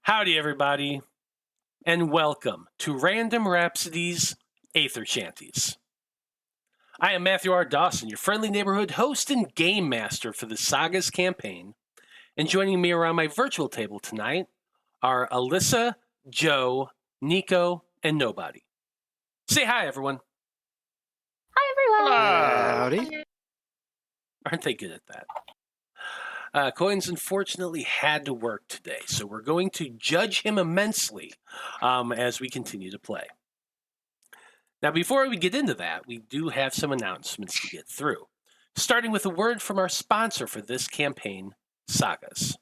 Howdy, everybody, and welcome to Random Rhapsody's Æther-Shanties. I am Matthew R. Dawson, your friendly neighborhood host and game master for the SAGAS campaign, and joining me around my virtual table tonight are Alyssa, Joe, Nico, and Nobody. Say hi, everyone. Hi, everyone. Howdy. Aren't they good at that? KOINES unfortunately had to work today, so we're going to judge him immensely as we continue to play. Now, before we get into that, we do have some announcements to get through, starting with a word from our sponsor for this campaign, SAGAS.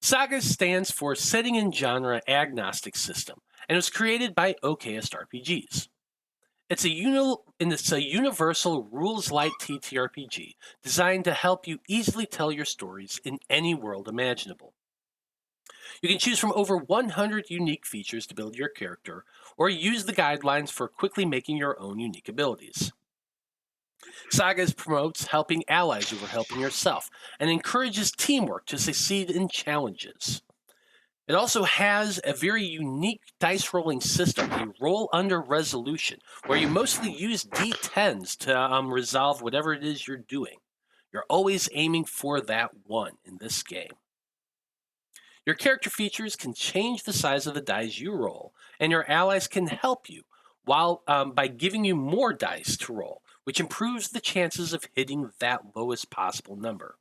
SAGAS stands for Setting and Genre Agnostic System, and was created by OKSRPGs. It's a universal rules-light TTRPG designed to help you easily tell your stories in any world imaginable. You can choose from over 100 unique features to build your character, or use the guidelines for quickly making your own unique abilities. SAGAS promotes helping allies over helping yourself, and encourages teamwork to succeed in challenges. It also has a very unique dice rolling system, a roll under resolution, where you mostly use D10s to resolve whatever it is you're doing. You're always aiming for that one in this game. Your character features can change the size of the dice you roll, and your allies can help you by giving you more dice to roll, which improves the chances of hitting that lowest possible number.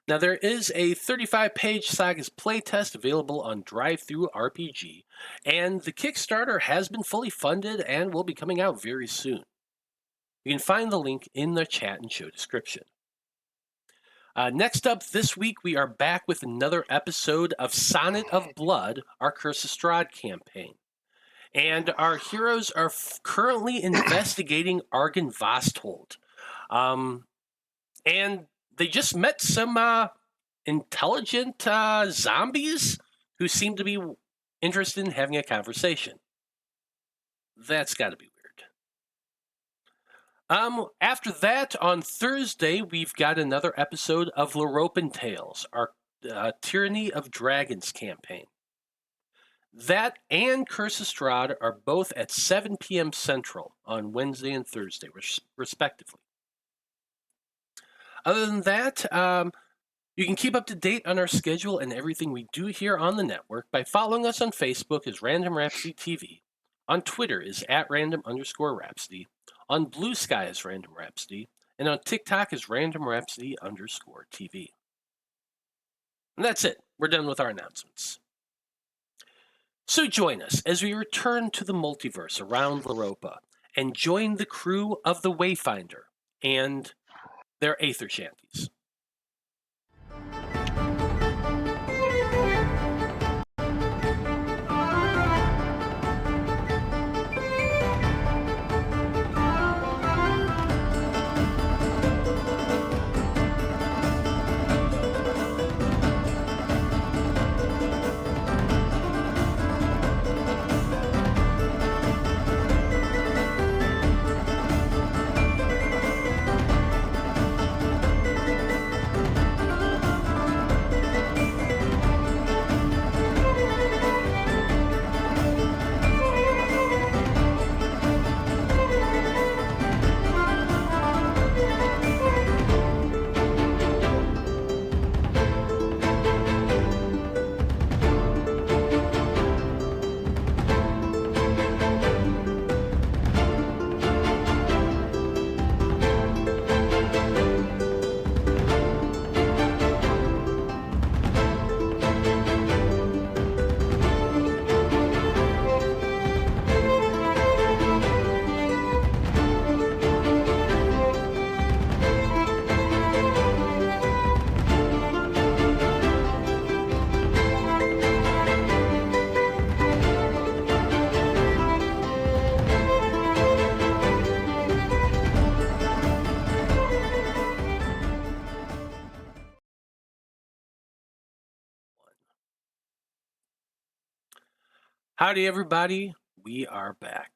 Now, there is a 35-page SAGAS playtest available on DriveThruRPG, and the Kickstarter has been fully funded and will be coming out very soon. You can find the link in the chat and show description. Next up this week, we are back with another episode of Sonnet of Blood, our Curse of Strahd campaign. And our heroes are currently investigating Argon Vasthold. And they just met some intelligent zombies who seem to be interested in having a conversation. That's got to be weird. After that, on Thursday, we've got another episode of Loroupan Tales, our Tyranny of Dragons campaign. That and Curse of Strahd are both at 7 p.m. Central on Wednesday and Thursday, respectively. Other than that, you can keep up to date on our schedule and everything we do here on the network by following us on Facebook as Random Rhapsody TV, on Twitter is @random_Rhapsody, on Blue Sky as Random Rhapsody, and on TikTok is Random Rhapsody_TV. And that's it. We're done with our announcements. So join us as we return to the multiverse around Loroupa and join the crew of the Wayfinder and their Æther-Shanties. Howdy, everybody. We are back.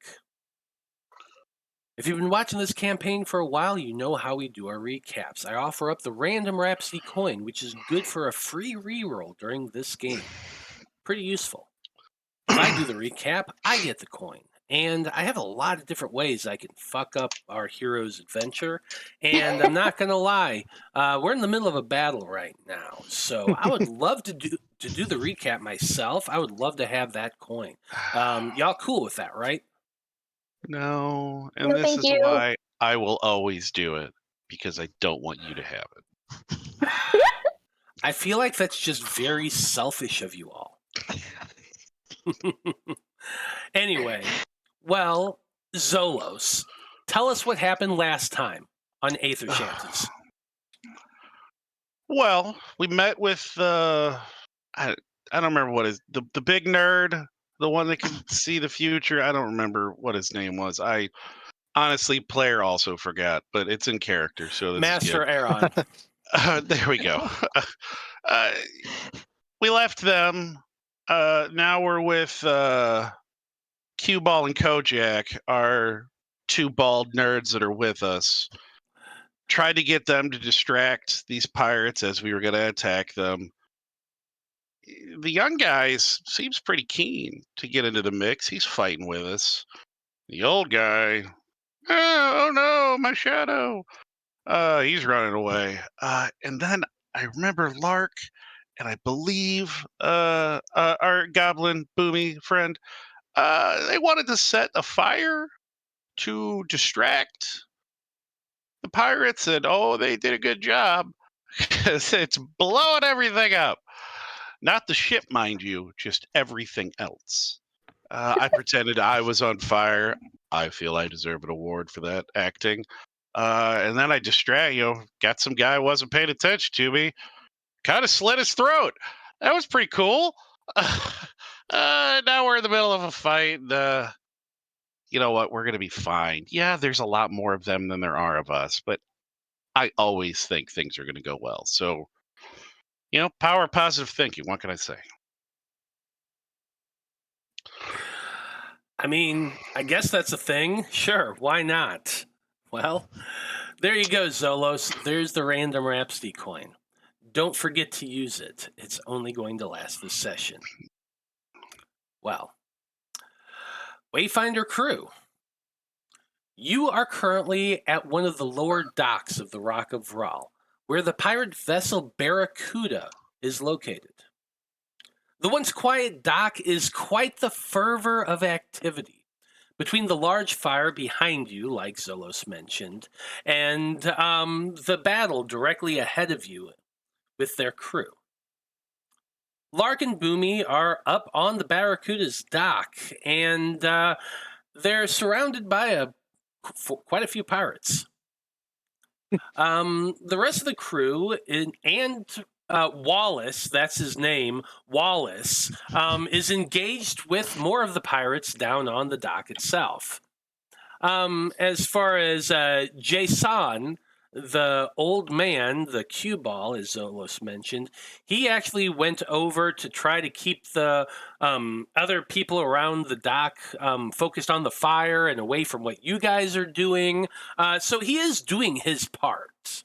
If you've been watching this campaign for a while, you know how we do our recaps. I offer up the Random Rhapsody coin, which is good for a free reroll during this game. Pretty useful. If I do the recap, I get the coin. And I have a lot of different ways I can fuck up our hero's adventure. And I'm not going to lie, we're in the middle of a battle right now. So I would love to do the recap myself. I would love to have that coin. Y'all cool with that, right? No, and No, this thank is you. why I will always do it, because I don't want you to have it. I feel like that's just very selfish of you all. Anyway, well, Zolos, tell us what happened last time on Æther-Shanties. Well, we met with I don't remember what is the big nerd, the one that can see the future. I don't remember what his name was. I honestly, player also forgot, but it's in character, so this Master is Aaron. good. There we go. We left them. Now we're with Cue Ball and Kojak, our two bald nerds that are with us. Tried to get them to distract these pirates as we were going to attack them. The young guy seems pretty keen to get into the mix. He's fighting with us. The old guy, oh no, my shadow. He's running away. And then I remember Lark, and I believe our goblin Boomy friend. They wanted to set a fire to distract the pirates, and they did a good job because it's blowing everything up. Not the ship, mind you, just everything else. I pretended I was on fire. I feel I deserve an award for that acting. And then I got some guy who wasn't paying attention to me, kind of slit his throat. That was pretty cool. Now we're in the middle of a fight. You know what? We're going to be fine. Yeah, there's a lot more of them than there are of us, but I always think things are going to go well. So, power of positive thinking. What can I say? I mean, I guess that's a thing. Sure, why not? Well, there you go, Zolos. There's the Random Rhapsody coin. Don't forget to use it. It's only going to last this session. Well, Wayfinder Crew. You are currently at one of the lower docks of the Rock of Vral, where the pirate vessel Baraccuda is located. The once quiet dock is quite the fervor of activity between the large fire behind you, like Zolos mentioned, and the battle directly ahead of you with their crew. Lark and Boomy are up on the Barraccuda's dock, and they're surrounded by quite a few pirates. The rest of the crew and Wallis, that's his name, Wallis, is engaged with more of the pirates down on the dock itself. As far as Jason, the old man, the cue ball, as Zolos mentioned, he actually went over to try to keep the other people around the dock focused on the fire and away from what you guys are doing. So he is doing his part.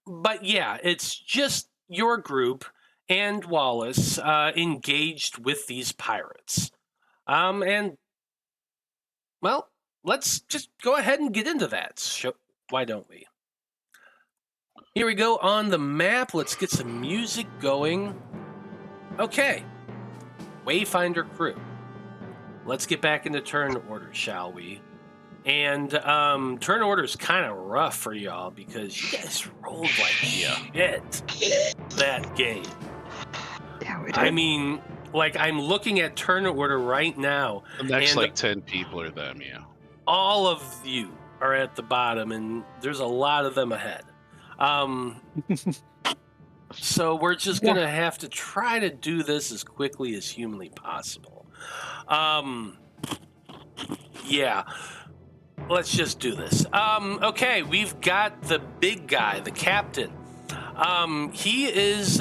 But yeah, it's just your group and Wallis engaged with these pirates. And, well, let's just go ahead and get into that. Why don't we? Here we go on the map. Let's get some music going. Okay. Wayfinder Crew. Let's get back into turn order, shall we? And turn order is kind of rough for y'all because you guys rolled like shit that game. Yeah, we did. I mean, like, I'm looking at turn order right now. The next, 10 people are them, yeah. All of you are at the bottom, and there's a lot of them ahead. So we're just going to have to try to do this as quickly as humanly possible. Yeah. Let's just do this. Okay, we've got the big guy, the captain. He is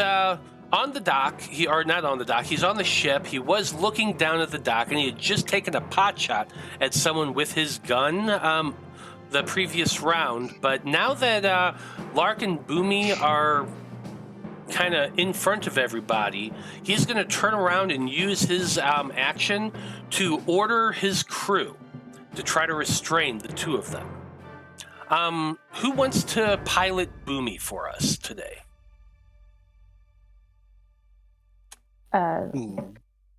On the dock, he's on the ship. He was looking down at the dock, and he had just taken a pot shot at someone with his gun the previous round. But now that Lark and Boomy are kind of in front of everybody, he's going to turn around and use his action to order his crew to try to restrain the two of them. Who wants to pilot Boomy for us today?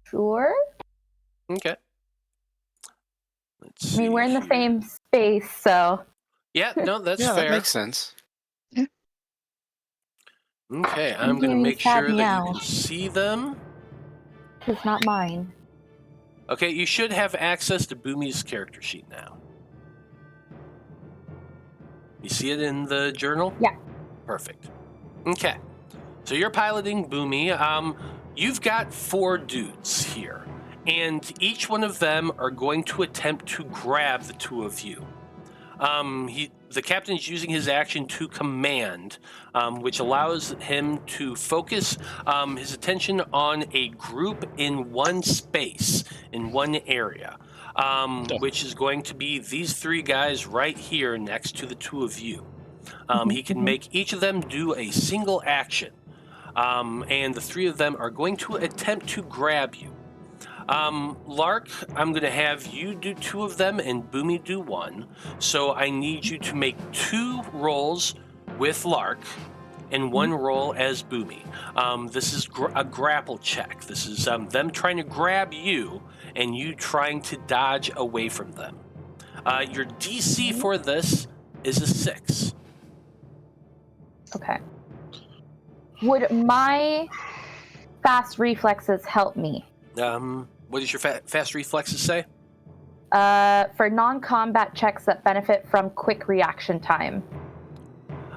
Sure. Okay. Let's see. I mean, we're in the here. same space, so. Yeah, no, that's Yeah, fair. that makes sense. Okay, I'm going to Hearing make sad sure that you meow. can see them. It's not mine. Okay, you should have access to Boomy's character sheet now. You see it in the journal? Yeah. Perfect. Okay, so you're piloting Boomy. You've got 4 dudes here, and each one of them are going to attempt to grab the two of you. The captain's using his action to command, which allows him to focus his attention on a group in one space, in one area, which is going to be these 3 guys right here next to the two of you. He can make each of them do a single action, and the 3 of them are going to attempt to grab you. Lark, I'm going to have you do 2 of them and Boomy do 1. So I need you to make 2 rolls with Lark and 1 roll as Boomy. This is a grapple check. This is them trying to grab you and you trying to dodge away from them. Your DC for this is a 6. Okay. Would my fast reflexes help me? What does your fast reflexes say? For non-combat checks that benefit from quick reaction time.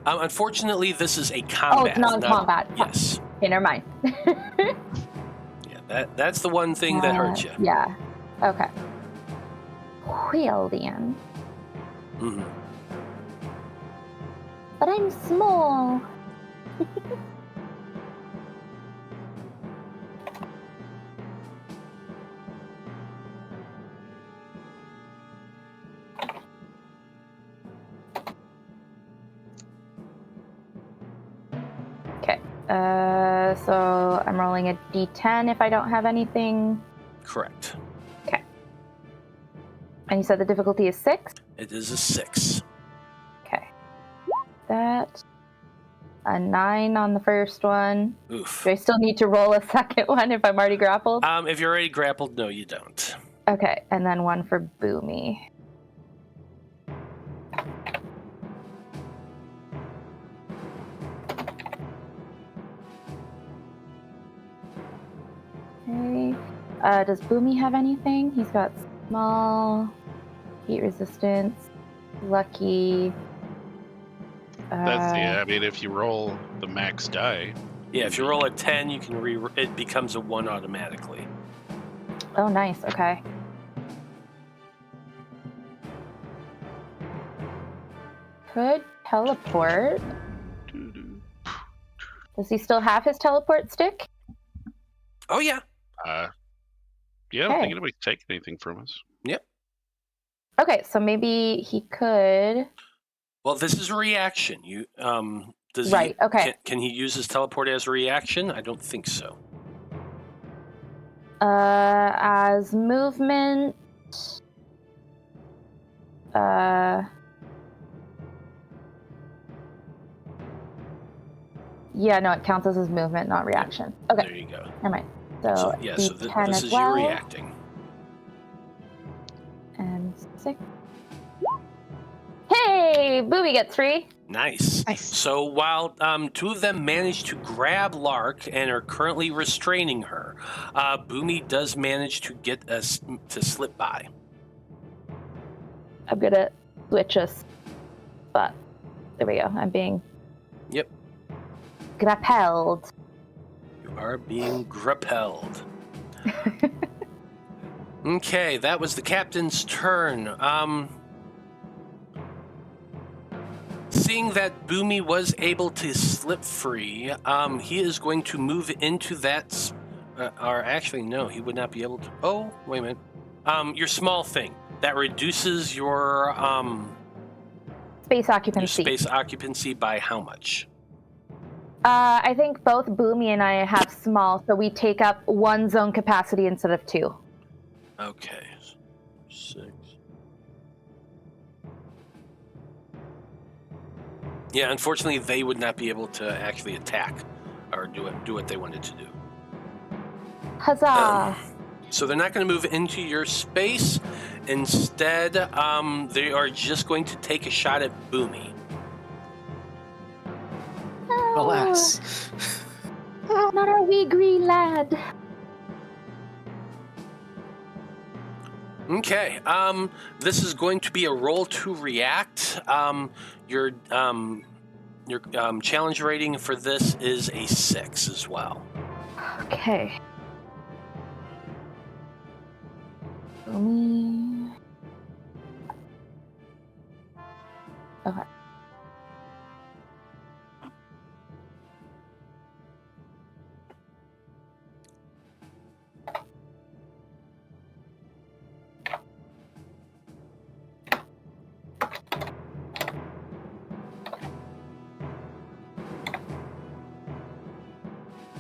Unfortunately, this is a combat. Oh, it's non-combat. Yes. Okay, never mind. Yeah, that's the one thing that hurts you. Yeah. Okay. Well then. Mm-hmm. But I'm small. Okay. So I'm rolling a d10 if I don't have anything. Correct. Okay. And you said the difficulty is 6? It is a 6. Okay. That. A 9 on the first one. Oof. Do I still need to roll a second one if I'm already grappled? If you're already grappled, no, you don't. Okay, and then 1 for Boomy. Okay. Does Boomy have anything? He's got small, heat resistance, lucky. I mean, if you roll the max die. Yeah, if you roll a 10, you can it becomes a 1 automatically. Oh, nice. Okay. Could teleport. Does he still have his teleport stick? Oh, yeah. Yeah, I don't think anybody's taking anything from us. Yep. Okay, so maybe he could. Well, this is a reaction. You does Right, he, okay. Can he use his teleport as a reaction? I don't think so. As movement. Yeah, no, it counts as his movement, not reaction. Okay, There you go. never mind. So, So D10 this as is well. you reacting. And 6. Hey, Boomy gets 3. Nice. Nice. So while 2 of them manage to grab Lark and are currently restraining her, Boomy does manage to get us to slip by. I'm gonna switch us, but there we go. I'm being Yep. grappled. You are being grappled. Okay, that was the captain's turn. Seeing that Boomy was able to slip free, he is going to move into that. Or actually, no, he would not be able to. Oh, wait a minute. Your small thing that reduces your Space occupancy. space occupancy by how much? I think both Boomy and I have small, so we take up 1 zone capacity instead of 2. Okay. 6. Yeah, unfortunately, they would not be able to actually attack or do what they wanted to do. Huzzah! So they're not going to move into your space. Instead, they are just going to take a shot at Boomy. No, Alas. not our wee green lad. Okay. This is going to be a roll to react. Your challenge rating for this is a 6 as well. Okay. Boomy. Okay.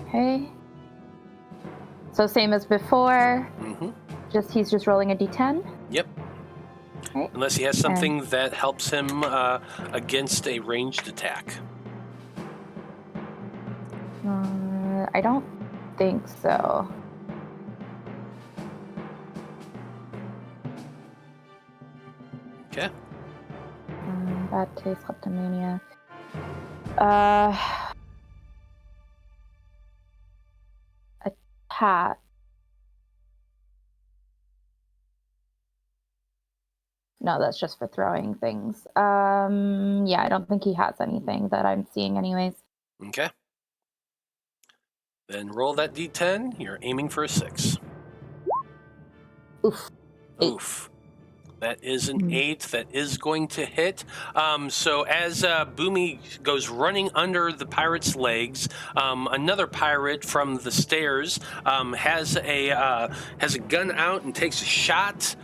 Okay. So same as before. Mm-hmm. He's just rolling a d10. Yep. Okay. Unless he has something that helps him against a ranged attack. I don't think so. Okay. Bad taste, kleptomania. Attack. No, that's just for throwing things. Yeah, I don't think he has anything that I'm seeing anyways. Okay. Then roll that d10. You're aiming for a 6. Oof. 8. Oof. That is an 8 that is going to hit. So as Boomy goes running under the pirate's legs, another pirate from the stairs has a gun out and takes a shot.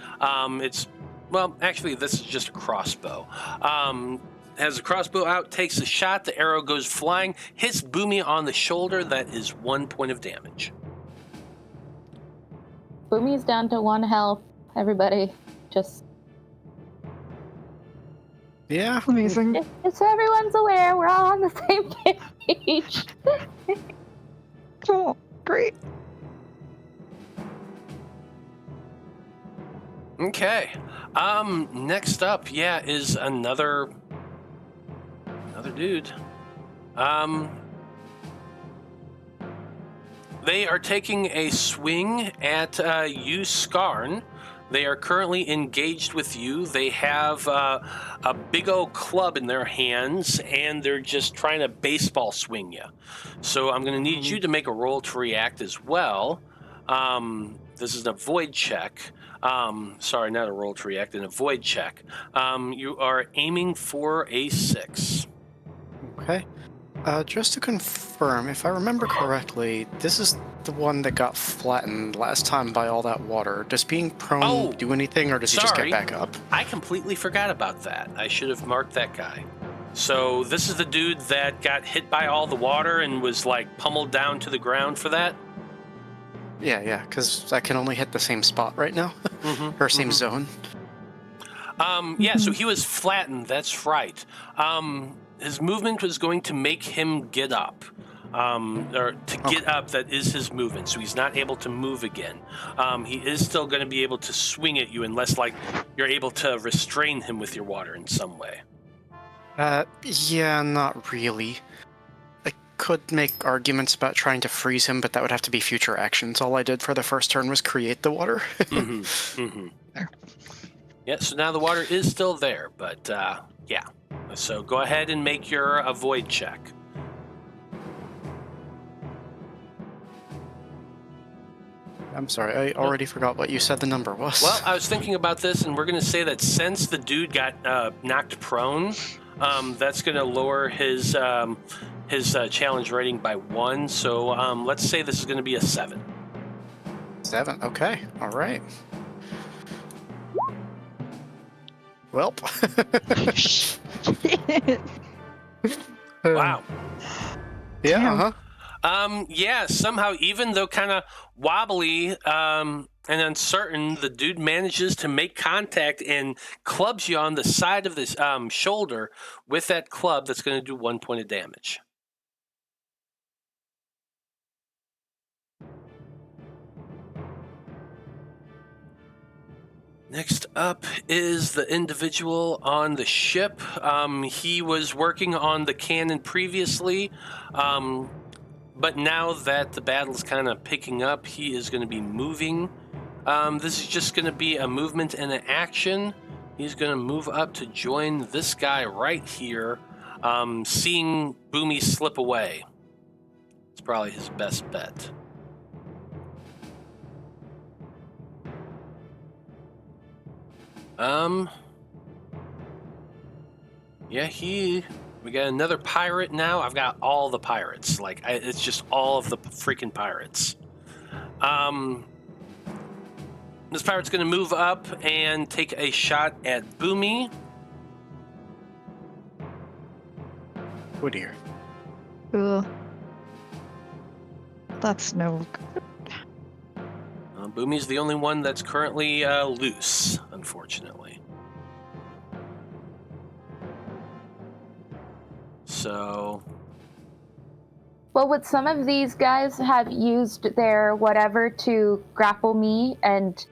Well, actually, this is just a crossbow. Has a crossbow out, takes a shot. The arrow goes flying, hits Boomy on the shoulder. That is 1 point of damage. Boomy's down to 1 health. Everybody, just Yeah. Amazing. just so everyone's aware, we're all on the same page. Oh, great. Okay. Next up, is another dude. They are taking a swing at you, Skarn. They are currently engaged with you. They have a big old club in their hands, and they're just trying to baseball swing you. So I'm going to need you to make a roll to react as well. This is an avoid check. Sorry, not a roll to react, an avoid check. You are aiming for a 6. Okay. Just to confirm, if I remember correctly, this is the one that got flattened last time by all that water. Does being prone do anything, or does he just get back up? I completely forgot about that. I should have marked that guy. So this is the dude that got hit by all the water and was like pummeled down to the ground for that? Yeah, because I can only hit the same spot right now, or same zone. So he was flattened, that's right. His movement was going to make him get up. Get up, that is his movement, so he's not able to move again. He is still going to be able to swing at you unless, you're able to restrain him with your water in some way. Yeah, not really. I could make arguments about trying to freeze him, but that would have to be future actions. All I did for the first turn was create the water. Yeah, so now the water is still there, but, yeah. So go ahead and make your avoid check. I'm sorry, I already forgot what you said the number was. Well, I was thinking about this, and we're going to say that since the dude got knocked prone, That's going to lower his challenge rating by 1. So let's say this is going to be a 7. 7. Okay. All right. Well. Wow. Yeah. Yeah. Somehow, even though kind of wobbly and uncertain, the dude manages to make contact and clubs you on the side of this shoulder with that club. That's going to do 1 point of damage. Next up is the individual on the ship. He was working on the cannon previously, but now that the battle's kind of picking up, he is going to be moving. This is just going to be a movement and an action. He's going to move up to join this guy right here, seeing Boomy slip away. It's probably his best bet. Yeah, we got another pirate now. I've got all the pirates. It's just all of the freaking pirates. This pirate's going to move up and take a shot at Boomy. Oh dear. Ugh. That's no good. Boomy's the only one that's currently loose, unfortunately. So... Well, would some of these guys have used their whatever to grapple me and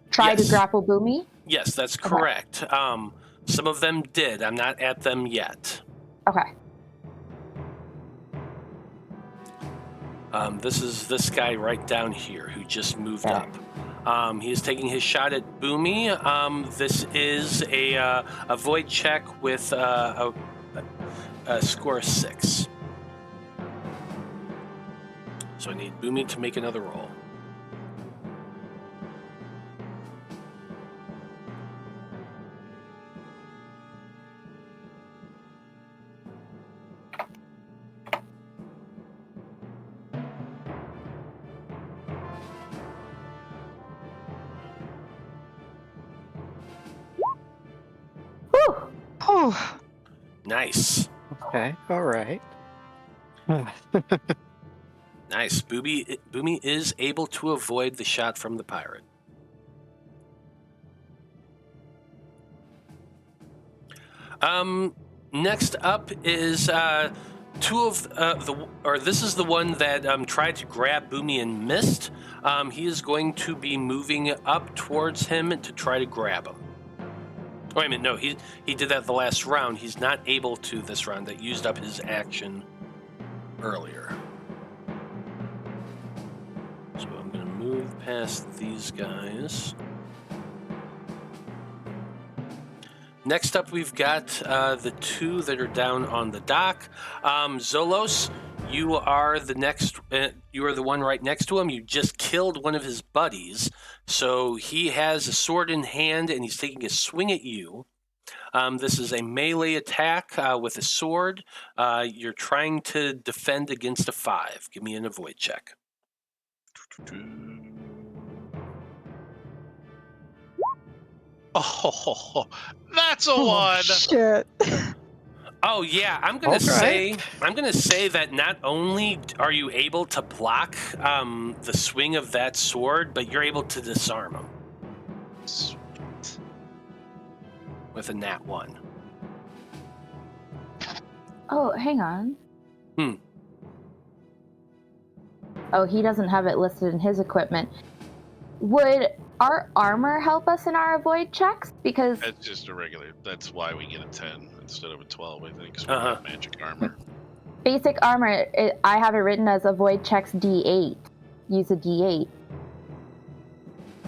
try to grapple Boomy? Yes, that's correct. Okay. Some of them did. I'm not at them yet. Okay. This is this guy right down here who just moved up. He is taking his shot at Boomy. This is a void check with a score 6. So I need Boomy to make another roll. Oh. Nice. Okay. All right. Nice. Boomy is able to avoid the shot from the pirate. Next up is two of this is the one that tried to grab Boomy and missed. He is going to be moving up towards him to try to grab him. Wait a minute, no, he did that the last round. He's not able to this round. That used up his action earlier. So I'm going to move past these guys. Next up, we've got the two that are down on the dock. Zolos, you are the next. You are the one right next to him. You just killed one of his buddies, so he has a sword in hand and he's taking a swing at you. This is a melee attack with a sword. You're trying to defend against a 5. Give me an avoid check. Oh, that's a 1. Shit. Oh yeah, I'm gonna say that not only are you able to block the swing of that sword, but you're able to disarm him. Sweet. With a nat 1. Oh, hang on. Oh, he doesn't have it listed in his equipment. Would our armor help us in our avoid checks? Because That's just a regular. That's why we get a 10 instead of a 12, I think. 'Cause we have magic armor. basic armor, I have it written as avoid checks D8. Use a D8.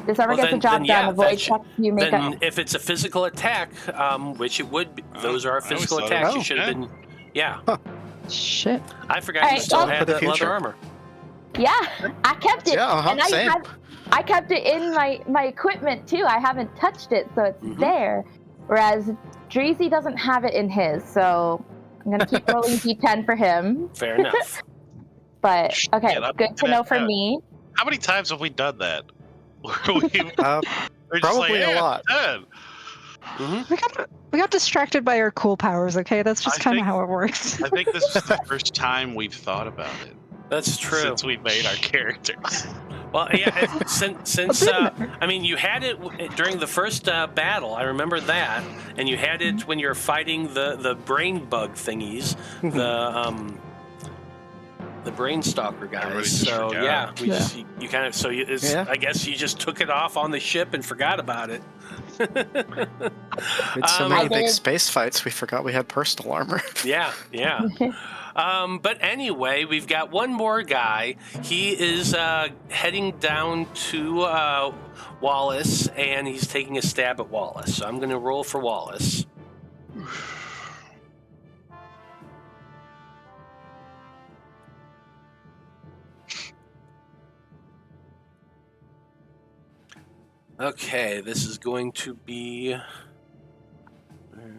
This armor gets the job done. Avoid checks you make then if it's a physical attack, which it would be, those are physical attacks. You should have been. Yeah. Shit. I forgot you still had that leather armor. Yeah, I kept it, and same. I kept it in my equipment too. I haven't touched it, so it's there. Whereas Dreezy doesn't have it in his, so I'm gonna keep rolling d10 for him. Fair enough. But okay, Yeah, good to know for me. How many times have we done that? We're just Probably like, a lot. 10. We got distracted by our cool powers, okay? That's just kind of how it works. I think this is the first time we've thought about it. That's true. Since we made our characters. Well, yeah, since I mean, you had it during the first battle. I remember that, and you had it when you're fighting the brain bug thingies, the brain stalker guys. So yeah, you kind of I guess you just took it off on the ship and forgot about it. With so many big space fights, we forgot we had personal armor. Yeah. But anyway, we've got one more guy. He is heading down to Wallis, and he's taking a stab at Wallis. So I'm going to roll for Wallis. Okay, this is going to be... Where is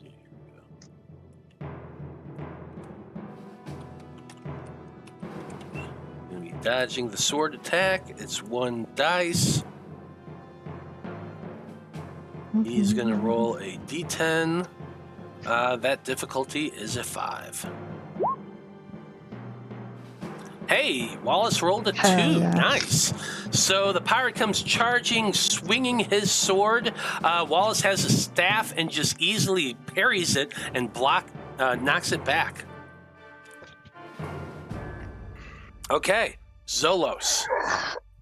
he? Going to be dodging the sword attack. It's 1 dice. He's going to roll a d10. That difficulty is a 5. Hey, Wallis rolled a 2. Yes. Nice. So the pirate comes charging, swinging his sword. Wallis has a staff and just easily parries it and knocks it back. Okay, Zolos.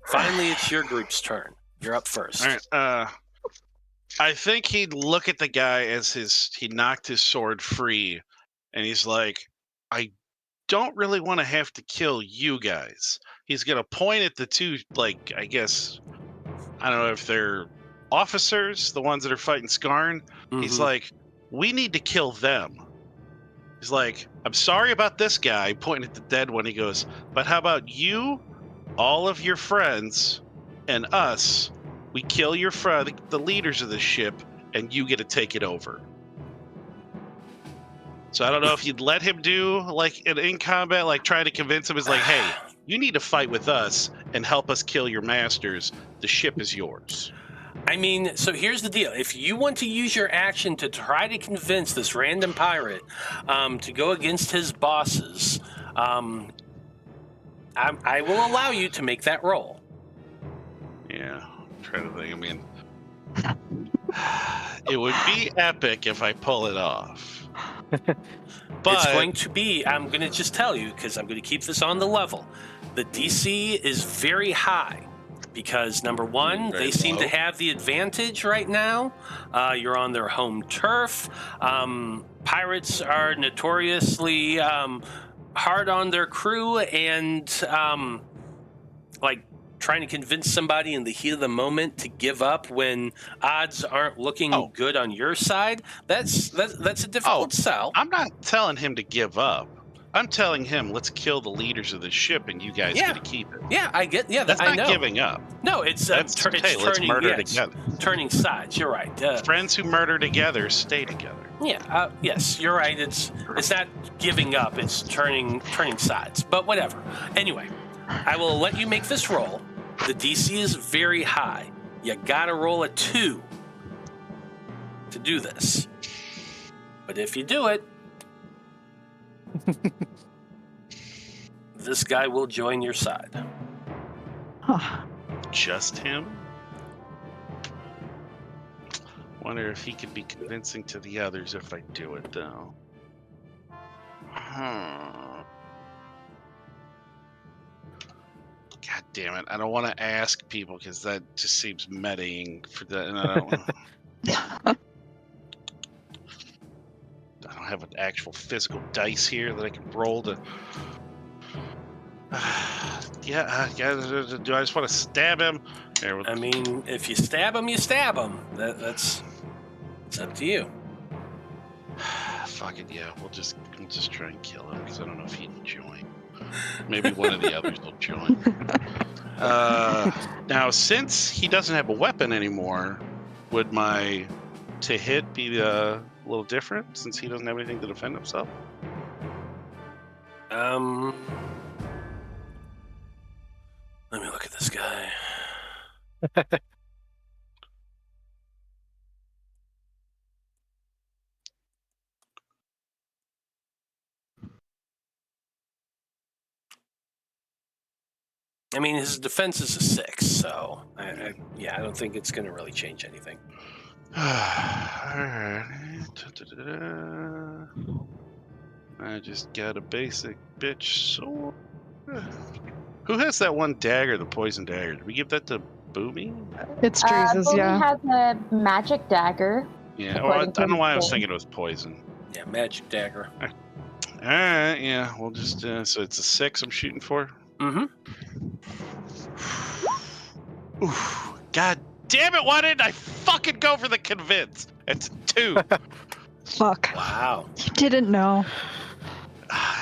Finally, it's your group's turn. You're up first. All right. I think he'd look at the guy as he knocked his sword free, and he's like, I don't really want to have to kill you guys. He's going to point at the two, like, I guess, I don't know if they're officers, the ones that are fighting Skarn. Mm-hmm. He's like, we need to kill them. He's like, I'm sorry about this guy, pointing at the dead one. He goes, but how about you, all of your friends, and us? We kill your the leaders of the ship, and you get to take it over. So I don't know if you'd let him do like in combat, like try to convince him is like, hey, you need to fight with us and help us kill your masters. The ship is yours. I mean, so here's the deal. If you want to use your action to try to convince this random pirate to go against his bosses, I will allow you to make that roll. Yeah, I'm trying to think. I mean, it would be epic if I pull it off. But it's going to be, I'm going to just tell you, because I'm going to keep this on the level. The DC is very high because, number one, they seem to have the advantage right now. You're on their home turf. Pirates are notoriously hard on their crew and trying to convince somebody in the heat of the moment to give up when odds aren't looking good on your side. That's a difficult sell. I'm not telling him to give up. I'm telling him, let's kill the leaders of the ship and you guys get to keep it. Yeah, I get. Yeah, that's not giving up. No, it's let's murder together. Turning sides. You're right. Friends who murder together stay together. Yeah. Yes, you're right. It's not giving up. It's turning sides. But whatever. Anyway, I will let you make this roll. The DC is very high. You gotta roll a 2 to do this. But if you do it, this guy will join your side. Just him? Wonder if he could be convincing to the others if I do it, though. God damn it. I don't want to ask people because that just seems metaing for that. And I don't have an actual physical dice here that I can roll to. Do I just want to stab him? I mean, if you stab him, you stab him. It's up to you. Fuck it, yeah. We'll just try and kill him because I don't know if he'd join. Maybe one of the others will join. Now, since he doesn't have a weapon anymore, would my to hit be little different since he doesn't have anything to defend himself? Let me look at this guy. I mean, his defense is a 6, so I don't think it's going to really change anything. Alright. I just got a basic bitch sword. Who has that one dagger, the poison dagger? Did we give that to Boomy? It's Dreezy's, Boomy yeah. has a magic dagger. Yeah, well, I don't know why I was thinking it was poison. Yeah, magic dagger. Alright, yeah, we'll just, so it's a 6 I'm shooting for? Mm-hmm. Oof. God damn it, why didn't I fucking go for the convince? It's a 2. Fuck. Wow. You didn't know.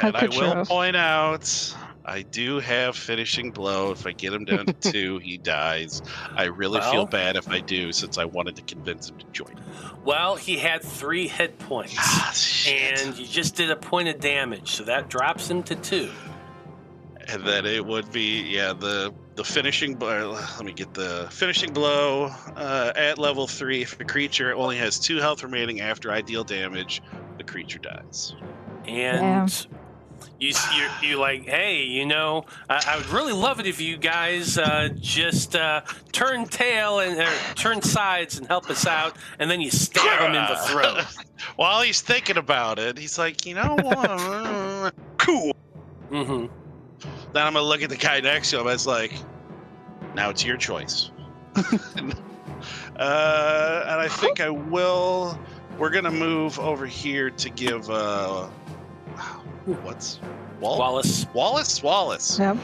And I could will have. point out, I do have finishing blow. If I get him down to 2, he dies. I really feel bad if I do, since I wanted to convince him to join. Well, he had 3 hit points. Shit. And you just did a point of damage, so that drops him to 2. And then it would be, the finishing blow. Let me get the finishing blow. At level 3, if a creature only has 2 health remaining after I deal damage, the creature dies. And you're like, hey, I would really love it if you guys just turn tail and turn sides and help us out, and then you stab him in the throat. While he's thinking about it, he's like, you know what? Cool. Mm-hmm. Then I'm gonna look at the guy next to him. It's like, now it's your choice. And I think I will. We're gonna move over here to give what's Wallis. Wallis. Yep.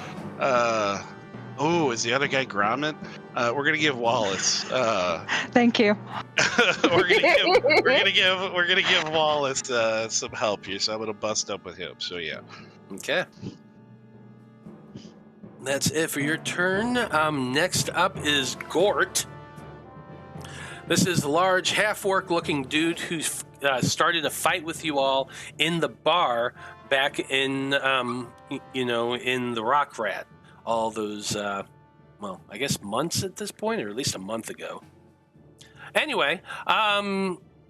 Is the other guy Gromit? We're gonna give Wallis. Thank you. we're gonna give Wallis some help here. So I'm gonna bust up with him. So yeah. Okay. That's it for your turn. Next up is Gort. This is a large, half-orc-looking dude who started a fight with you all in the bar back in, in the Rock Rat. All those, I guess months at this point, or at least a month ago. Anyway,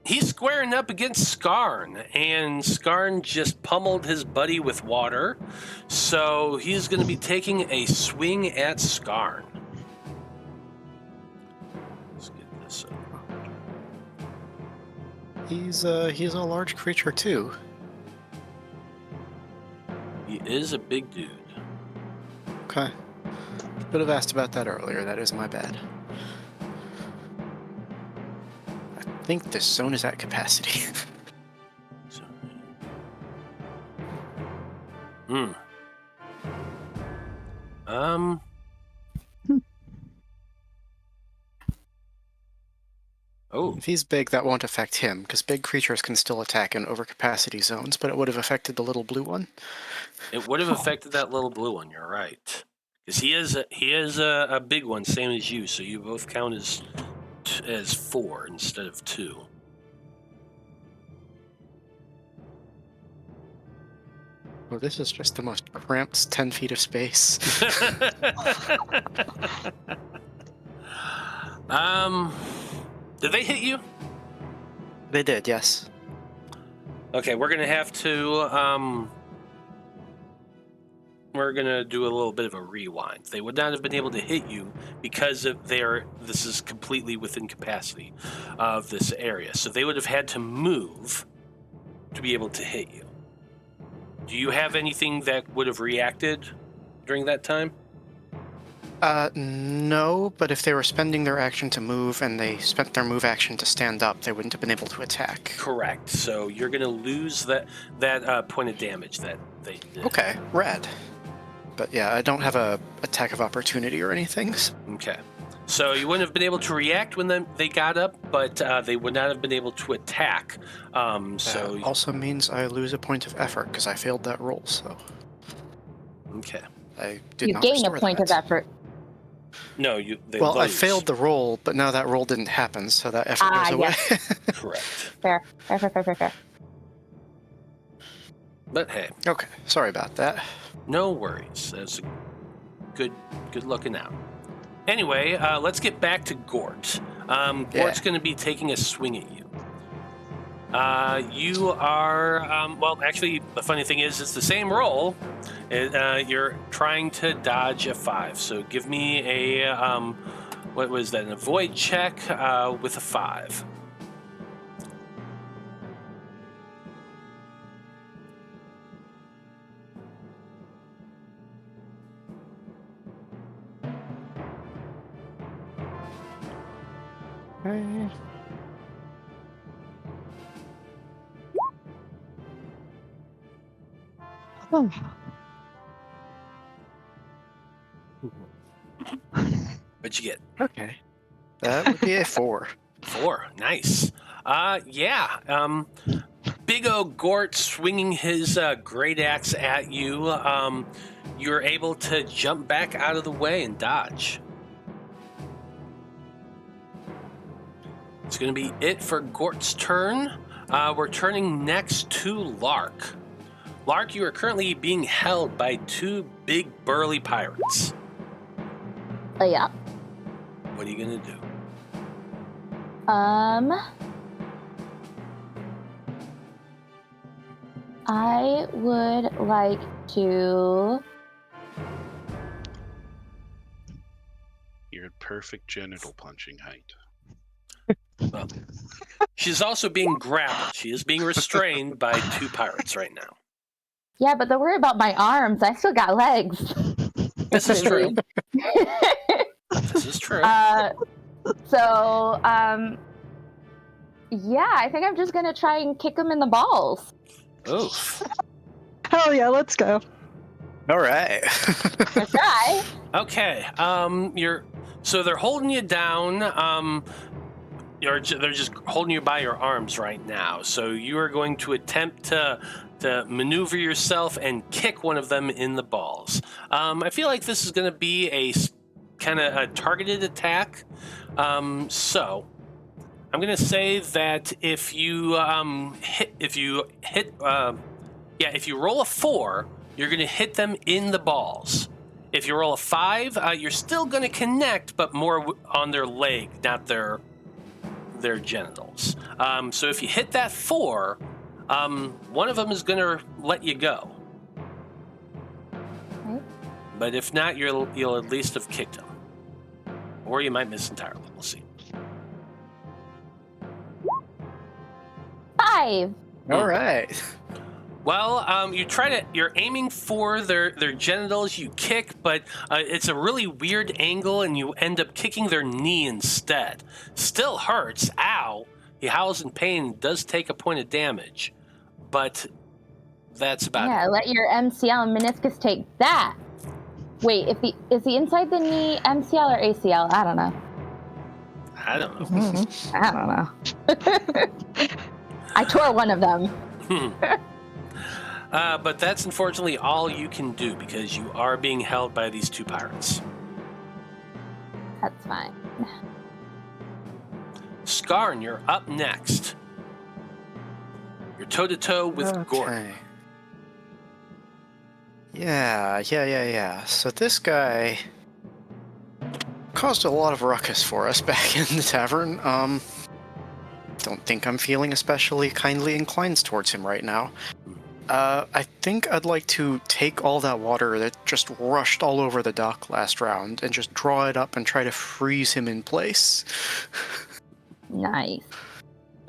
he's squaring up against Skarn, and Skarn just pummeled his buddy with water, so he's going to be taking a swing at Skarn. Let's get this up. He's a large creature too. He is a big dude. Okay. Should have asked about that earlier. That is my bad. I think this zone is at capacity. Oh. If he's big, that won't affect him, because big creatures can still attack in overcapacity zones, but it would have affected the little blue one. It would have affected that little blue one, you're right. Because he is a big one, same as you, so you both count as 4 instead of 2. Well, this is just the most cramped 10 feet of space. Did they hit you? They did, yes. Okay, we're gonna have to we're gonna do a little bit of a rewind. They would not have been able to hit you because of this is completely within capacity of this area. So they would have had to move to be able to hit you. Do you have anything that would have reacted during that time? No, but if they were spending their action to move and they spent their move action to stand up, they wouldn't have been able to attack. Correct. So you're going to lose that point of damage that they did. Okay, rad. But yeah, I don't have a attack of opportunity or anything. Okay. So you wouldn't have been able to react when they got up, but they would not have been able to attack. So also means I lose a point of effort because I failed that roll. So okay, I did you not gain a restore point that. of effort. No, they Well, I lose. failed the roll, but now that roll didn't happen, so that effort goes away. Correct. Fair. But hey. Okay, sorry about that. No worries. That's a good looking out. Anyway, let's get back to Gort. Gort's going to be taking a swing at you. You are, well, actually, the funny thing is, it's the same roll. You're trying to dodge a 5. So give me a, what was that, an avoid check with a 5. Okay. Oh. What'd you get? Okay. That would be a 4. 4. Nice. Big O Gort swinging his great axe at you. You're able to jump back out of the way and dodge. It's going to be it for Gort's turn. We're turning next to Lark. Lark, you are currently being held by 2 big burly pirates. Yeah. What are you going to do? I would like to... You're at perfect genital punching height. Well, she's also being grappled. She is being restrained by 2 pirates right now. Yeah, but don't worry about my arms. I still got legs. This is true. This is true. So, yeah, I think I'm just going to try and kick him in the balls. Oof. Hell yeah, let's go. All right. Let's try. Okay. So they're holding you down. They're just holding you by your arms right now. So you are going to attempt to maneuver yourself and kick one of them in the balls. I feel like this is going to be a kind of a targeted attack. So I'm going to say that if you roll a 4, you're going to hit them in the balls. If you roll a 5, you're still going to connect, but more on their leg, not their genitals. So if you hit that 4, one of them is going to let you go. Okay. But if not, you'll at least have kicked him. Or you might miss entirely. We'll see. 5. All right. Well, you're aiming for their genitals, you kick, but it's a really weird angle and you end up kicking their knee instead. Still hurts, ow. He howls in pain and does take a point of damage, but that's about it. Yeah, let your MCL and meniscus take that. Wait, is the inside the knee MCL or ACL? I don't know. I don't know. I don't know. I tore one of them. But that's unfortunately all you can do because you are being held by these 2 pirates. That's fine. Skarn, you're up next. You're toe-to-toe with Gort. Yeah. So this guy caused a lot of ruckus for us back in the tavern. Don't think I'm feeling especially kindly inclined towards him right now. I think I'd like to take all that water that just rushed all over the dock last round and just draw it up and try to freeze him in place. Nice.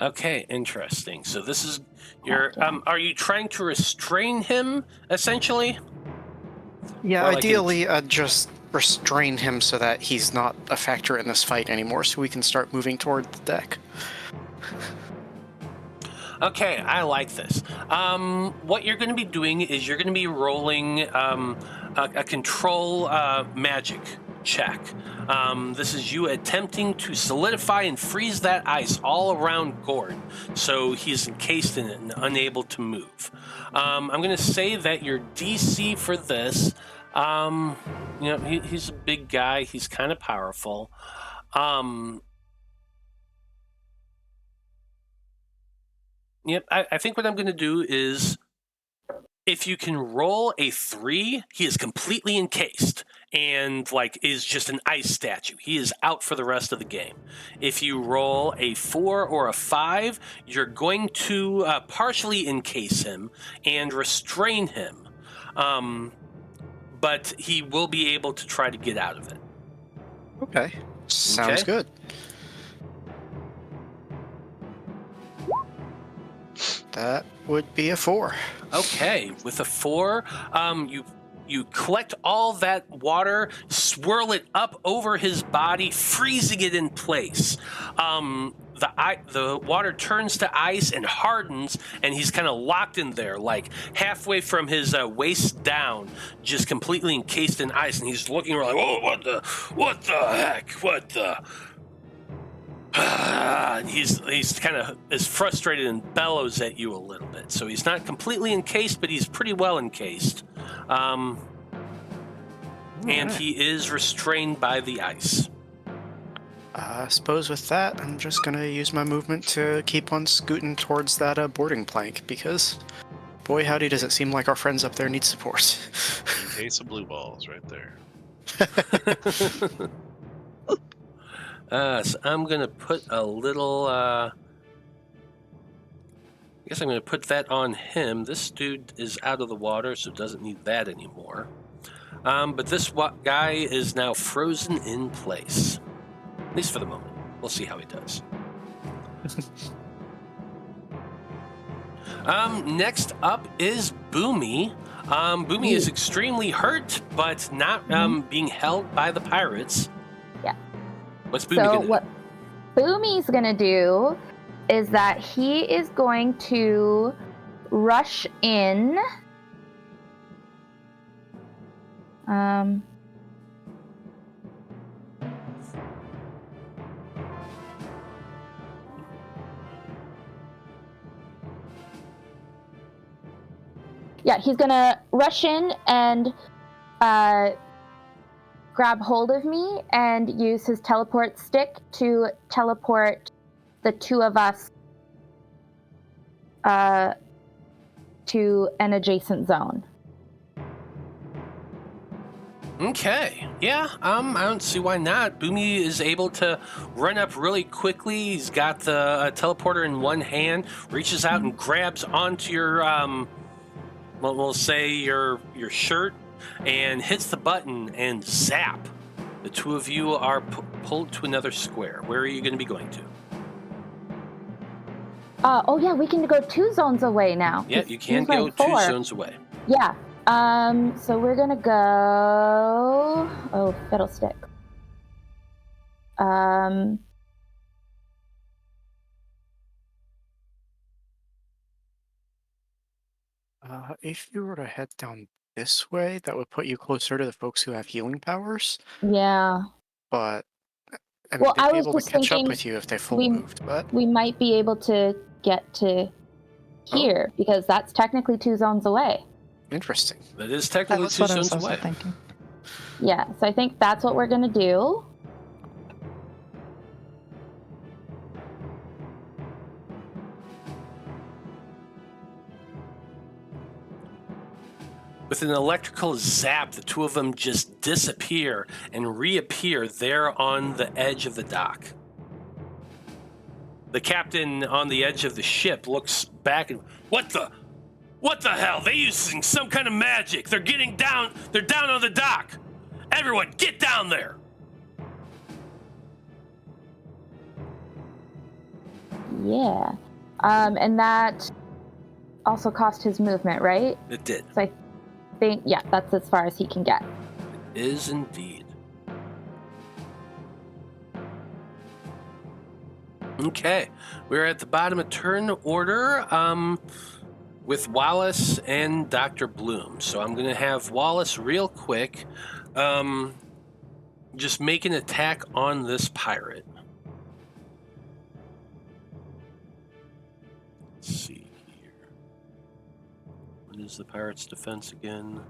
Okay, interesting. So this is are you trying to restrain him essentially? Yeah, ideally I'd just restrain him so that he's not a factor in this fight anymore so we can start moving toward the deck. Okay, I like this. What you're going to be doing is you're going to be rolling a control magic check. This is you attempting to solidify and freeze that ice all around Gord, so he's encased in it and unable to move. I'm going to say that your DC for this He's a big guy. He's kind of powerful. I think what I'm going to do is, if you can roll a 3, he is completely encased and is just an ice statue. He is out for the rest of the game. If you roll a 4 or a 5, you're going to partially encase him and restrain him. But he will be able to try to get out of it. Okay. Sounds good. That would be a 4. Okay, with a 4, you collect all that water, swirl it up over his body, freezing it in place. The water turns to ice and hardens, and he's kind of locked in there, halfway from his waist down, just completely encased in ice. And he's looking around oh, what the heck? What the? He's kind of as frustrated and bellows at you a little bit. So he's not completely encased, but he's pretty well encased. And he is restrained by the ice. I suppose with that, I'm just going to use my movement to keep on scooting towards that boarding plank, because boy howdy does it seem like our friends up there need support. Case of blue balls right there. So I'm going to put a little, I guess I'm going to put that on him. This dude is out of the water, so doesn't need that anymore. But this guy is now frozen in place. At least for the moment. We'll see how he does. Next up is Boomy. Boomy is extremely hurt, but not being held by the pirates. Yeah. What's Boomy gonna do? What Boomy's gonna do is that he is going to rush in. Yeah, he's gonna rush in and grab hold of me and use his teleport stick to teleport the two of us to an adjacent zone. Okay. Yeah, I don't see why not. Boomy is able to run up really quickly. He's got the teleporter in one hand, reaches out and grabs onto your, we'll say your shirt, and hits the button, and zap. The two of you are pulled to another square. Where are you going to be going to? Oh yeah, we can go 2 zones away now. Yeah, you can go 2 zones away. Yeah. So we're gonna go. Oh, fiddlestick. If you were to head down this way, that would put you closer to the folks who have healing powers. Yeah. But I mean, they'd be able to catch up with you if they full moved. But we might be able to get to here because that's technically 2 zones away. Interesting. That is technically 2 zones away. Thinking. Yeah, so I think that's what we're gonna do. With an electrical zap, the two of them just disappear and reappear there on the edge of the dock. The captain on the edge of the ship looks back and, What the hell? They're using some kind of magic. They're getting down. They're down on the dock. Everyone, get down there. Yeah. And that also cost his movement, right? It did. So I think, yeah, that's as far as he can get. It is indeed. Okay. We're at the bottom of turn order. With Wallis and Dr. Bloom. So I'm going to have Wallis real quick just make an attack on this pirate. Let's see here. What is the pirate's defense again?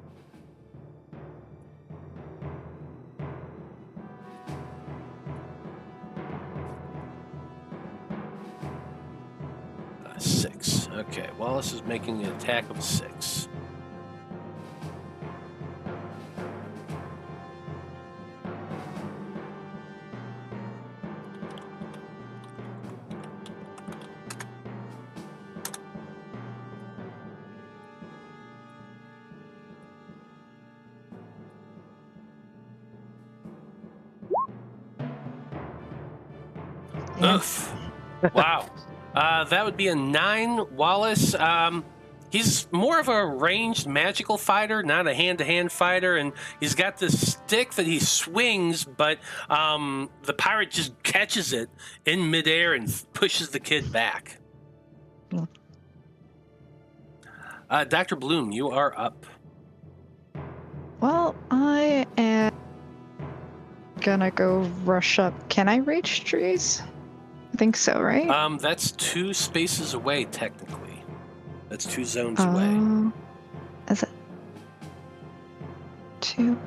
Wallis is making an attack of 6. Oof. Wow. That would be a 9. Wallis, he's more of a ranged magical fighter, not a hand-to-hand fighter, and he's got this stick that he swings, but the pirate just catches it in midair and pushes the kid back. Dr. Bloom, you are up. Well, I am gonna go rush up. Can I reach trees? I think so, right? That's 2 spaces away, technically. That's 2 zones away. Is it 2?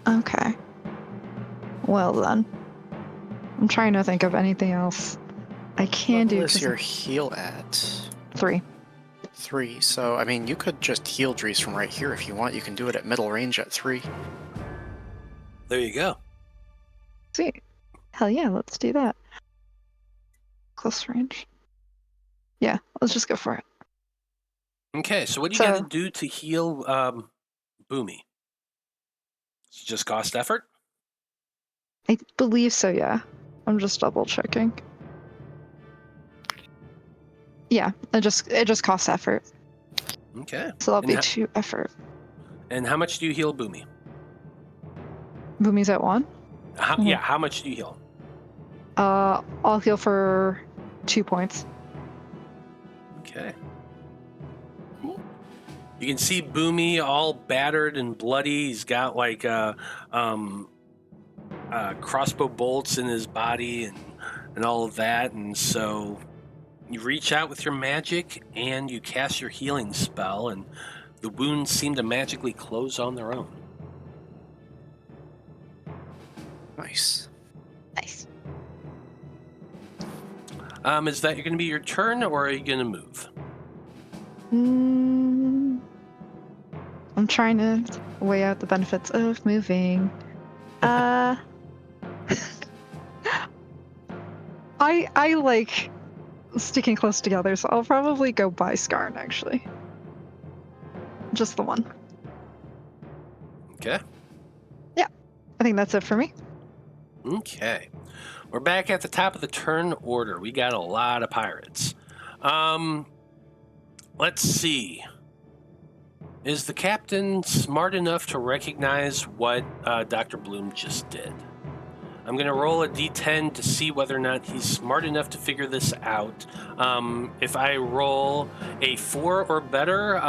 Okay. Well then. I'm trying to think of anything else I can do. What is your heal at? 3. 3. So, I mean, you could just heal Drees from right here if you want. You can do it at middle range at 3. There you go. Sweet. Hell yeah, let's do that. Close range. Yeah, let's just go for it. Okay, so what do you got to do to heal Boomy? Just cost effort? I believe so, yeah. I'm just double checking. Yeah, it just costs effort. Okay. So that'll be 2 effort. And how much do you heal Boomy? Boomy's at 1? Yeah, how much do you heal? I'll heal for 2 points. Okay. You can see Boomy all battered and bloody. He's got like crossbow bolts in his body and all of that. And so you reach out with your magic and you cast your healing spell, and the wounds seem to magically close on their own. Nice. Nice. Is that going to be your turn, or are you going to move? I'm trying to weigh out the benefits of moving. I like sticking close together, so I'll probably go by Skarn, actually. Just the one. Okay. Yeah, I think that's it for me. Okay. We're back at the top of the turn order. We got a lot of pirates. Let's see. Is the captain smart enough to recognize what Dr. Bloom just did? I'm going to roll a d10 to see whether or not he's smart enough to figure this out. If I roll a 4 or better,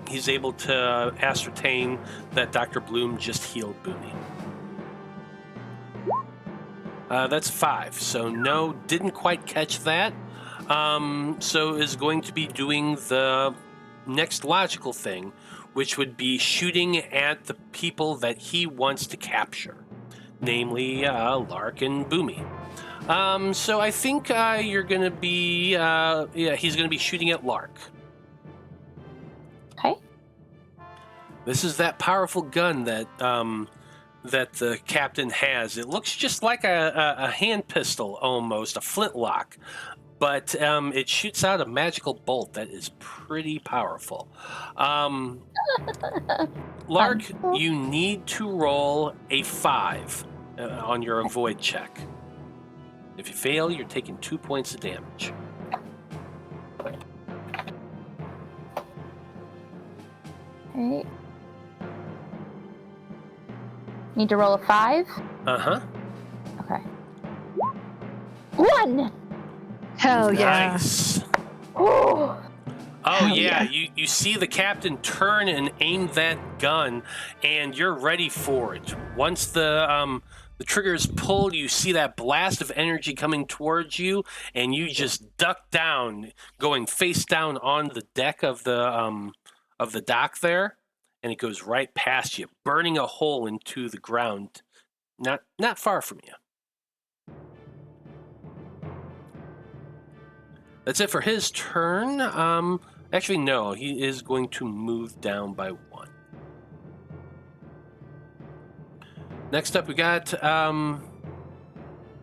he's able to ascertain that Dr. Bloom just healed Boomy. That's 5, so no, didn't quite catch that. So is going to be doing the next logical thing, which would be shooting at the people that he wants to capture, namely Lark and Boomy. So I think you're going to be, he's going to be shooting at Lark. Okay. This is that powerful gun that that the captain has. It looks just like a hand pistol, almost, a flintlock. But it shoots out a magical bolt that is pretty powerful. Lark, you need to roll a 5 on your avoid check. If you fail, you're taking 2 points of damage. Okay. Need to roll a 5? Uh-huh. Okay. 1! Hell yeah. Nice. Oh, Yeah. You see the captain turn and aim that gun, and you're ready for it. Once the trigger is pulled, you see that blast of energy coming towards you, and you just duck down, going face down on the deck of the dock there, and it goes right past you, burning a hole into the ground, not far from you. That's it for his turn. Actually, no. He is going to move down by 1. Next up, we got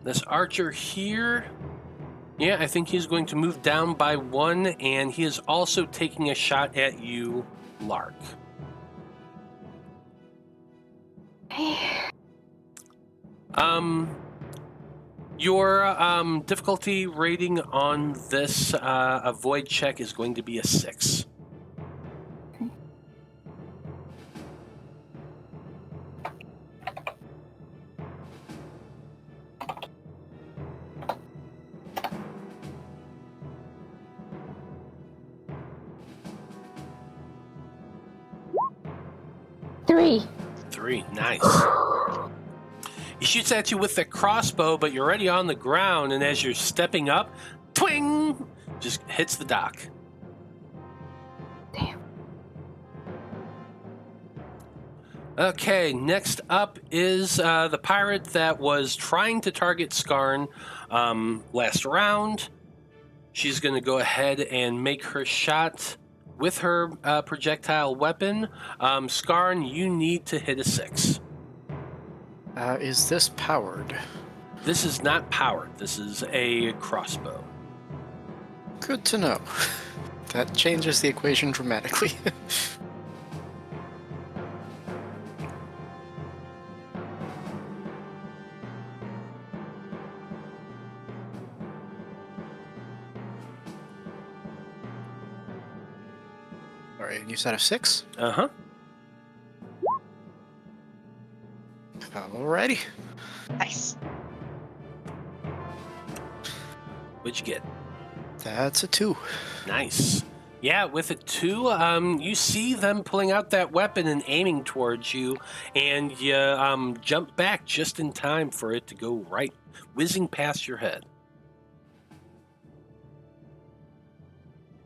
this archer here. Yeah, I think he's going to move down by 1, and he is also taking a shot at you, Lark. Your difficulty rating on this avoid check is going to be a 6. Three, nice. He shoots at you with the crossbow, but you're already on the ground, and as you're stepping up, twing, just hits the dock. Damn. Okay, next up is the pirate that was trying to target Skarn last round. She's going to go ahead and make her shot with her projectile weapon. Skarn, you need to hit a 6. Is this powered? This is not powered. This is a crossbow. Good to know. That changes the equation dramatically. Alright, and you said a 6? Uh-huh. Alrighty. Nice. What'd you get? That's a 2. Nice. Yeah, with a 2, you see them pulling out that weapon and aiming towards you, and you jump back just in time for it to go right, whizzing past your head.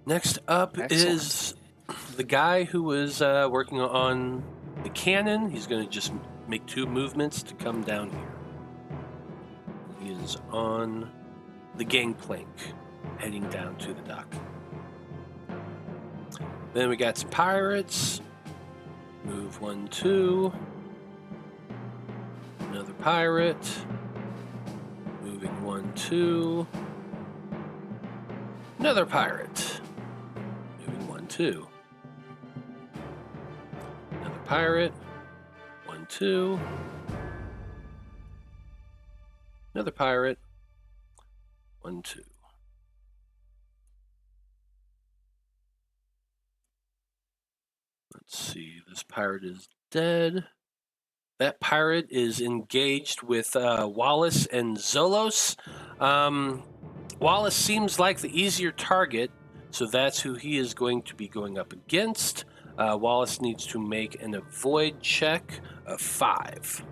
Next up is the guy who was working on the cannon. He's going to just make 2 movements to come down here. He is on the gangplank, heading down to the dock. Then we got some pirates. Move 1, 2. Another pirate. Moving 1, 2. Another pirate. Moving 1, 2. Another pirate. 1, 2. Another pirate. 1, 2. Let's see. This pirate is dead. That pirate is engaged with Wallis and Zolos. Wallis seems like the easier target, so that's who he is going to be going up against. Wallis needs to make an avoid check of 5.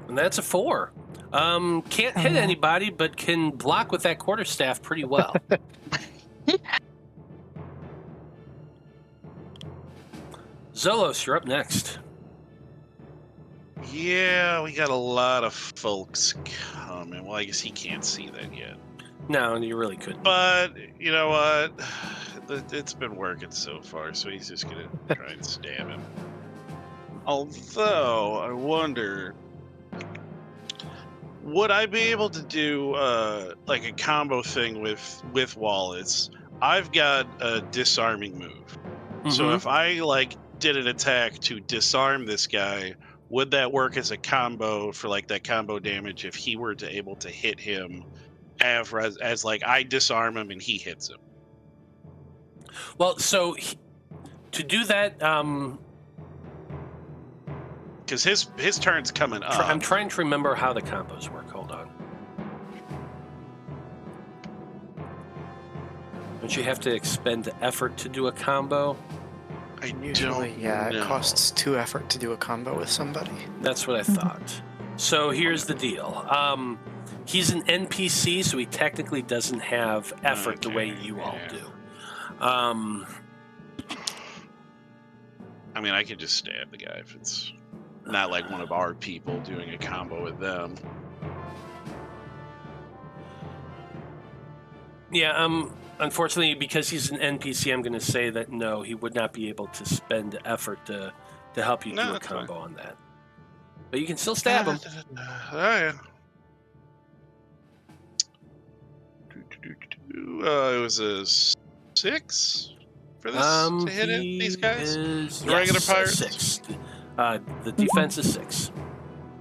And that's a 4. Can't hit anybody, but can block with that quarterstaff pretty well. Zolos, you're up next. Yeah, we got a lot of folks coming. Well, I guess he can't see that yet. No, you really couldn't. But, you know what? It's been working so far, so he's just going to try and stab him. Although, I wonder, would I be able to do like a combo thing with Wallis? I've got a disarming move. Mm-hmm. So if I did an attack to disarm this guy, would that work as a combo for that combo damage if he were to able to hit him as I disarm him and he hits him? Well, so to do that, because his turn's coming up. I'm trying to remember how the combos work. Hold on. Don't you have to expend effort to do a combo? Usually, yeah, it costs 2 effort to do a combo with somebody. That's what I thought. So here's the deal. He's an NPC, so he technically doesn't have effort the way you all do. I mean, I could just stab the guy if it's not like one of our people doing a combo with them. Yeah, unfortunately, because he's an NPC, I'm going to say that no, he would not be able to spend effort to help you do a combo on that. But you can still stab him. Oh, yeah. It was a 6 for this to hit these guys? Regular pirates? 6. The defense is 6.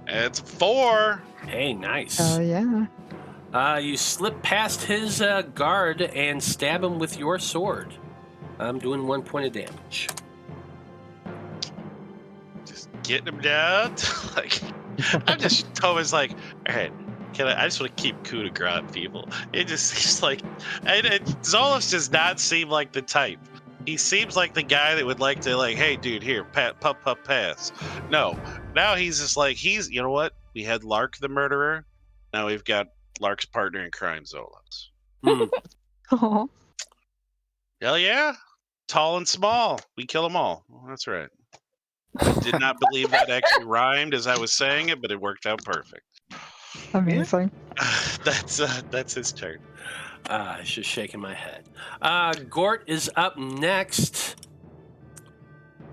It's 4. Hey, nice. Oh, yeah. You slip past his guard and stab him with your sword. I'm doing 1 point of damage. Just getting him down. I'm just always like, all right, I just want to keep coup de grace, people. It's like, and Zolos does not seem like the type. He seems like the guy that would like to, like, hey, dude, here, pass. No, now he's just like, you know what? We had Lark the murderer. Now we've got Lark's partner in crime, Zolos. Oh. Hell yeah. Tall and small. We kill them all. Well, that's right. I did not believe that actually rhymed as I was saying it, but it worked out perfect. Amazing. That's his turn. Just shaking my head. Gort is up next.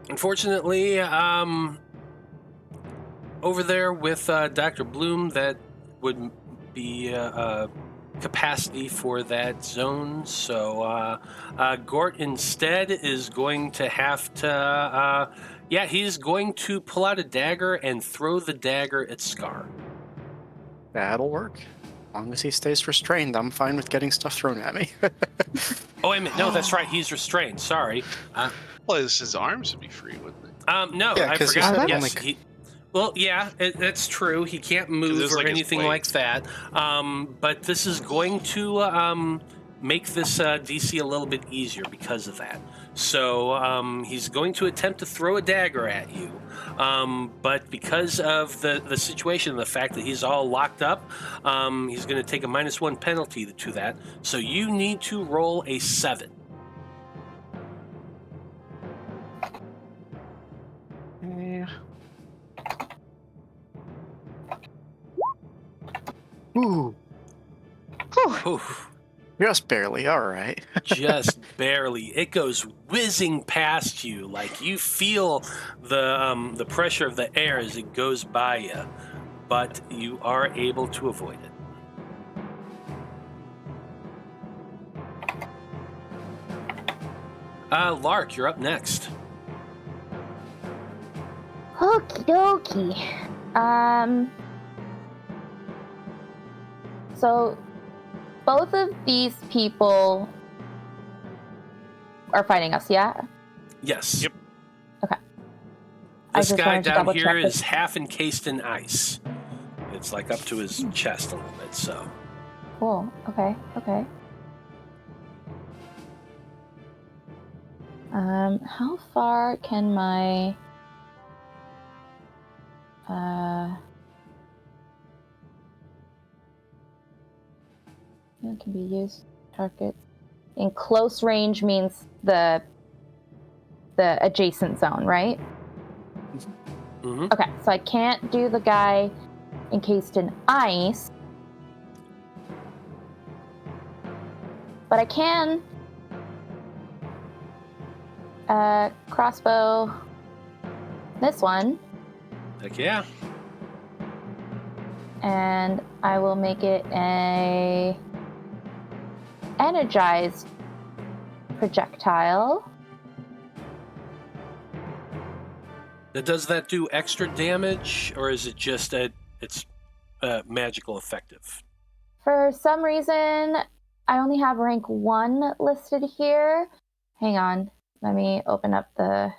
Unfortunately, over there with Dr. Bloom, that would be capacity for that zone. So Gort instead is going to have to... he's going to pull out a dagger and throw the dagger at Skarn. That'll work. As long as he stays restrained, I'm fine with getting stuff thrown at me. Oh, wait a minute. No, that's right. He's restrained. Sorry. Well, his arms would be free, wouldn't they? No, yeah, I forgot. Yes, only... that's true. He can't move or anything like that. But this is going to make this DC a little bit easier because of that. So he's going to attempt to throw a dagger at you. But because of the situation, the fact that he's all locked up, he's going to take a -1 penalty to that. So you need to roll a 7. Ooh. Oof. Just barely, all right. Just barely. It goes whizzing past you, like you feel the pressure of the air as it goes by you, but you are able to avoid it. Lark, you're up next. Okie dokie. So both of these people are fighting us, yeah? Yes. Yep. Okay. This guy down here is half encased in ice. It's like up to his chest a little bit, so. Cool. Okay. How far can my it can be used target in close range means the adjacent zone, right? Mm-hmm. Okay, so I can't do the guy encased in ice, but I can crossbow this one. Heck yeah. And I will make it a energized projectile. Now, does that do extra damage, or is it just it's magical effective? For some reason, I only have rank 1 listed here. Hang on, let me open up the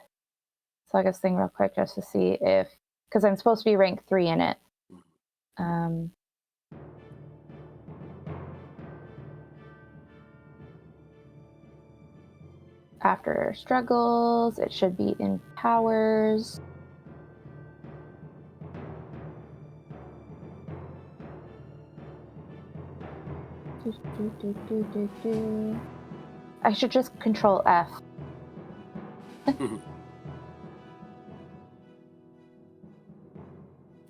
SAGAS thing real quick just to see if, because I'm supposed to be rank 3 in it. After struggles, it should be in powers. I should just control F.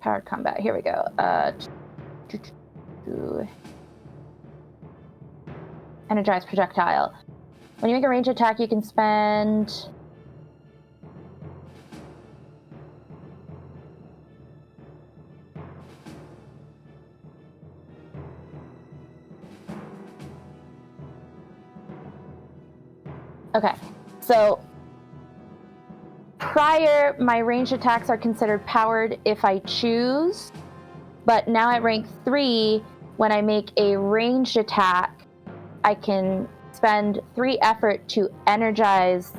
Powered combat. Here we go. Energized projectile. When you make a range attack, you can spend... Okay, so prior, my ranged attacks are considered powered if I choose, but now at rank 3, when I make a ranged attack, I can spend 3 effort to energize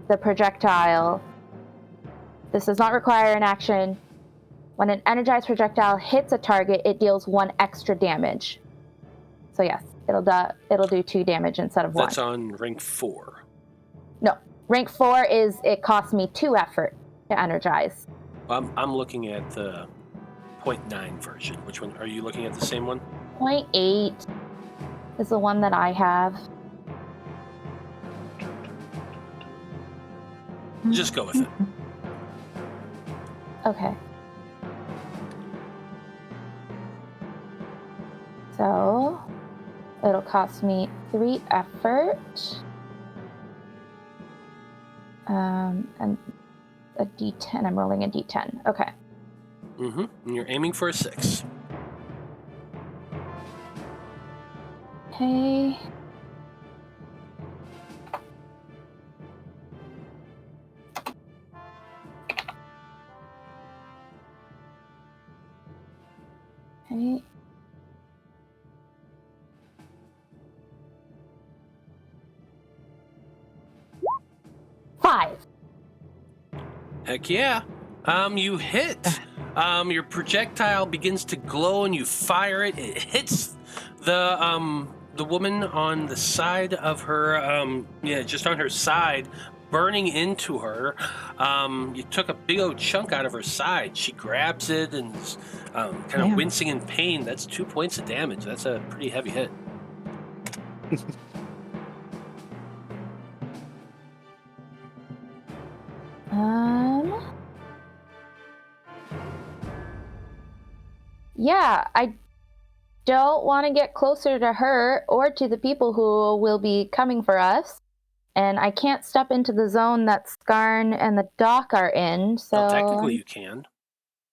the projectile. This does not require an action. When an energized projectile hits a target, it deals 1 extra damage. So yes, it'll do 2 damage instead of 1. That's on rank 4. No, rank 4 is it costs me 2 effort to energize. I'm looking at the 0.9 version. Which one? Are you looking at the same one? 0.8 is the one that I have. Just go with it. Okay. So, it'll cost me 3 effort. And a D10. I'm rolling a D10. Okay. And you're aiming for a 6. Okay. Okay. Five. Heck yeah. You hit. Your projectile begins to glow and you fire it. It hits the woman on the side of her, just on her side, burning into her. You took a big old chunk out of her side. She grabs it and is kind of wincing in pain. That's 2 points of damage. That's a pretty heavy hit. Yeah, I don't want to get closer to her or to the people who will be coming for us. And I can't step into the zone that Skarn and the Doc are in, so... Well, technically you can.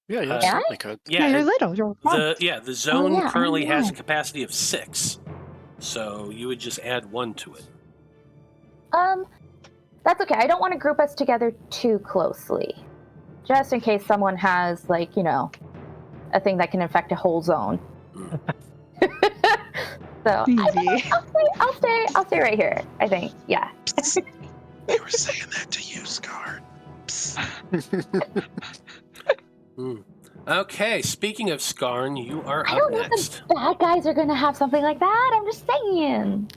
Yeah, you certainly could. Yeah, you're little. You're one. The zone currently has a right. capacity of 6. So you would just add 1 to it. That's okay. I don't want to group us together too closely. Just in case someone has, a thing that can infect a whole zone. So I'll stay right here, I think. Yeah. We were saying that to you, Skarn. Okay, speaking of Skarn, you are I up don't know next. if the bad guys are going to have something like that. I'm just saying.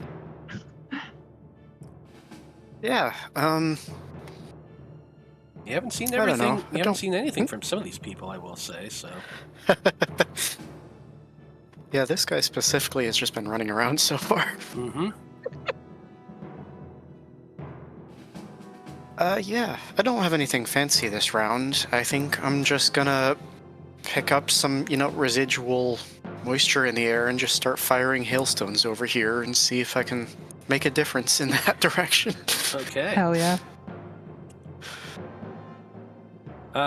Yeah, You haven't seen I don't everything. know. You haven't seen anything from some of these people, I will say, so. Yeah, this guy specifically has just been running around so far. Yeah, I don't have anything fancy this round. I think I'm just gonna pick up some, residual moisture in the air and just start firing hailstones over here and see if I can make a difference in that direction. Okay. Hell yeah.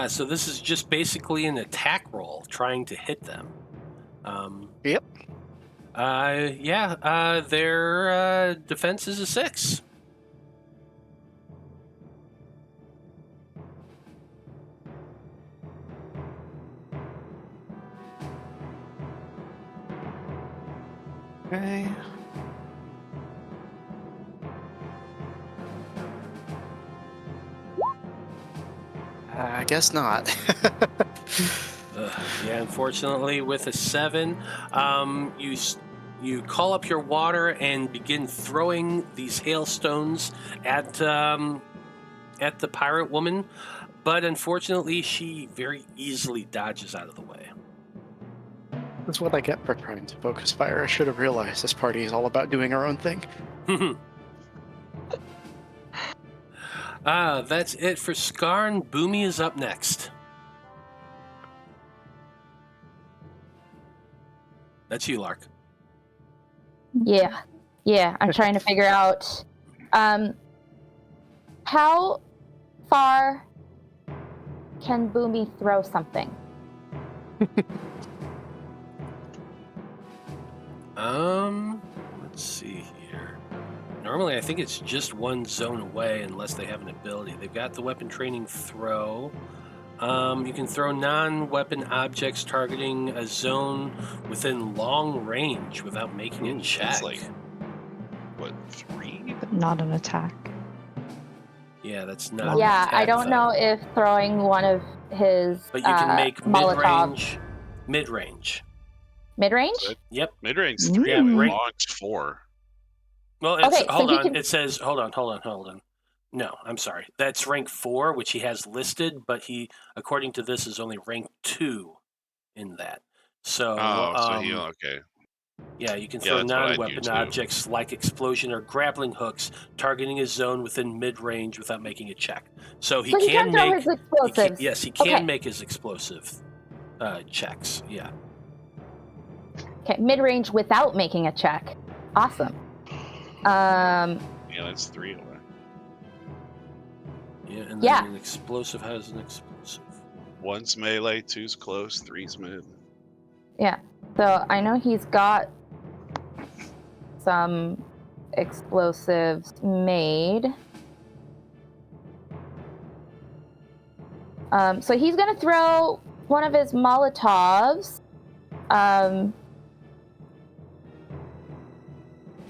So this is just basically an attack roll, trying to hit them. Yep. Their defense is a 6. Okay. I guess not. Unfortunately, with a 7, you call up your water and begin throwing these hailstones at the pirate woman, but unfortunately, she very easily dodges out of the way. That's what I get for trying to focus fire. I should have realized this party is all about doing our own thing. That's it for Skarn. Boomy is up next. That's you, Lark. Yeah. I'm trying to figure out how far can Boomy throw something? Let's see here. Normally, I think it's just one zone away unless they have an ability. They've got the weapon training throw. You can throw non-weapon objects targeting a zone within long range without making a check. That's like, what, 3? But not an attack. Yeah, that's not. Yeah, an attack, I don't know if throwing one of his But you can make Molotov mid-range. Mid-range? Yep. Mid-range 3, Yeah, and range- long's 4. Well, it's, Okay, so hold he on. can- It says, hold on. No, I'm sorry. That's rank 4, which he has listed, but he, according to this, is only rank 2 in that. So, Okay. yeah, you can Yeah, throw that's what I do non-weapon too. objects like explosion or grappling hooks targeting a zone within mid-range without making a check. So he So he can can throw make his explosives. yes, he can Okay. make his explosive checks. Yeah. Okay, mid-range without making a check. Awesome. Yeah, that's 3 away. Yeah, and then Yeah. an explosive has an explosive. 1's melee, 2's close, 3's mid. Yeah. So I know he's got some explosives made. So he's gonna throw one of his Molotovs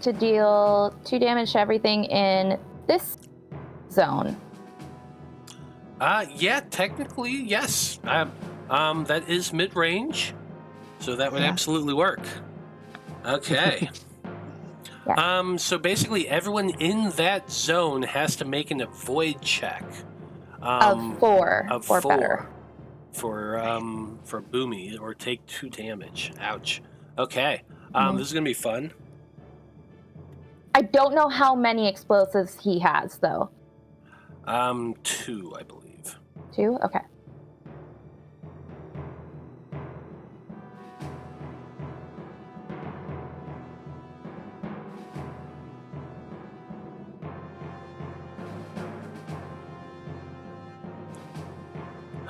to deal 2 damage to everything in this zone. Yeah, technically, yes. That is mid-range, so that would Yeah. absolutely work. Okay. Yeah. So basically, everyone in that zone has to make an avoid check. Of 4 Of or 4 better. for Boomy, or take 2 damage. Ouch. Okay. This is gonna be fun. I don't know how many explosives he has, though. 2, I believe. 2? Okay.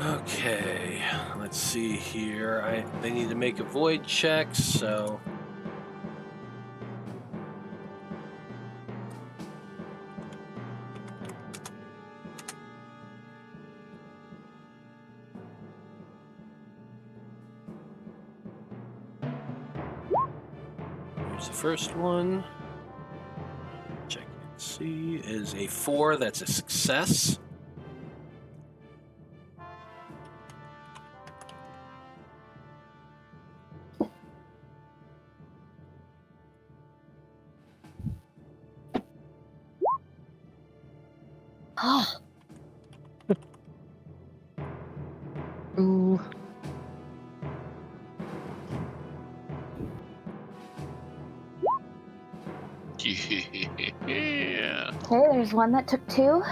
Okay, let's see here. They need to make avoid checks, so here's the first one. Check and see is a 4. That's a success. Ooh. Yeah. Okay, there's one that took 2.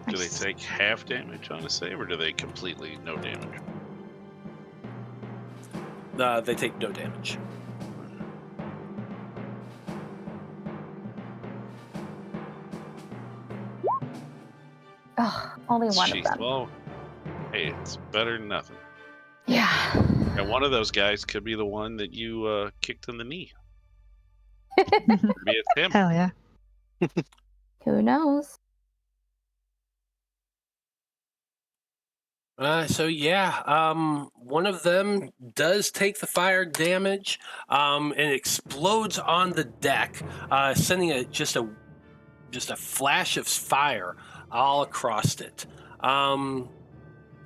Do they take half damage on a save, or do they completely no damage? They take no damage. Ugh, only one Jeez, of them. well, hey, it's better than nothing. Yeah. And one of those guys could be the one that you kicked in the knee. Maybe it's him. Hell yeah. Who knows? One of them does take the fire damage, and explodes on the deck, sending just a flash of fire all across it.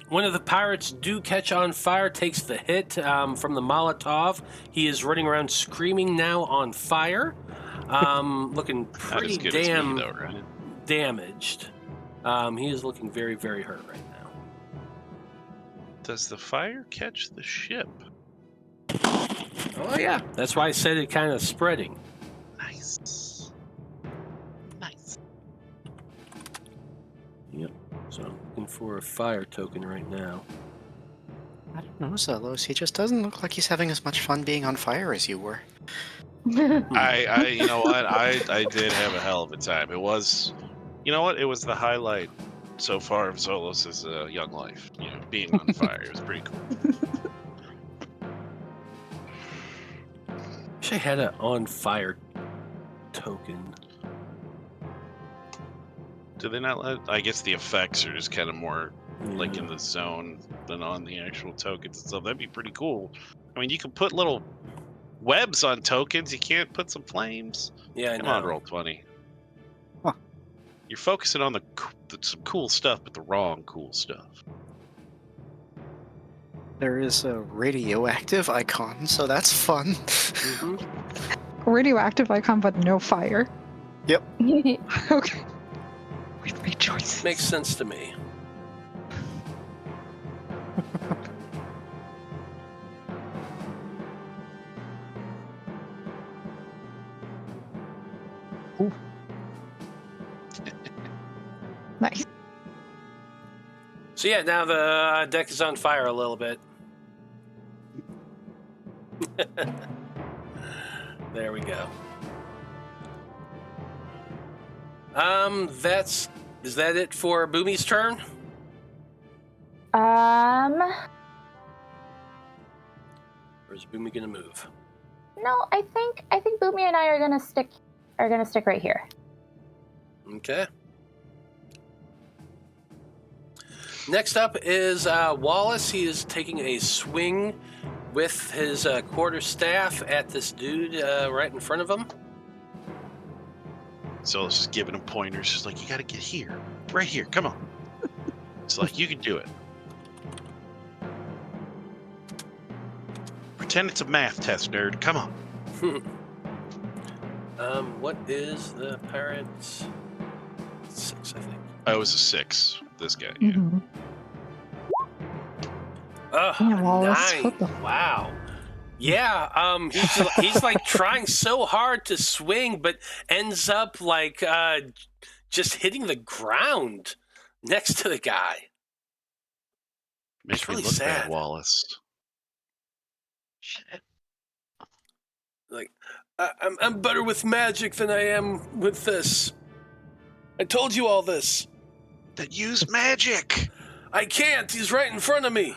One of the pirates do catch on fire, takes the hit from the Molotov. He is running around screaming now on fire, looking Not pretty as good damn as me, though, right? damaged. He is looking very, very hurt right now. Does the fire catch the ship? Oh yeah, that's why I said it kind of spreading. Nice. Nice. Yep. So I'm looking for a fire token right now. I don't know, Zolos. He just doesn't look like he's having as much fun being on fire as you were. I you know what? I did have a hell of a time. It was, you know what? It was the highlight so far of Zolos' young life. You know, being on fire. It was pretty cool. Wish I had an on fire token. Do they not let? I guess the effects are just kind of more like in the zone than on the actual tokens and stuff. That'd be pretty cool. I mean, you can put little webs on tokens. You can't put some flames. Yeah, I Come know. on, Roll20. Huh. You're focusing on some cool stuff, but the wrong cool stuff. There is a radioactive icon, so that's fun. Radioactive icon, but no fire. Yep. Okay. We rejoice. Makes sense to me. Nice. So yeah, now the deck is on fire a little bit. There we go. Is that it for Boomy's turn? Or is Boomy gonna move? No, I think Boomy and I are gonna stick right here. Okay. Next up is Wallis. He is taking a swing with his quarterstaff at this dude right in front of him. So it's just giving him pointers. Just like, you got to get here. Right here. Come on. It's like, you can do it. Pretend it's a math test, nerd. Come on. What is the pirate's 6, I think. Oh, it was a 6. This guy. Yeah. Mm-hmm. Oh, Yeah, Wallis, 9. what the- Wow. Yeah, he's like trying so hard to swing, but ends up like just hitting the ground next to the guy. Makes It's me really look sad. bad, Wallis. Shit. Like, I'm better with magic than I am with this. I told you all this. Then use magic. I can't. He's right in front of me.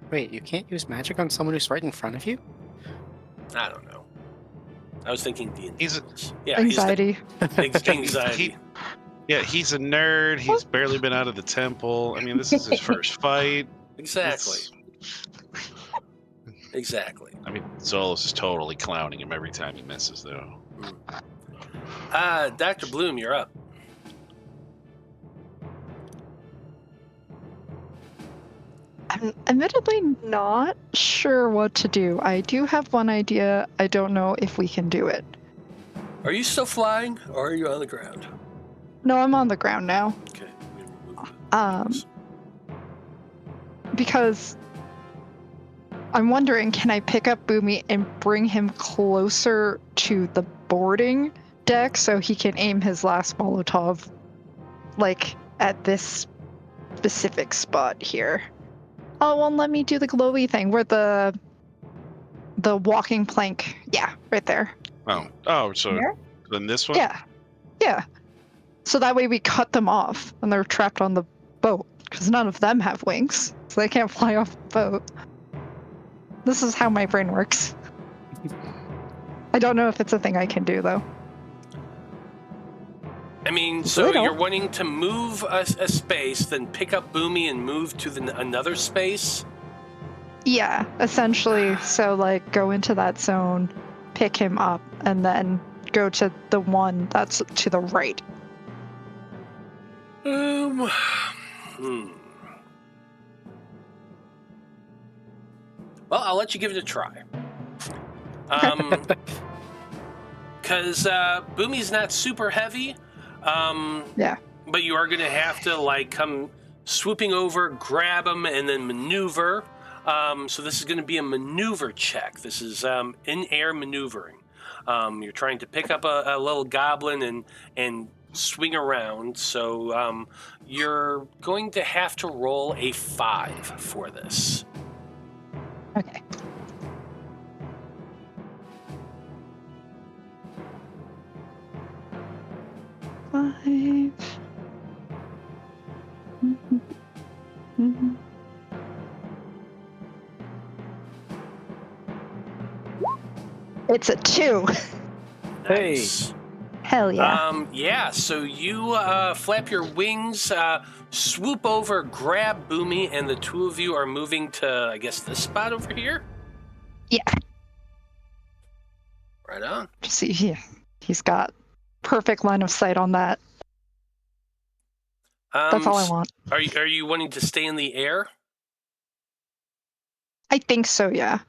Wait, you can't use magic on someone who's right in front of you? I don't know. I was thinking D&D. He's a- yeah, Anxiety. Anxiety. Yeah, he's a nerd. He's barely been out of the temple. I mean, this is his first fight. Exactly. Exactly. I mean, Zolos is totally clowning him every time he misses, though. Dr. Bloom, you're up. I'm admittedly not sure what to do. I do have one idea. I don't know if we can do it. Are you still flying, or are you on the ground? No, I'm on the ground now. Okay. Because I'm wondering, can I pick up Boomy and bring him closer to the boarding deck so he can aim his last Molotov, like, at this specific spot here? Oh, well, let me do the glowy thing where the walking plank. Yeah, right there. Oh, so Here? then this one? Yeah. So that way we cut them off and they're trapped on the boat because none of them have wings, so they can't fly off the boat. This is how my brain works. I don't know if it's a thing I can do, though. I mean, so Little. you're wanting to move a space, then pick up Boomy and move to another space? Yeah, essentially. So, like, go into that zone, pick him up, and then go to the one that's to the right. Well, I'll let you give it a try. Because Boomy's not super heavy. Yeah. But you are going to have to, like, come swooping over, grab him, and then maneuver. So this is going to be a maneuver check. This is in-air maneuvering. You're trying to pick up a little goblin and swing around. So you're going to have to roll a 5 for this. Okay. Five. It's a 2. Nice. Hell yeah. Yeah, so you flap your wings, swoop over, grab Boomy, and the two of you are moving to, I guess, this spot over here? Yeah. Right on. See, he's got perfect line of sight on that. That's all I want. Are you wanting to stay in the air? I think so, yeah.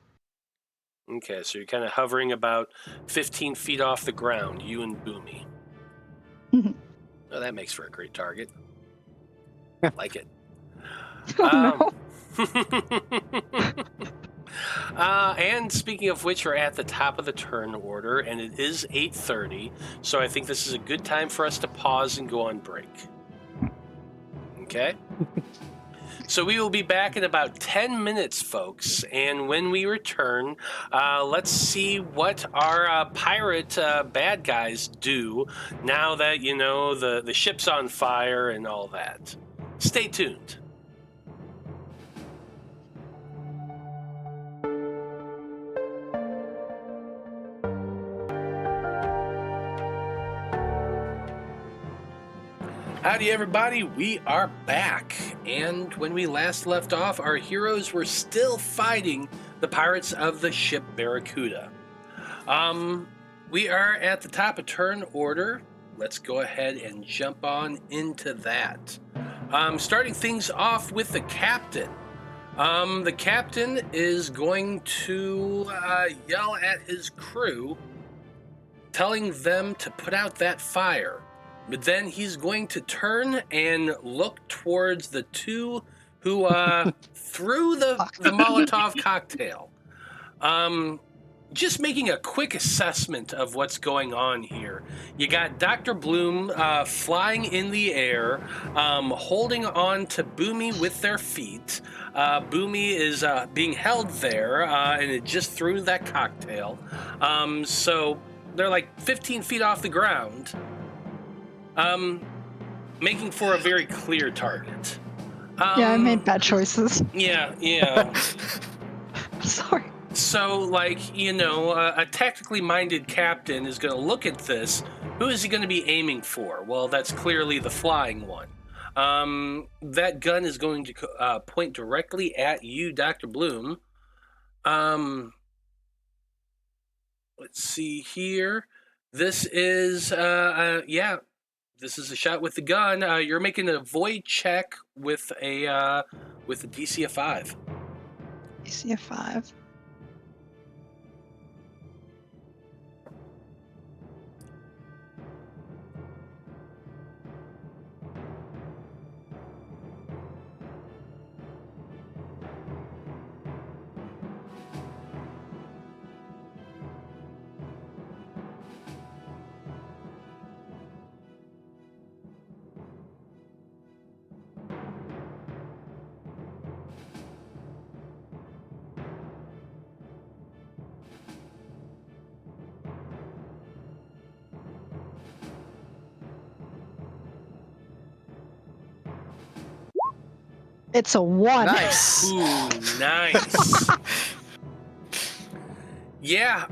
Okay, so you're kind of hovering about 15 feet off the ground, you and Boomy. Mhm. Oh, that makes for a great target. Like it. Oh, And speaking of which, we're at the top of the turn order, and it is 8:30, so I think this is a good time for us to pause and go on break. Okay? So we will be back in about 10 minutes, folks, and when we return, let's see what our pirate bad guys do now that, you know, the ship's on fire and all that. Stay tuned. Howdy everybody, we are back, and when we last left off, our heroes were still fighting the pirates of the ship Baraccuda. We are at the top of turn order. Let's go ahead and jump on into that. Starting things off with the captain. The captain is going to yell at his crew, telling them to put out that fire. But then he's going to turn and look towards the two who threw the Molotov cocktail. Just making a quick assessment of what's going on here. You got Dr. Bloom flying in the air, holding on to Boomy with their feet. Boomy is being held there, and it just threw that cocktail. So they're like 15 feet off the ground. Making for a very clear target. yeah, I made bad choices. Yeah. Sorry. So, like, you know, a tactically minded captain is going to look at this. Who is he going to be aiming for? Well, that's clearly the flying one. That gun is going to point directly at you, Dr. Bloom. Let's see here. This is, this is a shot with the gun. You're making an avoid check with a DC of 5. DC of 5. It's a 1. Nice. Ooh, nice. Yeah,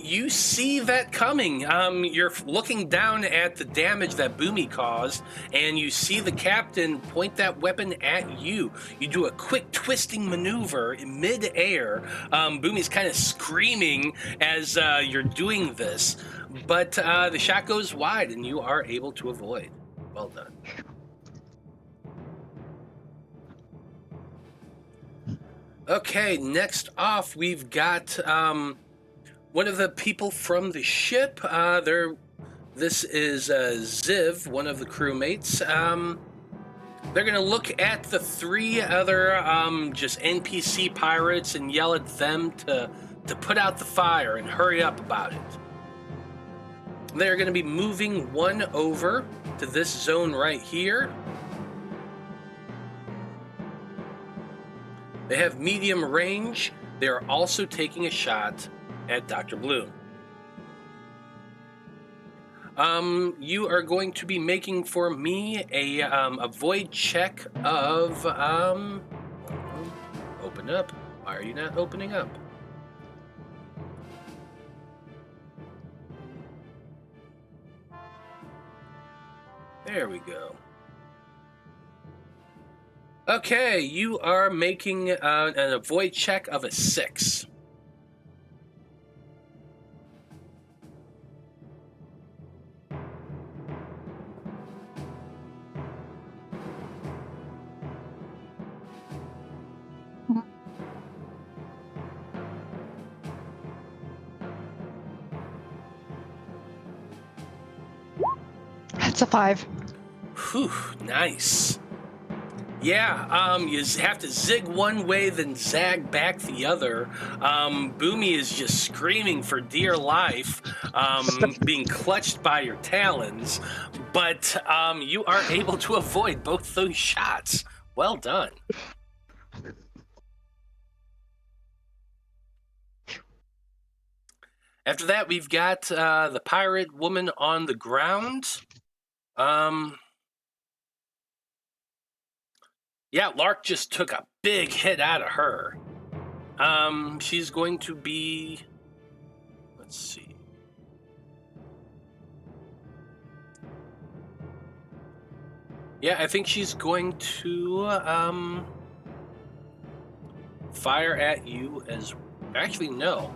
you see that coming. You're looking down at the damage that Boomy caused, and you see the captain point that weapon at you. You do a quick twisting maneuver in mid-air. Boomy's kind of screaming as you're doing this, but the shot goes wide, and you are able to avoid. Well done. Okay, next off, we've got one of the people from the ship. This is Ziv, one of the crewmates. They're going to look at the 3 other just NPC pirates and yell at them to put out the fire and hurry up about it. They're going to be moving one over to this zone right here. They have medium range. They're also taking a shot at Dr. Bloom. You are going to be making for me a void check of open up. Why are you not opening up? There we go. Okay, you are making an avoid check of a 6. That's a 5. Whew, nice. Yeah, you have to zig one way, then zag back the other. Boomy is just screaming for dear life, being clutched by your talons, but you are able to avoid both those shots. Well done. After that, we've got the pirate woman on the ground. Yeah, Lark just took a big hit out of her. She's going to be... Let's see. Yeah, I think she's going to fire at you as... Actually, no.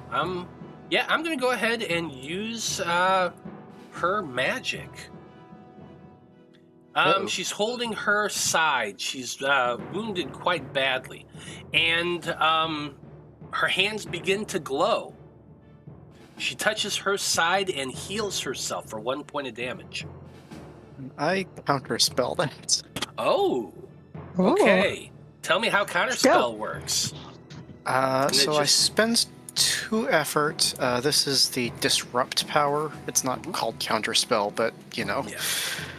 Yeah, I'm going to go ahead and use her magic. She's holding her side. She's wounded quite badly. And her hands begin to glow. She touches her side and heals herself for 1 point of damage. I counterspell that. Oh, okay. Tell me how counterspell works. So I spend 2 effort. This is the disrupt power. It's not called counterspell, but you know. Yeah.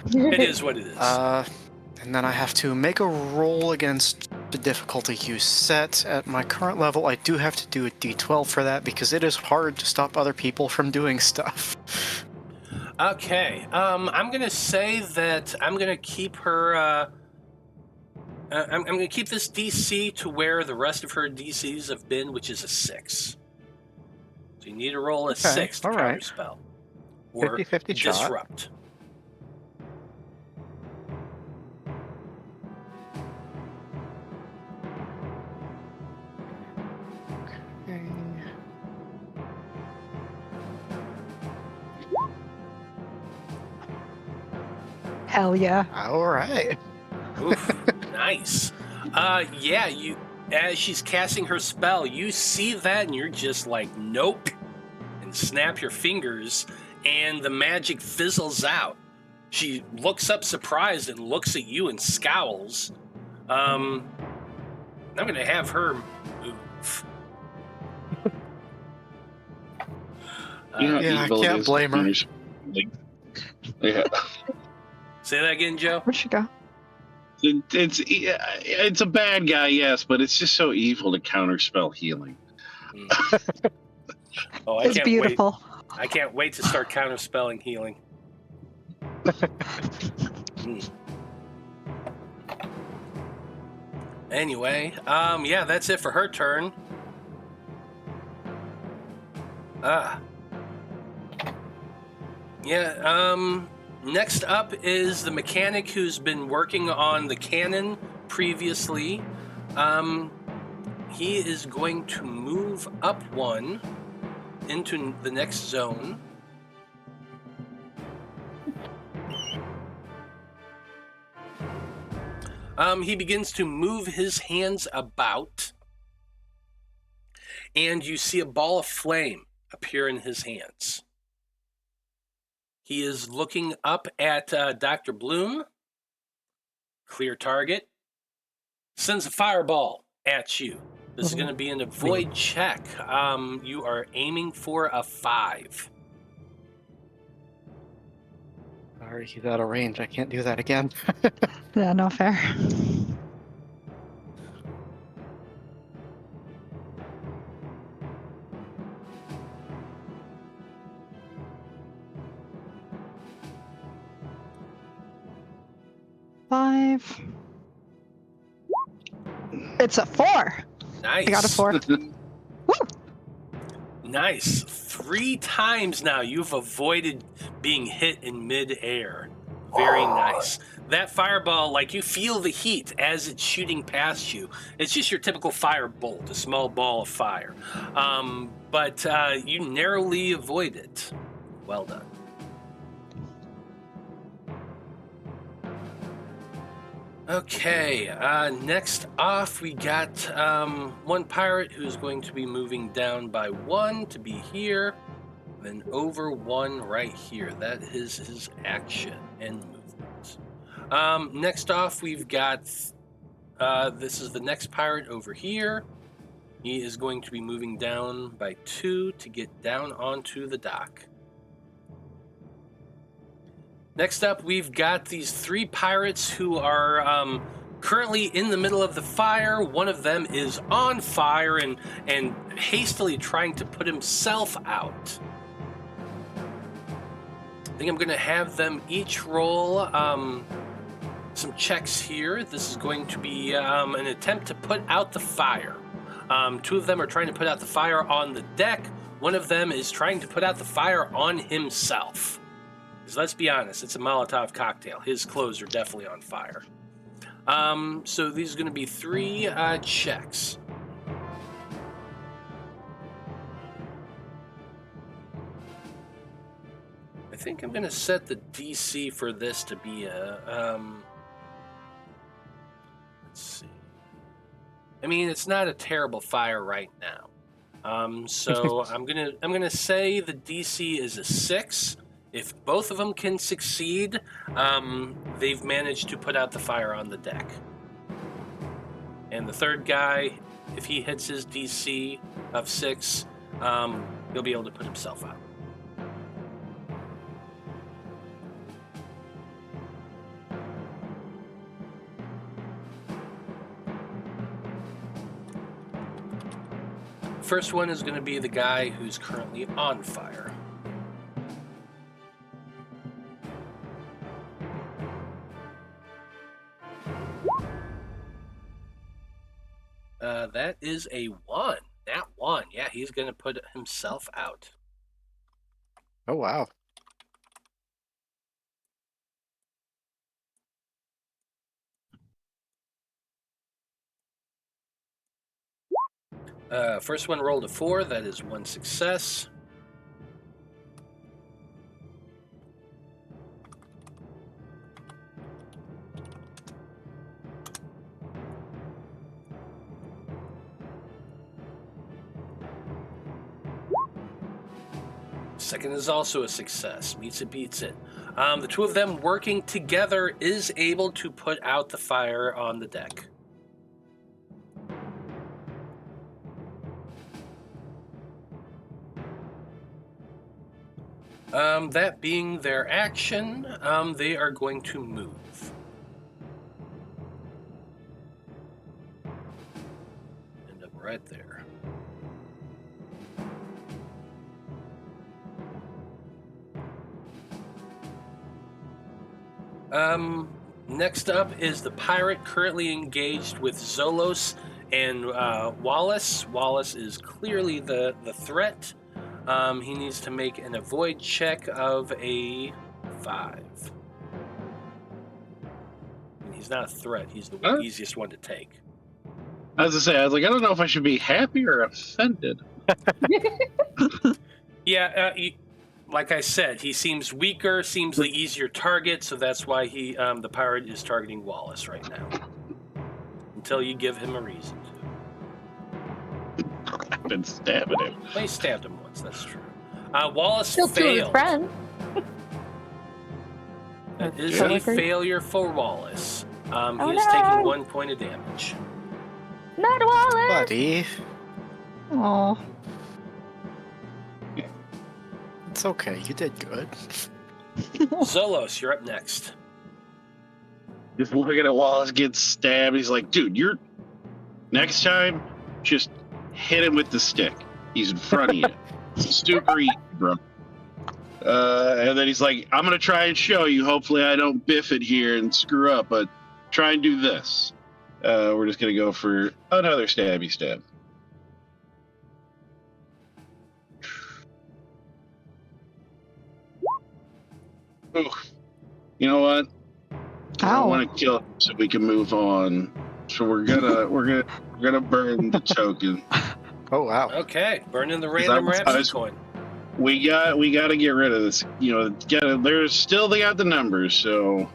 It is what it is. And then I have to make a roll against the difficulty you set. At my current level, I do have to do a d12 for that because it is hard to stop other people from doing stuff. Okay. I'm going to say that I'm going to keep her... I'm going to keep this DC to where the rest of her DCs have been, which is a 6. So you need to roll a 6 to counterspell. Or 50-50 shot. disrupt. Okay. Hell yeah. All right. Oof, nice. Yeah, you... As she's casting her spell, you see that and you're just like, nope, and snap your fingers, and the magic fizzles out. She looks up surprised and looks at you and scowls. I'm going to have her move. Yeah, I can't blame her. Yeah. Say that again, Joe? Where'd she go? It's a bad guy, yes, but it's just so evil to counterspell healing. Oh, It's beautiful. I can't wait to start counterspelling healing. Anyway, yeah, that's it for her turn. Next up is the mechanic who's been working on the cannon previously. He is going to move up 1 into the next zone. He begins to move his hands about, and you see a ball of flame appear in his hands. He is looking up at Dr. Bloom, Clear target. Sends a fireball at you. This is going to be an avoid check. You are aiming for a 5. Sorry, he's out of range. I can't do that again. Yeah, no fair. Five. It's a 4. Nice. I got a 4. Woo! Nice. 3 times now you've avoided being hit in mid-air. Very nice. That fireball, like, you feel the heat as it's shooting past you. It's just your typical fire bolt, a small ball of fire. But you narrowly avoid it. Well done. Okay, next off we got one pirate who's going to be moving down by 1 to be here, then over 1 right here. That is his action and movement. Next off we've got, this is the next pirate over here. He is going to be moving down by 2 to get down onto the dock. Next up, we've got these 3 pirates who are currently in the middle of the fire. One of them is on fire and hastily trying to put himself out. I think I'm going to have them each roll some checks here. This is going to be an attempt to put out the fire. 2 of them are trying to put out the fire on the deck. One of them is trying to put out the fire on himself. Because let's be honest, it's a Molotov cocktail. His clothes are definitely on fire. So these are going to be 3 checks. I think I'm going to set the DC for this to be a... let's see. I mean, it's not a terrible fire right now. So I'm gonna say the DC is a 6. If both of them can succeed, they've managed to put out the fire on the deck. And the third guy, if he hits his DC of 6, he'll be able to put himself out. First one is going to be the guy who's currently on fire. That is a 1. That 1. Yeah, he's going to put himself out. Oh, wow. First one rolled a 4. That is 1 success. Second is also a success. Meets it, beats it. The 2 of them working together is able to put out the fire on the deck. That being their action, they are going to move. End up right there. Next up is the pirate currently engaged with Zolos and Wallis. Wallis is clearly the threat. He needs to make an avoid check of a 5. And he's not a threat. He's the easiest one to take. As I say, I was like, I don't know if I should be happy or offended. Yeah, like I said, he seems weaker, seems the easier target, so that's why the pirate is targeting Wallis right now. Until you give him a reason to. I've been stabbing him. Well, he stabbed him once, that's true. Wallis Still 2 of his failed. friends. That is a failure for Wallis. Oh, He is no. taking 1 point of damage. Not Wallis! Buddy, Aw. it's okay. You did good. Zolos, you're up next. Just looking at Wallis get stabbed. He's like, dude, next time, just hit him with the stick. He's in front of you. Super easy, bro. And then he's like, I'm going to try and show you. Hopefully I don't biff it here and screw up, but try and do this. We're just going to go for another stabby stab. Ooh. You know what? I Ow. want to kill him so we can move on. So we're gonna burn the token. Oh wow. Okay, burning the random Rhapsody coin. We got to get rid of this. You know, there's still they got the numbers, so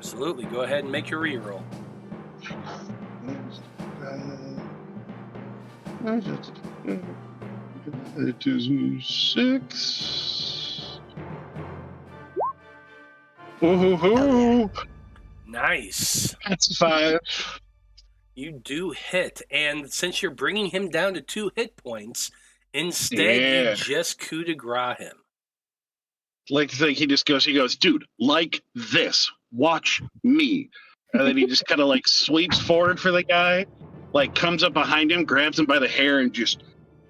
Absolutely. Go ahead and make your reroll. It is 6. Ooh, Nice. that's 5. You do hit, and since you're bringing him down to 2 hit points, instead Yeah. you just coup de grace him. Like he goes, dude, like this. Watch me. And then he just kind of like sweeps forward for the guy, like comes up behind him, grabs him by the hair, and just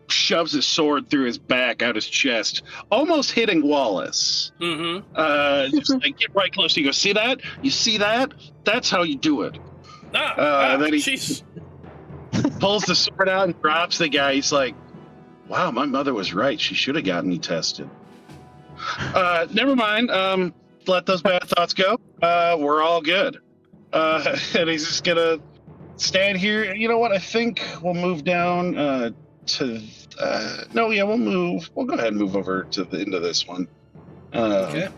shoves his sword through his back, out his chest, almost hitting Wallis. Mm-hmm. Just like get right close. He goes, see that? You see that? That's how you do it. Then he Jeez. pulls the sword out and drops the guy. He's like, wow, my mother was right. She should have gotten me tested. Never mind. Let those bad thoughts go. We're all good. And he's just gonna stand here. You know what? I think we'll move down to. We'll move. We'll go ahead and move over to the end of this one. Okay.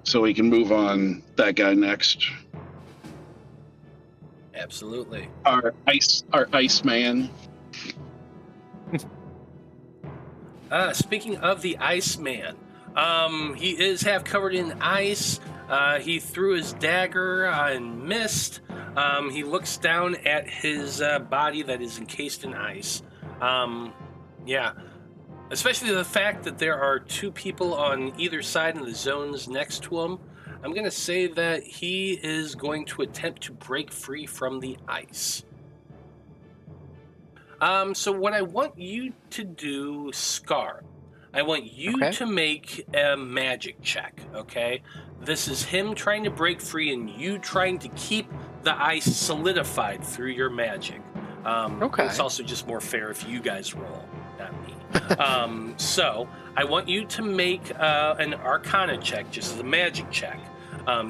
So we can move on that guy next. Absolutely. Our ice man. Speaking of the Iceman, he is half covered in ice. He threw his dagger and missed. He looks down at his body that is encased in ice. Especially the fact that there are 2 people on either side in the zones next to him. I'm going to say that he is going to attempt to break free from the ice. So what I want you to do, Skarn, I want you to make a magic check, okay? This is him trying to break free and you trying to keep the ice solidified through your magic. It's also just more fair if you guys roll, not me. So I want you to make an Arcana check, just as a magic check,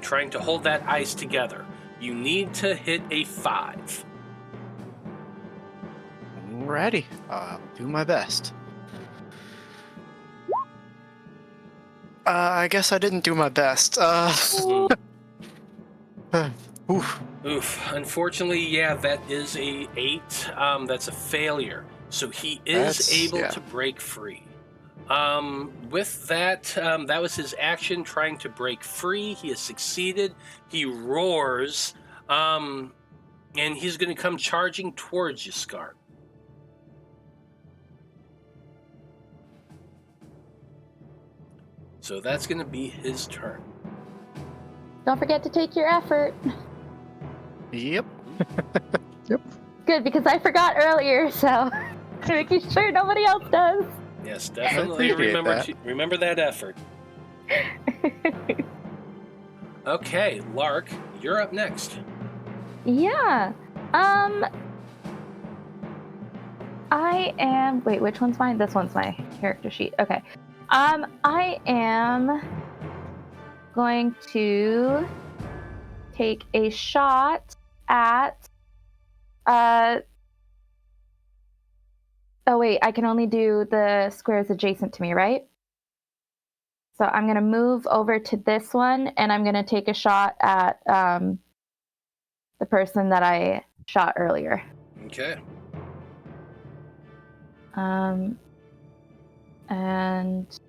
trying to hold that ice together. You need to hit a 5. Alrighty. I'll do my best. I guess I didn't do my best. Oof. Unfortunately, yeah, that is a 8. That's a failure. So he is able to break free. With that, that was his action, trying to break free. He has succeeded. He roars, and he's going to come charging towards you, Skarn. So that's going to be his turn. Don't forget to take your effort. Yep. Good, because I forgot earlier, so making sure nobody else does. Yes, definitely remember that effort. Okay, Lark, you're up next. Yeah. I am. Wait, which one's mine? This one's my character sheet. Okay. I am going to take a shot at. Oh wait, I can only do the squares adjacent to me, right? So I'm gonna move over to this one, and I'm gonna take a shot at the person that I shot earlier. Okay. And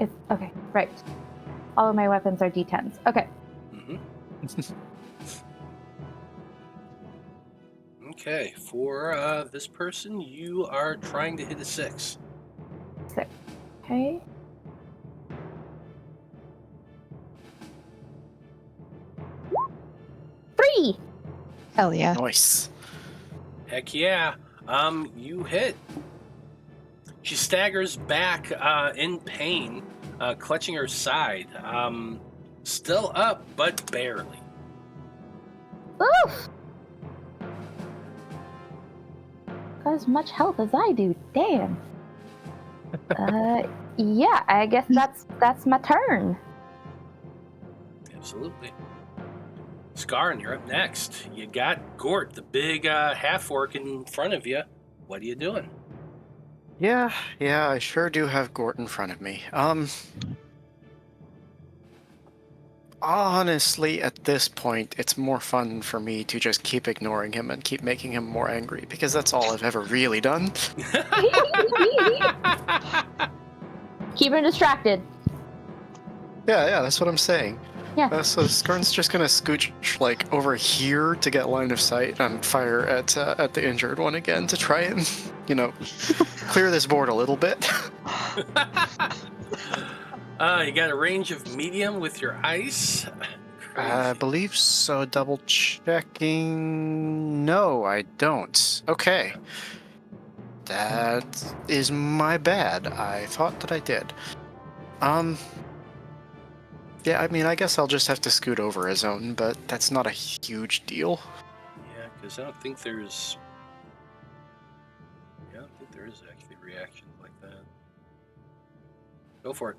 It's okay, right. All of my weapons are D10s. Okay. Okay, for this person, you are trying to hit a 6. 6. Okay. Three! Hell yeah. Nice. Heck yeah. You hit. She staggers back in pain, clutching her side. Still up, but barely. Oof! Got as much health as I do. Damn. Yeah, I guess that's my turn. Absolutely. Skarn, you're up next. You got Gort, the big half-orc in front of you. What are you doing? Yeah, I sure do have Gort in front of me. Honestly, at this point, it's more fun for me to just keep ignoring him and keep making him more angry, because that's all I've ever really done. Keep him distracted. Yeah, that's what I'm saying. Yeah. So Skarn's just gonna scooch like over here to get line of sight and fire at the injured one again to try and, clear this board a little bit. You got a range of medium with your ice. I believe so. Double checking. No, I don't. Okay. That is my bad. I thought that I did. Yeah, I mean, I guess I'll just have to scoot over a zone, but that's not a huge deal. Yeah, because I don't think there's actually reactions like that. Go for it.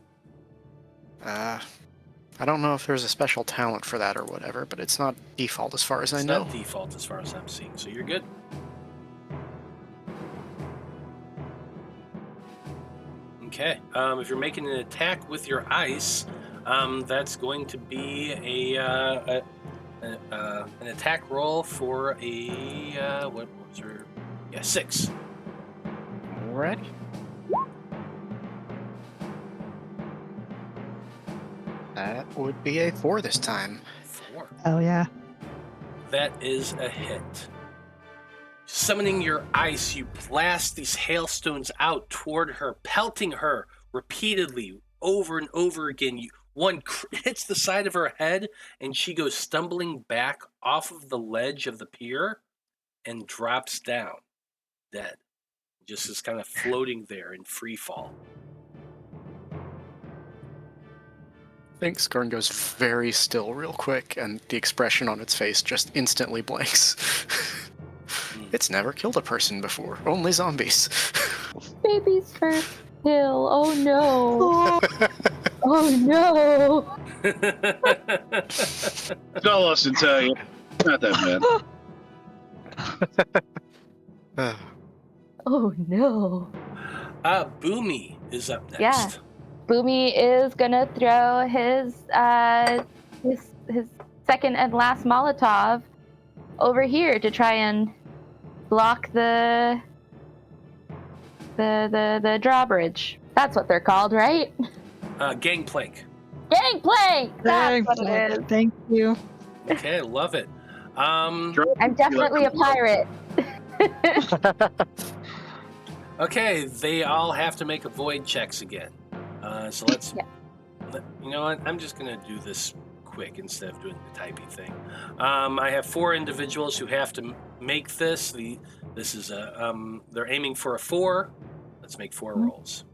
I don't know if there's a special talent for that or whatever, but it's not default as far as I know. It's not default as far as I'm seeing, so you're good. Okay. If you're making an attack with your ice, that's going to be an attack roll for a what was her? Yeah, 6. Alright. That would be a 4 this time. 4. Hell yeah. That is a hit. Summoning your ice, you blast these hailstones out toward her, pelting her repeatedly over and over again. One hits the side of her head, and she goes stumbling back off of the ledge of the pier and drops down, dead. Just is kind of floating there in free fall. I think Skarn goes very still real quick, and the expression on its face just instantly blanks. It's never killed a person before, only zombies. Baby's first kill. Oh no. Oh no. Zolos and tell you, not that bad. Oh no. Boomy is up next. Yeah. Boomy is gonna throw his second and last Molotov over here to try and block the drawbridge. That's what they're called, right? Gangplank. Gangplank! That's what it is. Thank you. Okay, love it. I'm definitely a pirate. Okay, they all have to make avoid checks again. So let's. Yeah. You know what? I'm just gonna do this quick instead of doing the typey thing. I have 4 individuals who have to make this. This is they're aiming for a 4. Let's make 4 rolls.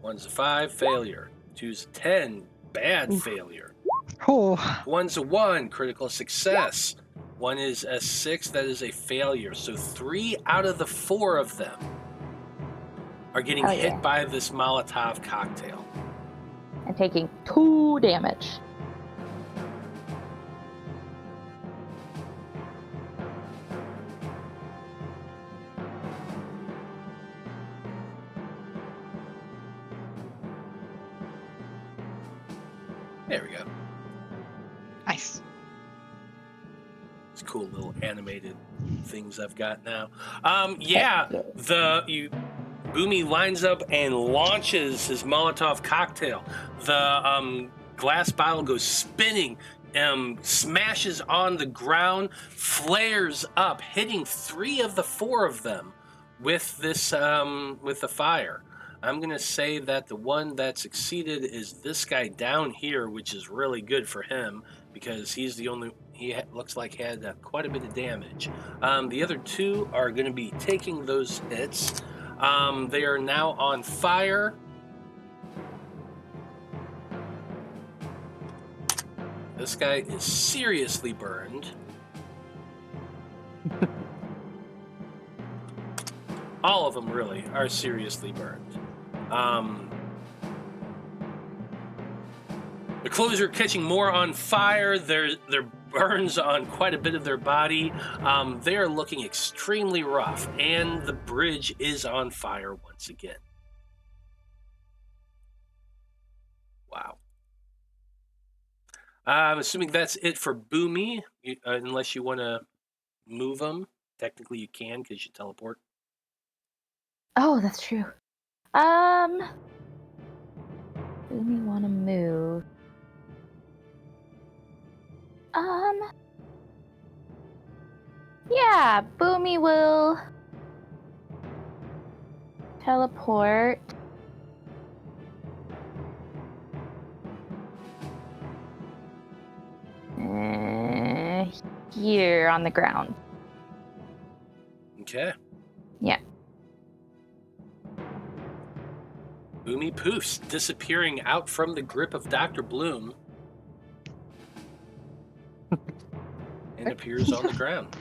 1's a 5, failure. 2's a 10, bad failure. Oh. 1's a 1, critical success. 1 is a 6, that is a failure. So 3 out of the 4 of them are getting hit by this Molotov cocktail. And taking 2 damage. There we go. Nice. It's cool little animated things I've got now. Boomy lines up and launches his Molotov cocktail. The glass bottle goes spinning, smashes on the ground, flares up, hitting 3 of the 4 of them with this with the fire. I'm gonna say that the one that succeeded is this guy down here, which is really good for him because he's the only. Looks like had quite a bit of damage. The other 2 are going to be taking those hits. They are now on fire. This guy is seriously burned. All of them really are seriously burned. The clothes are catching more on fire. Their burns on quite a bit of their body. They are looking extremely rough, and the bridge is on fire once again. Wow. I'm assuming that's it for Boomy, unless you want to move them. Technically, you can because you teleport. Oh, that's true. Boomy want to move. Yeah, Boomy will teleport. Here on the ground. Okay. Yeah. Boomy poofs, disappearing out from the grip of Dr. Bloom. And appears on the ground.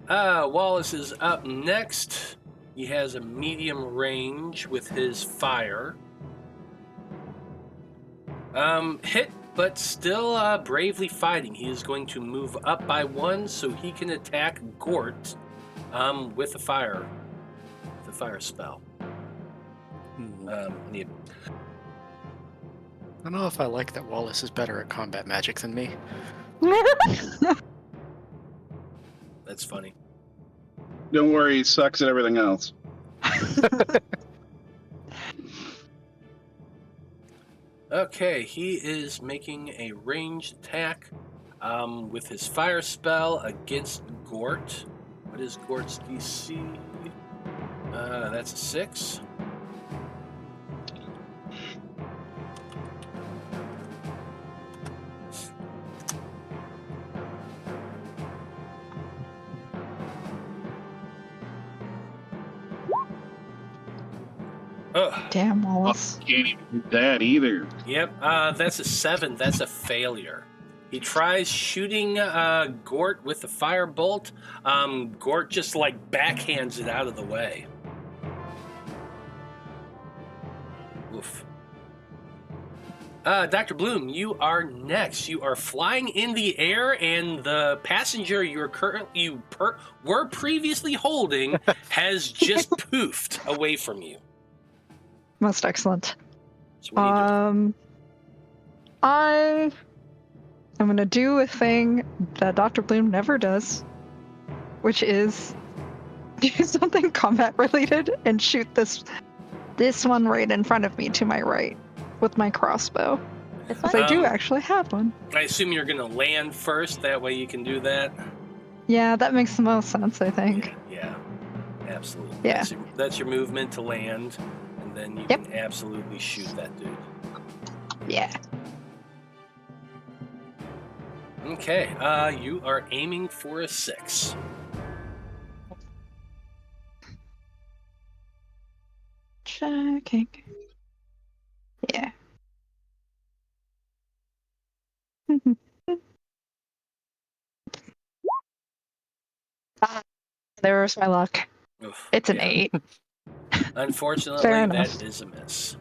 Wallis is up next. He has a medium range with his fire. Hit, but still bravely fighting. He is going to move up by 1 so he can attack Gort with a fire spell. I don't know if I like that Wallis is better at combat magic than me. That's funny. Don't worry, he sucks at everything else. Okay, he is making a ranged attack with his fire spell against Gort. What is Gort's DC? That's a 6. Ugh. Damn, Wallis. Can't even do that either. Yep, that's a 7. That's a failure. He tries shooting Gort with the firebolt. Gort just like backhands it out of the way. Oof. Dr. Bloom, you are next. You are flying in the air, and the passenger you were previously holding has just poofed away from you. Most excellent. So what are you doing? I am going to do a thing that Dr. Bloom never does, which is do something combat related and shoot this one right in front of me to my right with my crossbow. This Because one? I do actually have one. I assume you're going to land first. That way you can do that. Yeah, that makes the most sense, I think. Yeah, absolutely. Yeah. That's your movement to land, and then you can absolutely shoot that dude. Yeah. Okay, you are aiming for a 6. Checking. Yeah. There's my luck. Oof, It's an yeah. 8. Unfortunately, Fair enough. that is a miss.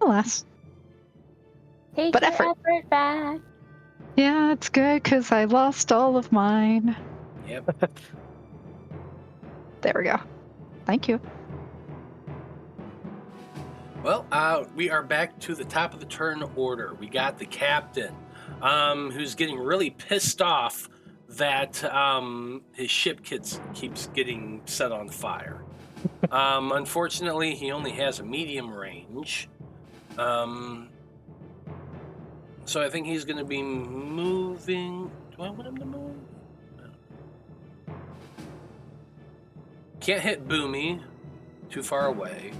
Alas. Take But your effort. back. Yeah, it's good because I lost all of mine. Yep. There we go. Thank you. Well, we are back to the top of the turn order. We got the captain, who's getting really pissed off that his ship keeps getting set on fire. Unfortunately, he only has a medium range. So I think he's going to be moving. Do I want him to move? Can't hit Boomy. Too far away.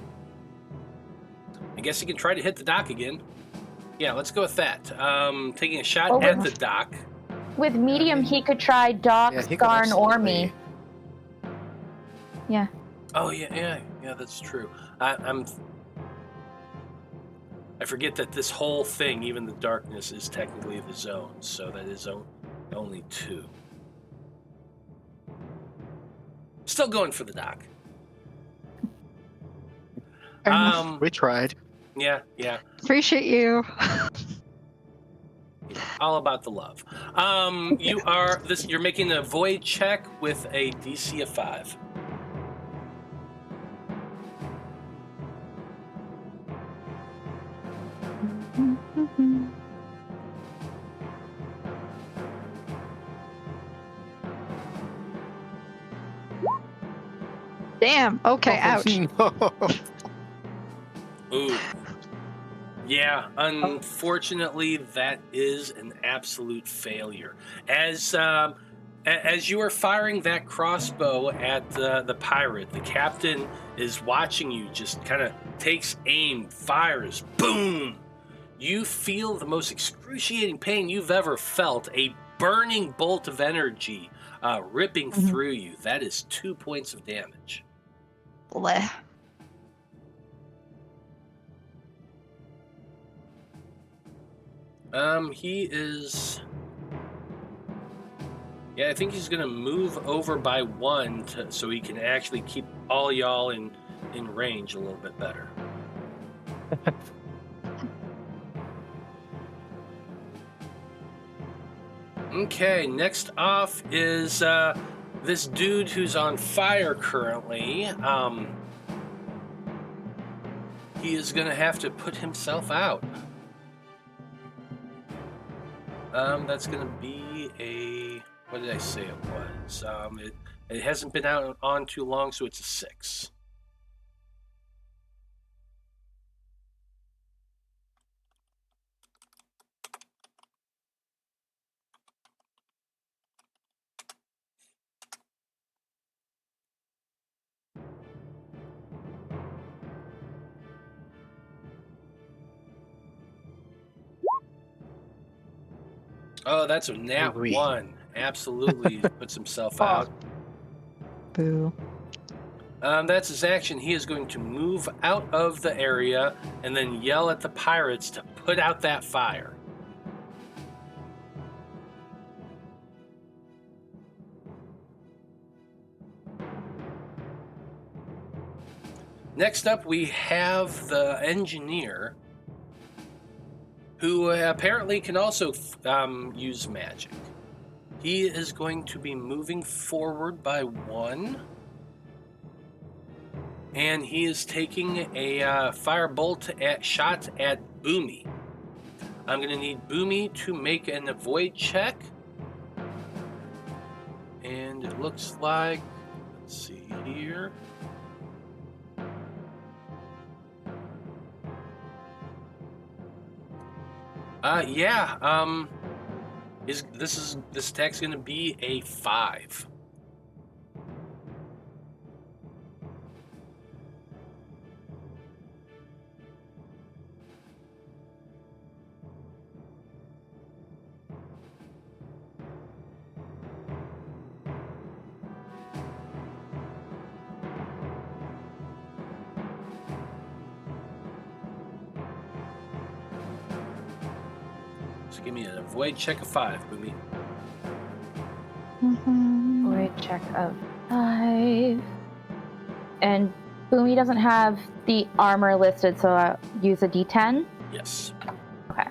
I guess he can try to hit the dock again. Yeah, let's go with that. Taking a shot at the dock. With medium, he could try Doc, Skarn, or me. Yeah. Oh, yeah, that's true. I forget that this whole thing, even the darkness, is technically the zone, so that is only 2. Still going for the dock. We tried. Yeah. Appreciate you. All about the love. You're making a void check with a DC of 5. Damn. Okay. Ouch. No. Ooh. Yeah, unfortunately, that is an absolute failure. As you are firing that crossbow at the pirate, the captain is watching you, just kind of takes aim, fires, boom! You feel the most excruciating pain you've ever felt, a burning bolt of energy ripping through you. That is 2 points of damage. Bleh. He is... Yeah, I think he's going to move over by 1 so he can actually keep all y'all in range a little bit better. Okay, next off is this dude who's on fire currently. He is going to have to put himself out. That's going to be a... What did I say it was? It hasn't been out on too long, so it's a 6. Oh, that's a nat 1. Absolutely puts himself out. Boo. That's his action. He is going to move out of the area and then yell at the pirates to put out that fire. Next up, we have the engineer, who apparently can also use magic. He is going to be moving forward by 1. And he is taking a firebolt shot at Boomy. I'm going to need Boomy to make an avoid check. And it looks like, let's see here. This attack's gonna be a 5. So give me an avoid check of 5, Boomy. Avoid check of 5. And Boomy doesn't have the armor listed, so I'll use a D10? Yes. Okay.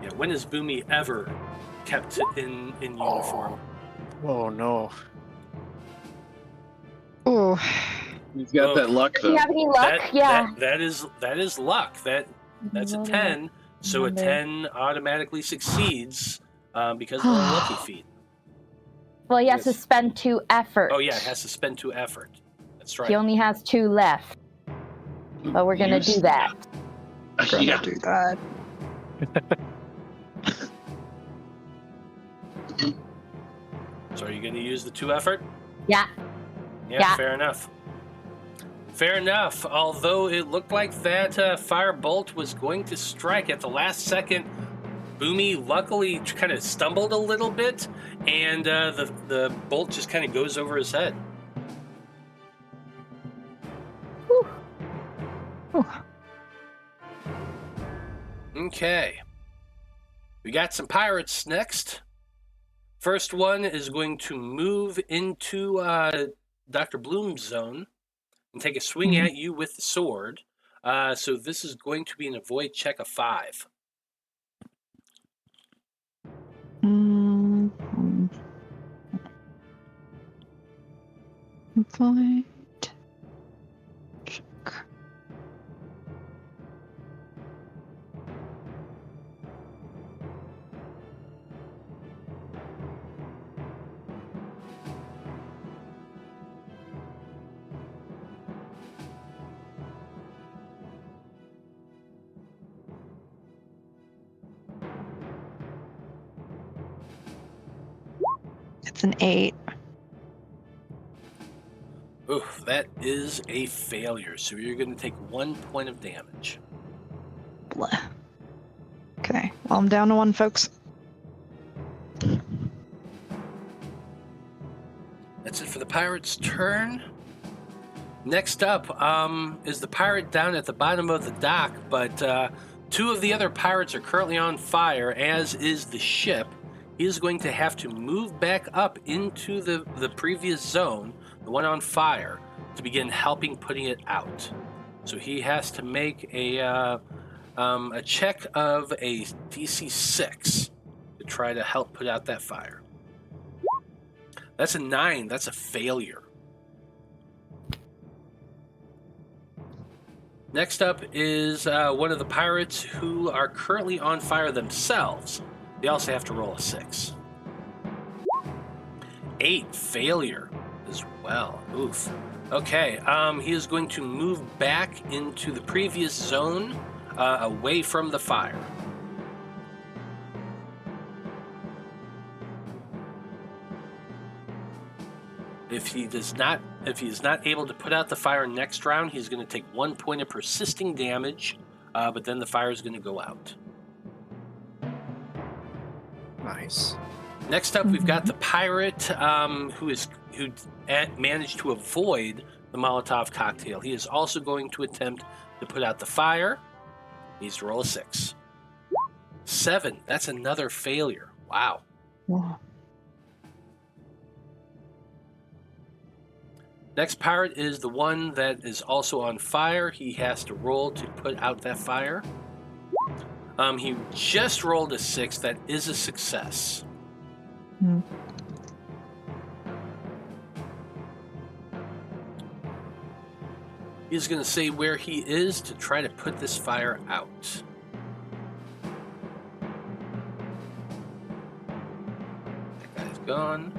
Yeah, when has Boomy ever kept in uniform? Oh no. Oh. He's got that luck Do you though. have any luck? That is luck. That's a 10. So a 10 automatically succeeds because of the lucky feat. Well, he has to spend 2 effort. Oh yeah, it has to spend 2 effort. That's right. He only has 2 left. But we're gonna do that. Yeah. Do that. So are you going to use the 2 effort? Yeah. Yeah, fair enough. Fair enough. Although it looked like that fire bolt was going to strike at the last second, Boomy luckily kind of stumbled a little bit, and the bolt just kind of goes over his head. Whew. Okay. We got some pirates next. First one is going to move into Dr. Bloom's zone and take a swing at you with the sword. So this is going to be an avoid check of 5. Avoid check. It's an 8. Oof, that is a failure. So you're going to take 1 point of damage. Blah. Okay, well, I'm down to 1, folks. That's it for the pirate's turn. Next up is the pirate down at the bottom of the dock, but 2 of the other pirates are currently on fire, as is the ship. He is going to have to move back up into the previous zone, the one on fire, to begin helping putting it out. So he has to make a check of a DC 6 to try to help put out that fire. That's a 9. That's a failure. Next up is one of the pirates who are currently on fire themselves. They also have to roll a 6. 8, failure as well. Oof. Okay, he is going to move back into the previous zone, away from the fire. If he is not able to put out the fire next round, he's going to take 1 point of persisting damage, but then the fire is going to go out. Nice. Next up, we've got the pirate who managed to avoid the Molotov cocktail. He is also going to attempt to put out the fire. He needs to roll a 6. 7. That's another failure. Wow. Next pirate is the one that is also on fire. He has to roll to put out that fire. He just rolled a 6. That is a success. He's going to say where he is to try to put this fire out. That guy's gone.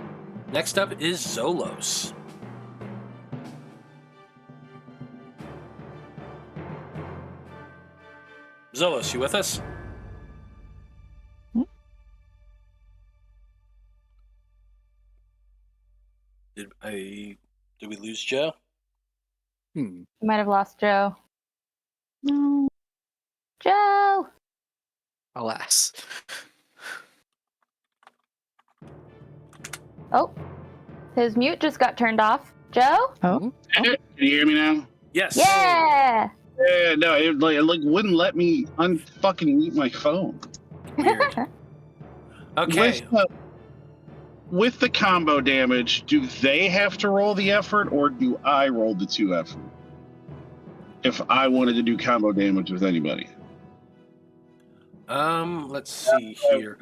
Next up is Zolos. Zolos, you with us? Did we lose Joe? You might have lost Joe. No. Joe! Alas. Oh, his mute just got turned off. Joe? Oh. Can you hear me now? Yes. Yeah! Yeah, no, it wouldn't let me unfucking mute my phone. Weird. Okay. With the combo damage, do they have to roll the effort, or do I roll the 2 effort? If I wanted to do combo damage with anybody. Let's see here.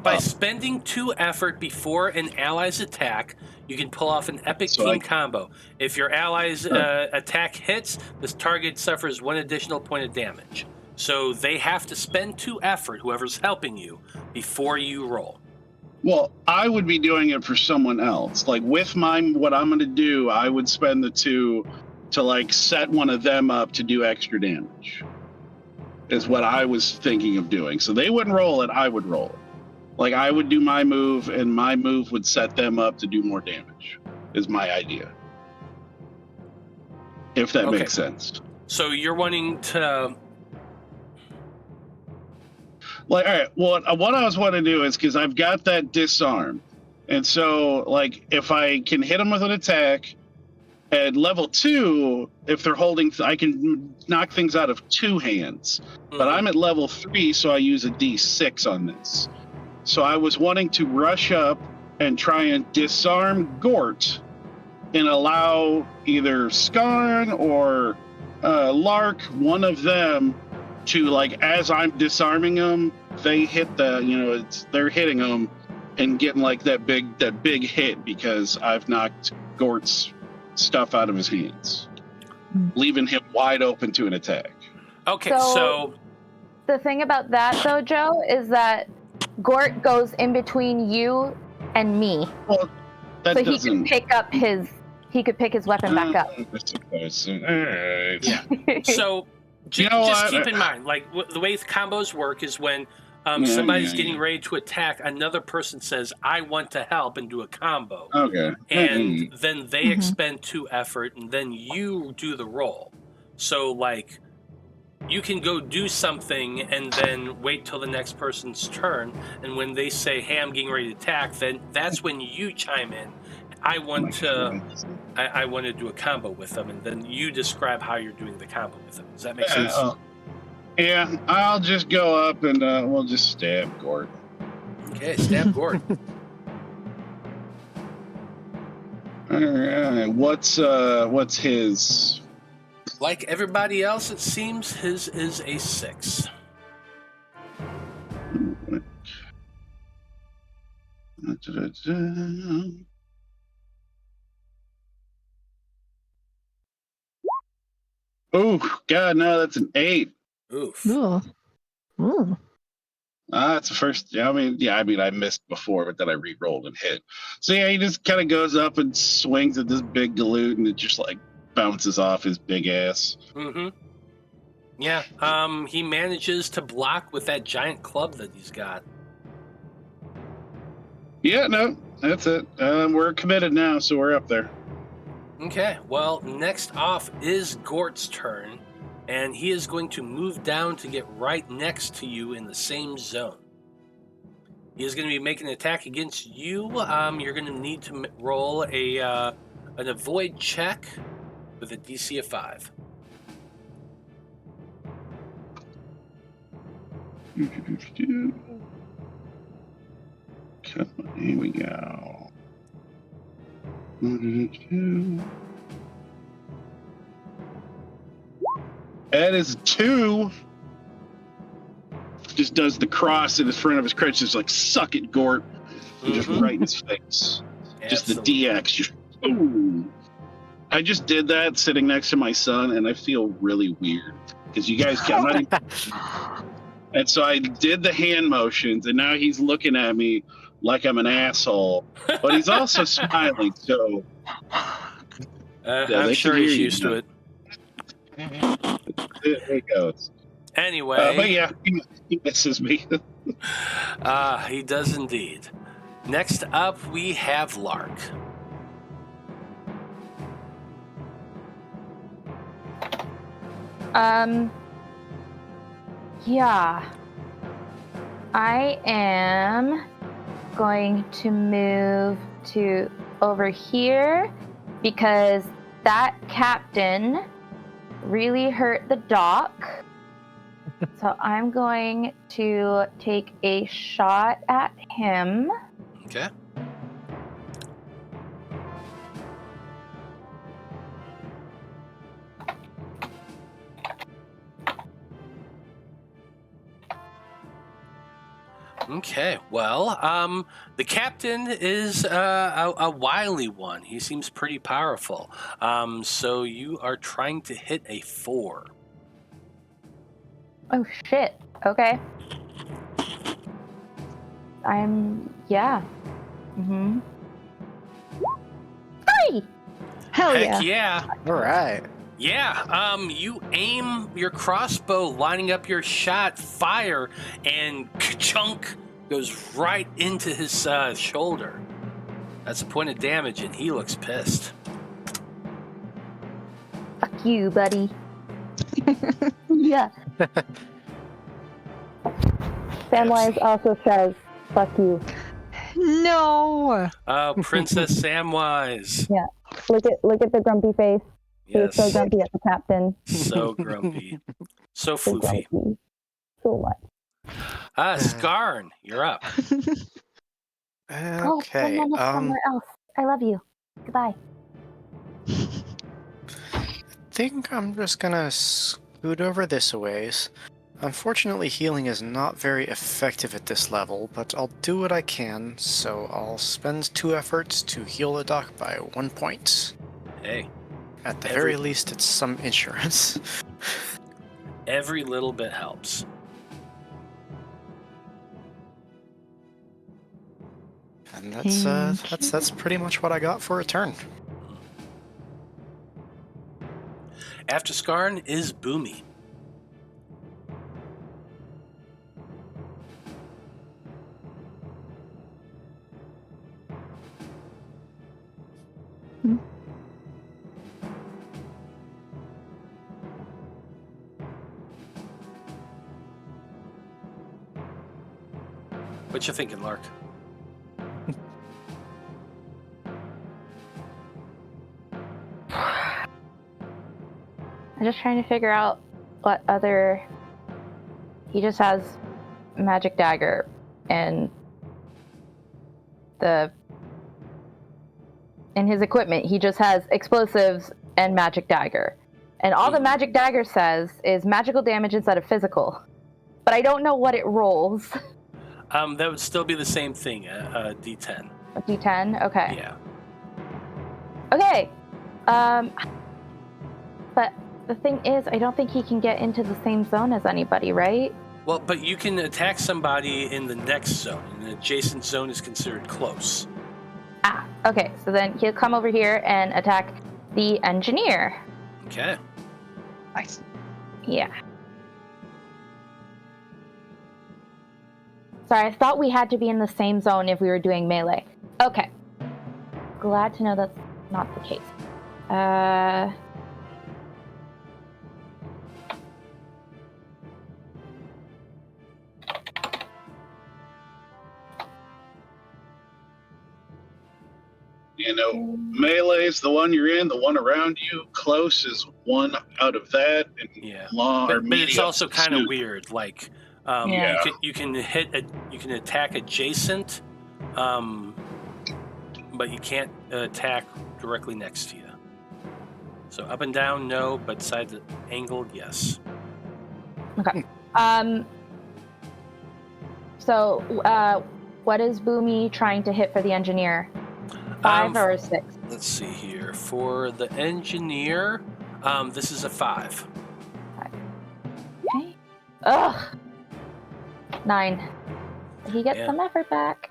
By spending 2 effort before an ally's attack, you can pull off an epic team combo. If your ally's attack hits, this target suffers 1 additional point of damage. So they have to spend 2 effort, whoever's helping you, before you roll. Well, I would be doing it for someone else. Like with what I'm going to do, I would spend the 2 to like set one of them up to do extra damage. Is what I was thinking of doing. So they wouldn't roll it, I would roll it. Like I would do my move and my move would set them up to do more damage, is my idea. If that makes sense. So you're wanting to... Like, all right, well, what I was wanting to do is, because I've got that disarm. And so, like, if I can hit them with an attack, at level 2, if they're holding, I can knock things out of 2 hands. But I'm at level 3, so I use a D6 on this. So I was wanting to rush up and try and disarm Gort and allow either Skarn or Lark, one of them, to, like, as I'm disarming them, they hit they're hitting them and getting, like, that big hit because I've knocked Gort's stuff out of his hands, leaving him wide open to an attack. Okay, so the thing about that, though, Joe, is that Gort goes in between you and me. Well, that so doesn't... he could pick his weapon back up. I suppose. All right. Yeah. So just keep in mind, like the way combos work is when somebody's getting ready to attack, another person says, "I want to help," and do a combo. Okay. And then they expend 2 effort, and then you do the roll. So, like, you can go do something and then wait till the next person's turn, and when they say, "Hey, I'm getting ready to attack," then that's when you chime in. I want to do a combo with them, and then you describe how you're doing the combo with them. Does that make sense? Yeah, I'll just go up and we'll just stab Gort. Okay, stab Gort. All right, what's his? Like everybody else, it seems his is a 6. Oh, God, no, that's an 8. Oof. Ooh. That's the first. I mean, I missed before, but then I re-rolled and hit. So yeah, he just kind of goes up and swings at this big galoot, and it just like bounces off his big ass. Mm-hmm. Yeah. He manages to block with that giant club that he's got. Yeah, no, that's it. We're committed now, so we're up there. Okay. Well, next off is Gort's turn. And he is going to move down to get right next to you in the same zone. He is going to be making an attack against you. You're going to need to roll an avoid check with a DC of 5. Come on, here we go. That is 2. Just does the cross in the front of his crutch, just like, suck it, Gort. And just right in his face. Just the DX. Just, boom. I just did that sitting next to my son, and I feel really weird. Because you guys can't. And so I did the hand motions, and now he's looking at me like I'm an asshole. But he's also smiling, so. I'm sure he's used to it. There he goes. Anyway. But yeah, he misses me. He does indeed. Next up, we have Lark. Yeah. I am going to move to over here because that captain really hurt the dock. So I'm going to take a shot at him. Okay. Okay, well, the captain is a wily one. He seems pretty powerful. So you are trying to hit a 4. Oh shit. Okay. Yeah. Mm-hmm. 3! Hell Heck yeah. yeah. All right. Yeah, you aim your crossbow, lining up your shot, fire, and ka-chunk goes right into his shoulder. That's a point of damage, and he looks pissed. Fuck you, buddy. Yeah. Samwise also says, fuck you. No. Oh, Princess Samwise. Yeah. Look at the grumpy face. Yes. He's so grumpy at the captain. So grumpy. So So floofy. grumpy. So much. Skarn, you're up. Oh, Okay. someone else somewhere else. I love you. Goodbye. I think I'm just gonna scoot over this a ways. Unfortunately, healing is not very effective at this level, but I'll do what I can, so I'll spend 2 efforts to heal the dock by 1 point. Hey, At the very least, it's some insurance. every little bit helps. And that's pretty much what I got for a turn. After Skarn is Boomy. What you thinking, Lark? I'm just trying to figure out what other... He just has magic dagger and in his equipment he just has explosives and magic dagger. And all the magic dagger says is magical damage instead of physical. But I don't know what it rolls. That would still be the same thing, a D10. A D10? Okay. Yeah. Okay. But the thing is, I don't think he can get into the same zone as anybody, right? Well, but you can attack somebody in the next zone. And the adjacent zone is considered close. Ah, okay. So then he'll come over here and attack the engineer. Okay. Nice. Yeah. Sorry, I thought we had to be in the same zone if we were doing melee. Okay. Glad to know that's not the case. You know, melee's the one you're in, the one around you. Close is one out of that, and Yeah. long or But it's medium also is kind of snoot. weird. Like, Yeah. you can attack adjacent, but you can't attack directly next to you. So up and down, no, but side to angle, yes. Okay. So, what is Boomy trying to hit for the engineer? 5 or 6? Let's see here. For the engineer, this is a 5. Okay. Ugh. 9. He gets Yeah. some effort back.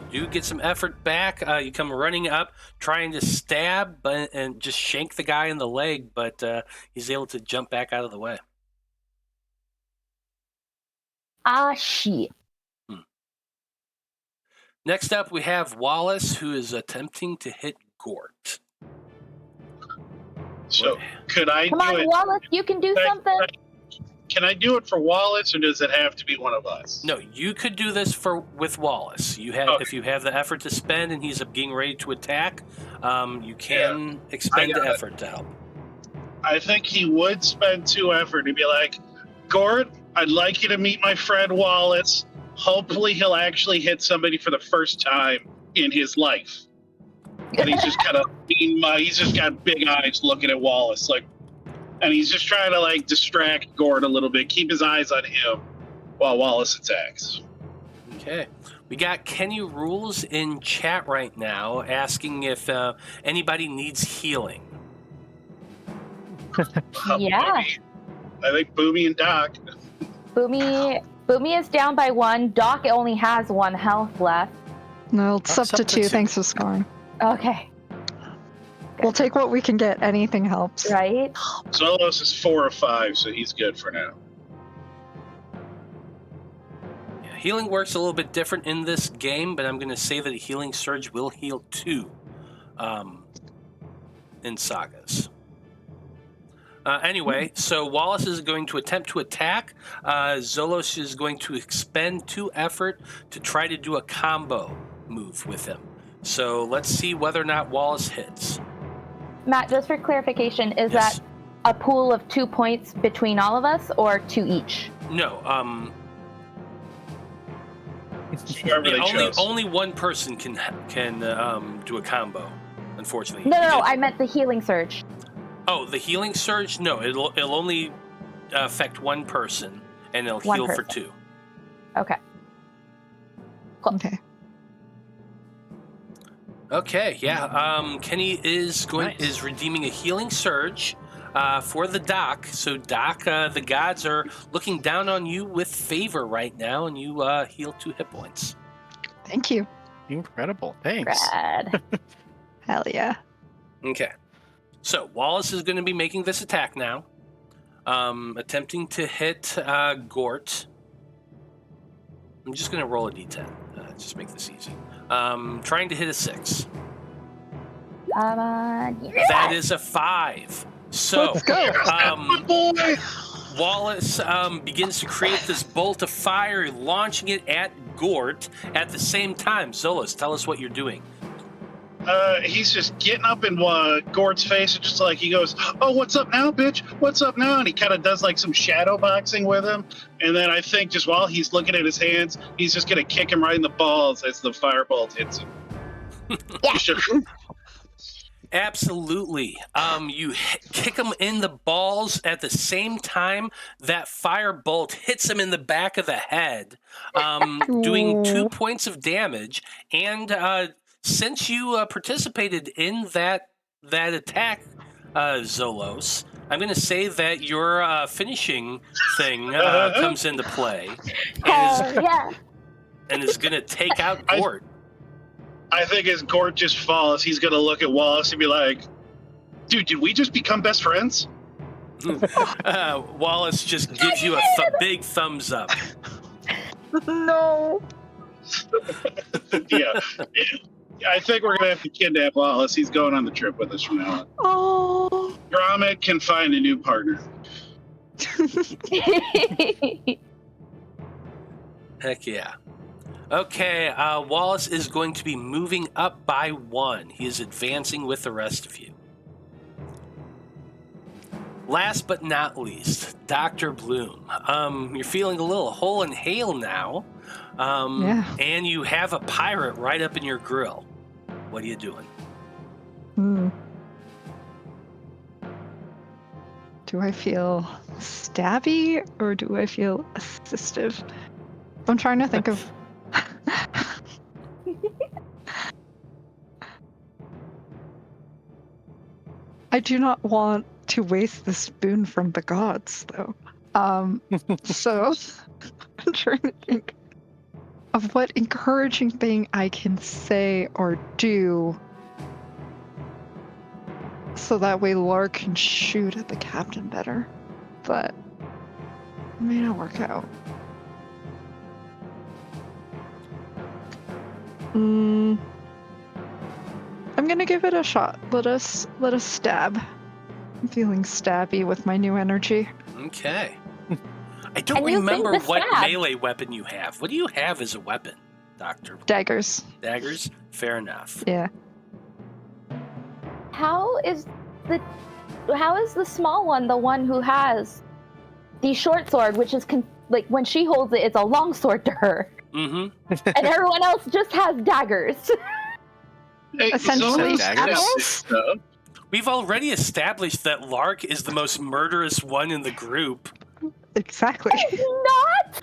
You get some effort back. You come running up, trying to stab and just shank the guy in the leg, but he's able to jump back out of the way. Ah, shit. Next up, we have Wallis, who is attempting to hit Gort. So, could I Come do on, it? Wallace, you can do something. Can I do it for Wallis, or does it have to be one of us? No, you could do this with Wallis. You have, Okay. if you have the effort to spend, and he's getting ready to attack, you can expend the effort to help. I think he would spend 2 effort to be like, Gord, I'd like you to meet my friend Wallis. Hopefully he'll actually hit somebody for the first time in his life. And he's just kind of he's just got big eyes looking at Wallis, like, and he's just trying to like distract Gord a little bit, keep his eyes on him while Wallis attacks. Okay. We got Kenny Rules in chat right now asking if anybody needs healing. Yeah. I think Boomy and Doc. Boomy is down by 1. Doc only has 1 health left. No, it's up Doc's to 2. Thanks for scoring. Okay. We'll take what we can get. Anything helps. Right? Zolos is 4 of 5, so he's good for now. Yeah, healing works a little bit different in this game, but I'm going to say that a healing surge will heal 2 in Sagas. Anyway, so Wallis is going to attempt to attack. Zolos is going to expend 2 effort to try to do a combo move with him. So let's see whether or not Wallis hits. Matt, just for clarification, is Yes. that a pool of 2 points between all of us or 2 each? No, Whoever they chose. only one person can do a combo. Unfortunately. No, I meant the healing surge. Oh, the healing surge? No, it'll only affect one person, and it'll One heal for person. 2. Okay. Cool. Okay. Okay, yeah. Kenny is redeeming a healing surge for the Doc. So Doc, the gods are looking down on you with favor right now, and you heal 2 hit points. Thank you. Incredible. Thanks. Rad. Hell yeah. Okay. So Wallis is going to be making this attack now, attempting to hit Gort. I'm just going to roll a d10. Just make this easy. Trying to hit a 6. Yes! That is a 5. So, Let's go. Boy! Wallis begins to create this bolt of fire, launching it at Gort at the same time. Zolos, tell us what you're doing. He's just getting up in Gort's face, and just like he goes, "Oh, what's up now, bitch? What's up now?" And he kind of does like some shadow boxing with him. And then I think just while he's looking at his hands, he's just gonna kick him right in the balls as the firebolt hits him. Yeah. Absolutely. You kick him in the balls at the same time that firebolt hits him in the back of the head, doing 2 points of damage. And since you participated in that attack, Zolos, I'm going to say that your finishing thing comes into play Yeah. and is going to take out Gort. I think as Gort just falls, he's gonna look at Wallis and be like, "Dude, did we just become best friends?" Wallis just gives you a big thumbs up. No. Yeah. I think we're gonna have to kidnap Wallis. He's going on the trip with us from now on. Oh. Gromit can find a new partner. Heck yeah. Okay, Wallis is going to be moving up by 1. He is advancing with the rest of you. Last but not least, Dr. Bloom. You're feeling a little whole and hale now. Yeah. And you have a pirate right up in your grill. What are you doing? Do I feel stabby or do I feel assistive? I'm trying to think of... I do not want to waste this boon from the gods, though. So I'm trying to think of what encouraging thing I can say or do so that way Lark can shoot at the captain better. But it may not work out. I'm gonna give it a shot. Let us stab. I'm feeling stabby with my new energy. Okay. I don't And you think remember the what stab. melee weapon you have. What do you have as a weapon, Doctor? Daggers. Daggers? Fair enough. Yeah. How is the small one the one who has the short sword, which is like when she holds it, it's a long sword to her, Mm-hmm. and everyone else just has daggers. Hey, Essentially, Zolos daggers. has this stuff. We've already established that Lark is the most murderous one in the group. Exactly. Not.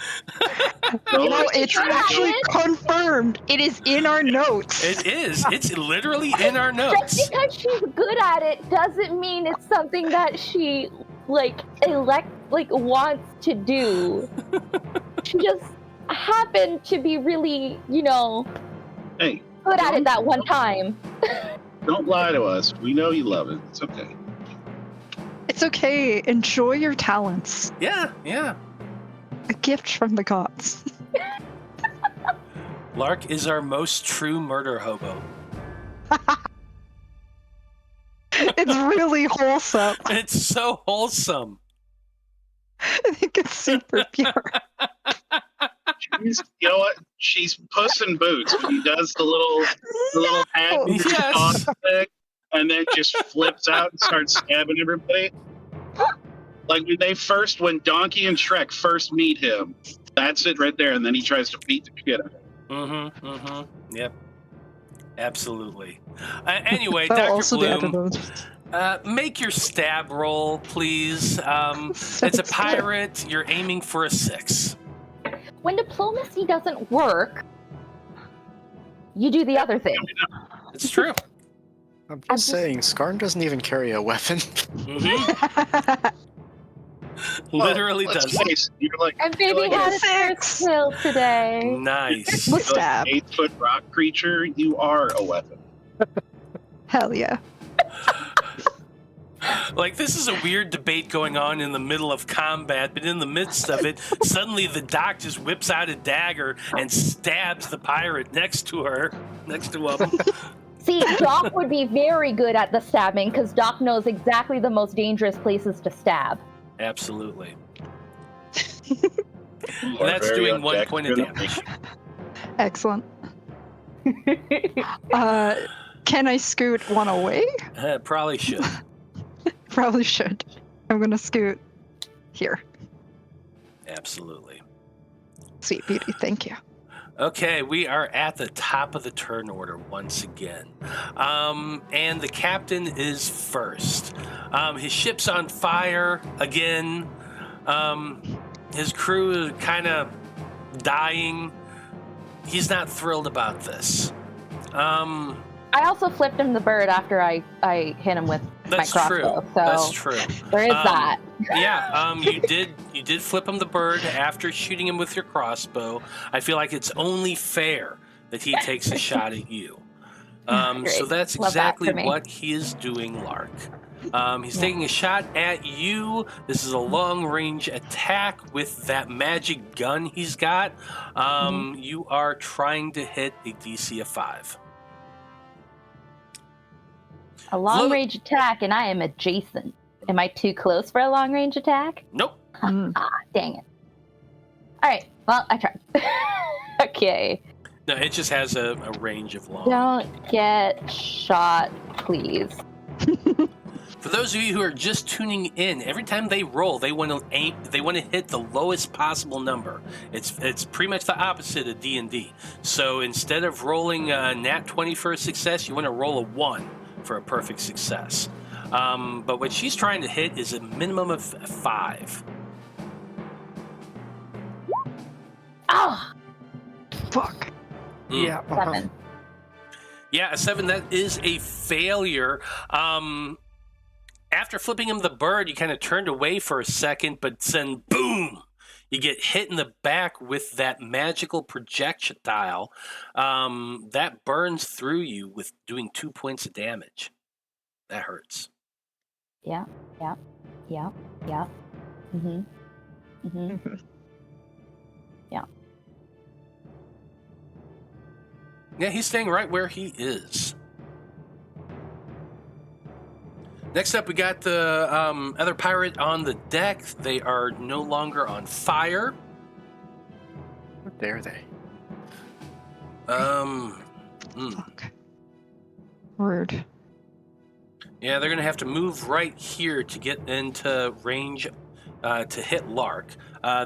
No, it's actually confirmed. It is in our notes. It is. It's literally in our Just notes. because she's good at it doesn't mean it's something that she wants to do. She just happened to be really, Hey, good at it that one time. don't lie to us. We know you love it. It's okay. It's okay. Enjoy your talents. Yeah, yeah. A gift from the gods. Lark is our most true murder hobo. It's really wholesome. It's so wholesome. I think it's super pure. You know what? She's Puss in Boots. She does the little hat and Yes. thing, and then just flips out and starts stabbing everybody. Like when Donkey and Shrek first meet him, that's it right there, and then he tries to beat the shit out of him. Yep. Absolutely. Anyway, That'll Dr. also be Bloom, added make your stab roll, please. It's a pirate. You're aiming for a 6. When diplomacy doesn't work, you do the other thing. It's true. I'm just saying, Skarn doesn't even carry a weapon. Literally Let's does. face it, you're like, And baby had his first kill today. Nice. With you're stab. like an 8-foot rock creature. You are a weapon. Hell yeah. Like, this is a weird debate going on in the middle of combat, but in the midst of it, suddenly the doc just whips out a dagger and stabs the pirate next to him. See, Doc would be very good at the stabbing because Doc knows exactly the most dangerous places to stab. Absolutely. You are That's very doing 1 point of objective. damage. Excellent. Can I scoot one away? Probably should. Probably should. I'm gonna scoot here. Absolutely. Sweet beauty, thank you. Okay, we are at the top of the turn order once again. And the captain is first. His ship's on fire again. His crew is kind of dying. He's not thrilled about this. I also flipped him the bird after I hit him with my crossbow. So That's true. there is that. Yeah, you did flip him the bird after shooting him with your crossbow. I feel like it's only fair that he takes a shot at you. So that's Love that exactly for me. what he is doing, Lark. He's taking a shot at you. This is a long-range attack with that magic gun he's got. You are trying to hit a DC of 5. A long-range attack, and I am adjacent. Am I too close for a long-range attack? Nope. Dang it. All right, well, I tried. Okay. No, it just has a range of long. Don't get shot, please. For those of you who are just tuning in, every time they roll, they want to aim. They want to hit the lowest possible number. It's pretty much the opposite of D&D. So instead of rolling a nat 20 for a success, you want to roll a 1 for a perfect success. But what she's trying to hit is a minimum of 5. Oh, Fuck. Yeah. 7. Yeah, a 7. That is a failure. After flipping him the bird, you kind of turned away for a second, but then boom, you get hit in the back with that magical projectile that burns through you with doing 2 points of damage. That hurts. Yeah. Mm-hmm. Yeah, he's staying right where he is. Next up, we got the other pirate on the deck. They are no longer on fire. Where dare they? Fuck. Rude. Yeah, they're going to have to move right here to get into range to hit Lark.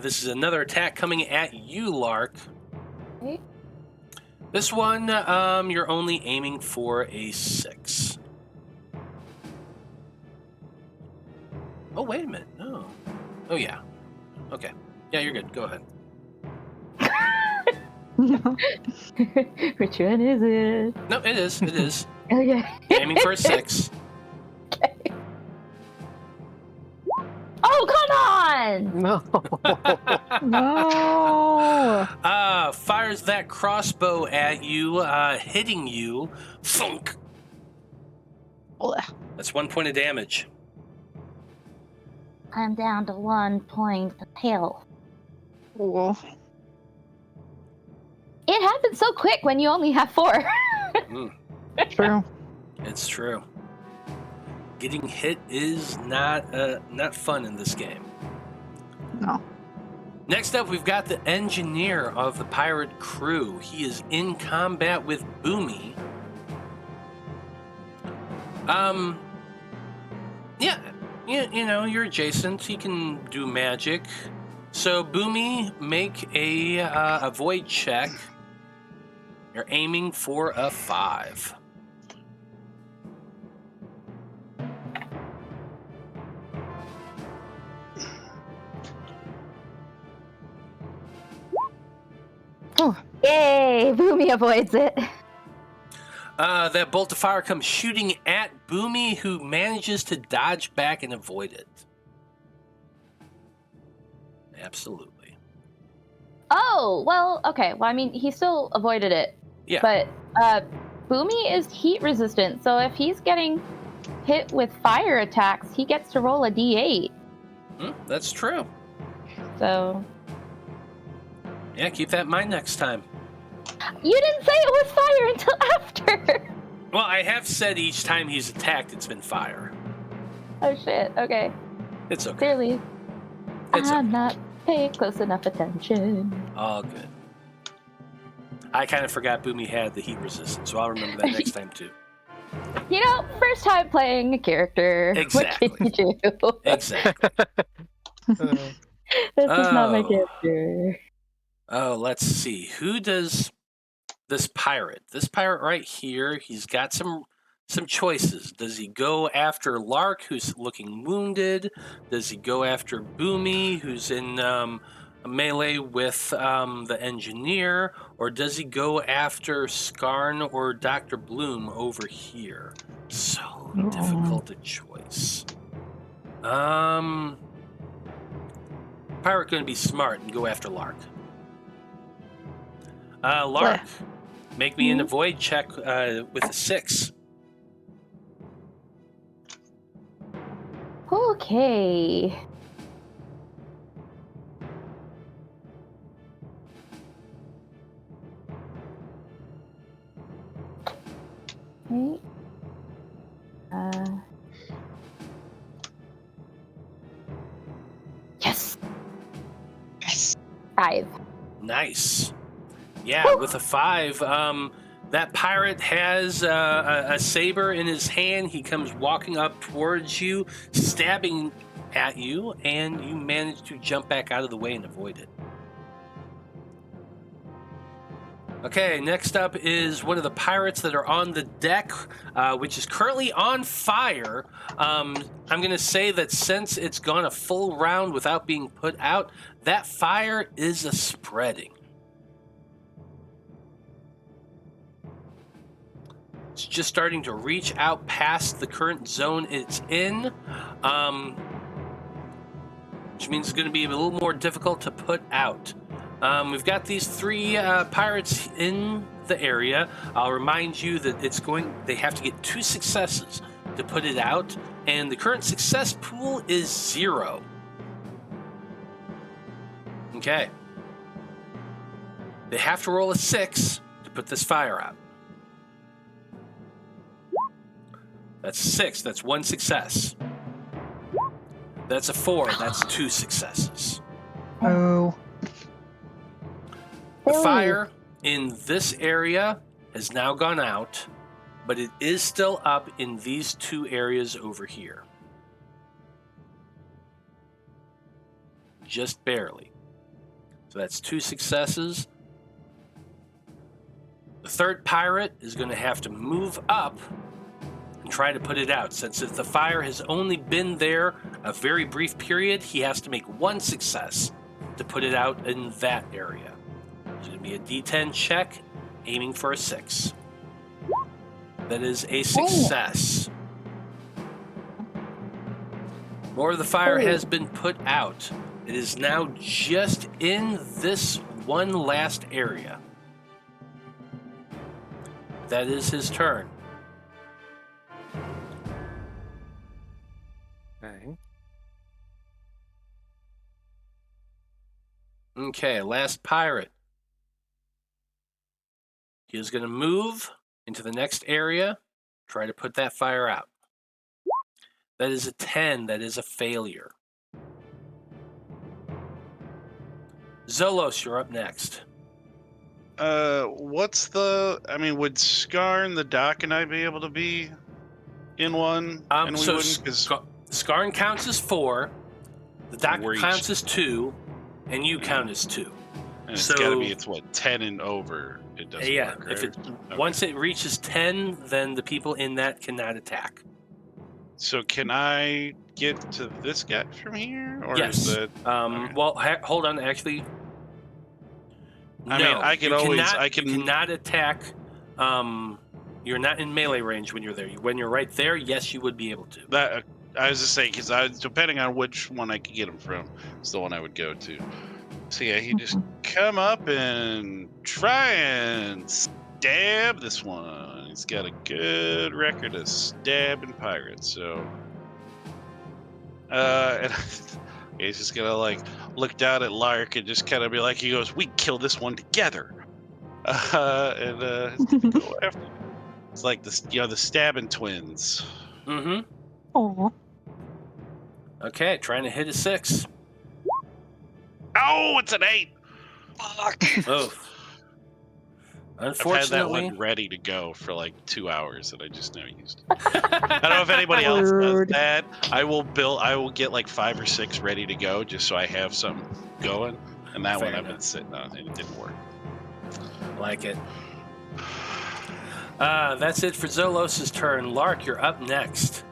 This is another attack coming at you, Lark. Okay. This one, you're only aiming for a 6. Oh, wait a minute. No. Oh, yeah. Okay. Yeah, you're good. Go ahead. Which one is it? No, it is. It is. Okay. Aiming for a 6. Oh, come on! No. No. Fires that crossbow at you, hitting you. Thunk. That's 1 point of damage. I'm down to 1 point of health. Cool. It happens so quick when you only have 4. True. It's true. Getting hit is not fun in this game. No. Next up, we've got the engineer of the pirate crew. He is in combat with Boomy. Yeah, you know, you're adjacent. He can do magic. So, Boomy, make a void check. You're aiming for a 5. Oh. Yay! Boomy avoids it. That bolt of fire comes shooting at Boomy, who manages to dodge back and avoid it. Absolutely. Oh, well, okay. Well, I mean, he still avoided it. Yeah. But Boomy is heat resistant, so if he's getting hit with fire attacks, he gets to roll a d8. That's true. So... Yeah, keep that in mind next time. You didn't say it was fire until after! Well, I have said each time he's attacked, it's been fire. Oh shit, okay. It's okay. Clearly, It's I'm okay. not paying close enough attention. All good. I kind of forgot Boomy had the heat resistance, so I'll remember that next time too. You know, first time playing a character. Exactly. What can you do? Exactly. This is not my Oh. character. Oh, let's see. Who does this pirate? This pirate right here, he's got some choices. Does he go after Lark, who's looking wounded? Does he go after Boomy, who's in a melee with the engineer? Or does he go after Skarn or Dr. Bloom over here? So difficult a choice. Pirate gonna be smart and go after Lark. Lark, make me an avoid check with a 6. Okay. Okay. Yes. Yes. 5. Nice. Yeah, with a 5, that pirate has a saber in his hand. He comes walking up towards you, stabbing at you, and you manage to jump back out of the way and avoid it. Okay, next up is one of the pirates that are on the deck, which is currently on fire. I'm going to say that since it's gone a full round without being put out, that fire is a spreading. It's just starting to reach out past the current zone it's in, which means it's going to be a little more difficult to put out. We've got these 3 pirates in the area. I'll remind you that they have to get 2 successes to put it out, and the current success pool is 0. Okay. They have to roll a 6 to put this fire out. That's 6. That's 1 success. That's a 4. That's 2 successes. Oh. The fire in this area has now gone out, but it is still up in these 2 areas over here. Just barely. So that's 2 successes. The 3rd pirate is going to have to move up and try to put it out. Since if the fire has only been there a very brief period, he has to make 1 success to put it out in that area. It's going to be a D10 check, aiming for a 6. That is a success. More of the fire has been put out. It is now just in this one last area. That is his turn. Okay. Okay, last pirate. He is going to move into the next area, try to put that fire out. That is a 10. That is a failure. Zolos, you're up next. What's the? I mean, would Skarn, the Doc, and I be able to be in one? And we So wouldn't, 'cause Skarn counts as 4, the Doc We're each- counts as 2, and you count as 2. and it's so- gotta be. It's what, 10 and over. It doesn't Yeah, work. if Right? it once it reaches 10, then the people in that cannot attack. So can I get to this guy from here, or Yes. is that? Okay. Well, hold on. Actually, I no, mean, I can you always- Cannot, I can- You cannot attack. You're not in melee range when you're there. When you're right there, yes, you would be able to. That I was just saying, because depending on which one I could get him from, is the one I would go to. So yeah, he just come up and try and stab this one. He's got a good record of stabbing pirates, so and he's just gonna like look down at Lark and just kind of be like, he goes, "We kill this one together," and he's gonna go after. It's like the stabbing twins. Mm-hmm. Aw. Okay, trying to hit a 6. Oh, it's an 8. Fuck. Oh. I've had that Unfortunately, one ready to go for like 2 hours, and I just never used it. I don't know if anybody else does Rude. that. I will get like 5 or 6 ready to go just so I have something going. And that Fair one I've enough. been sitting on, and it didn't work. like it. That's it for Zolos' turn. Lark, you're up next.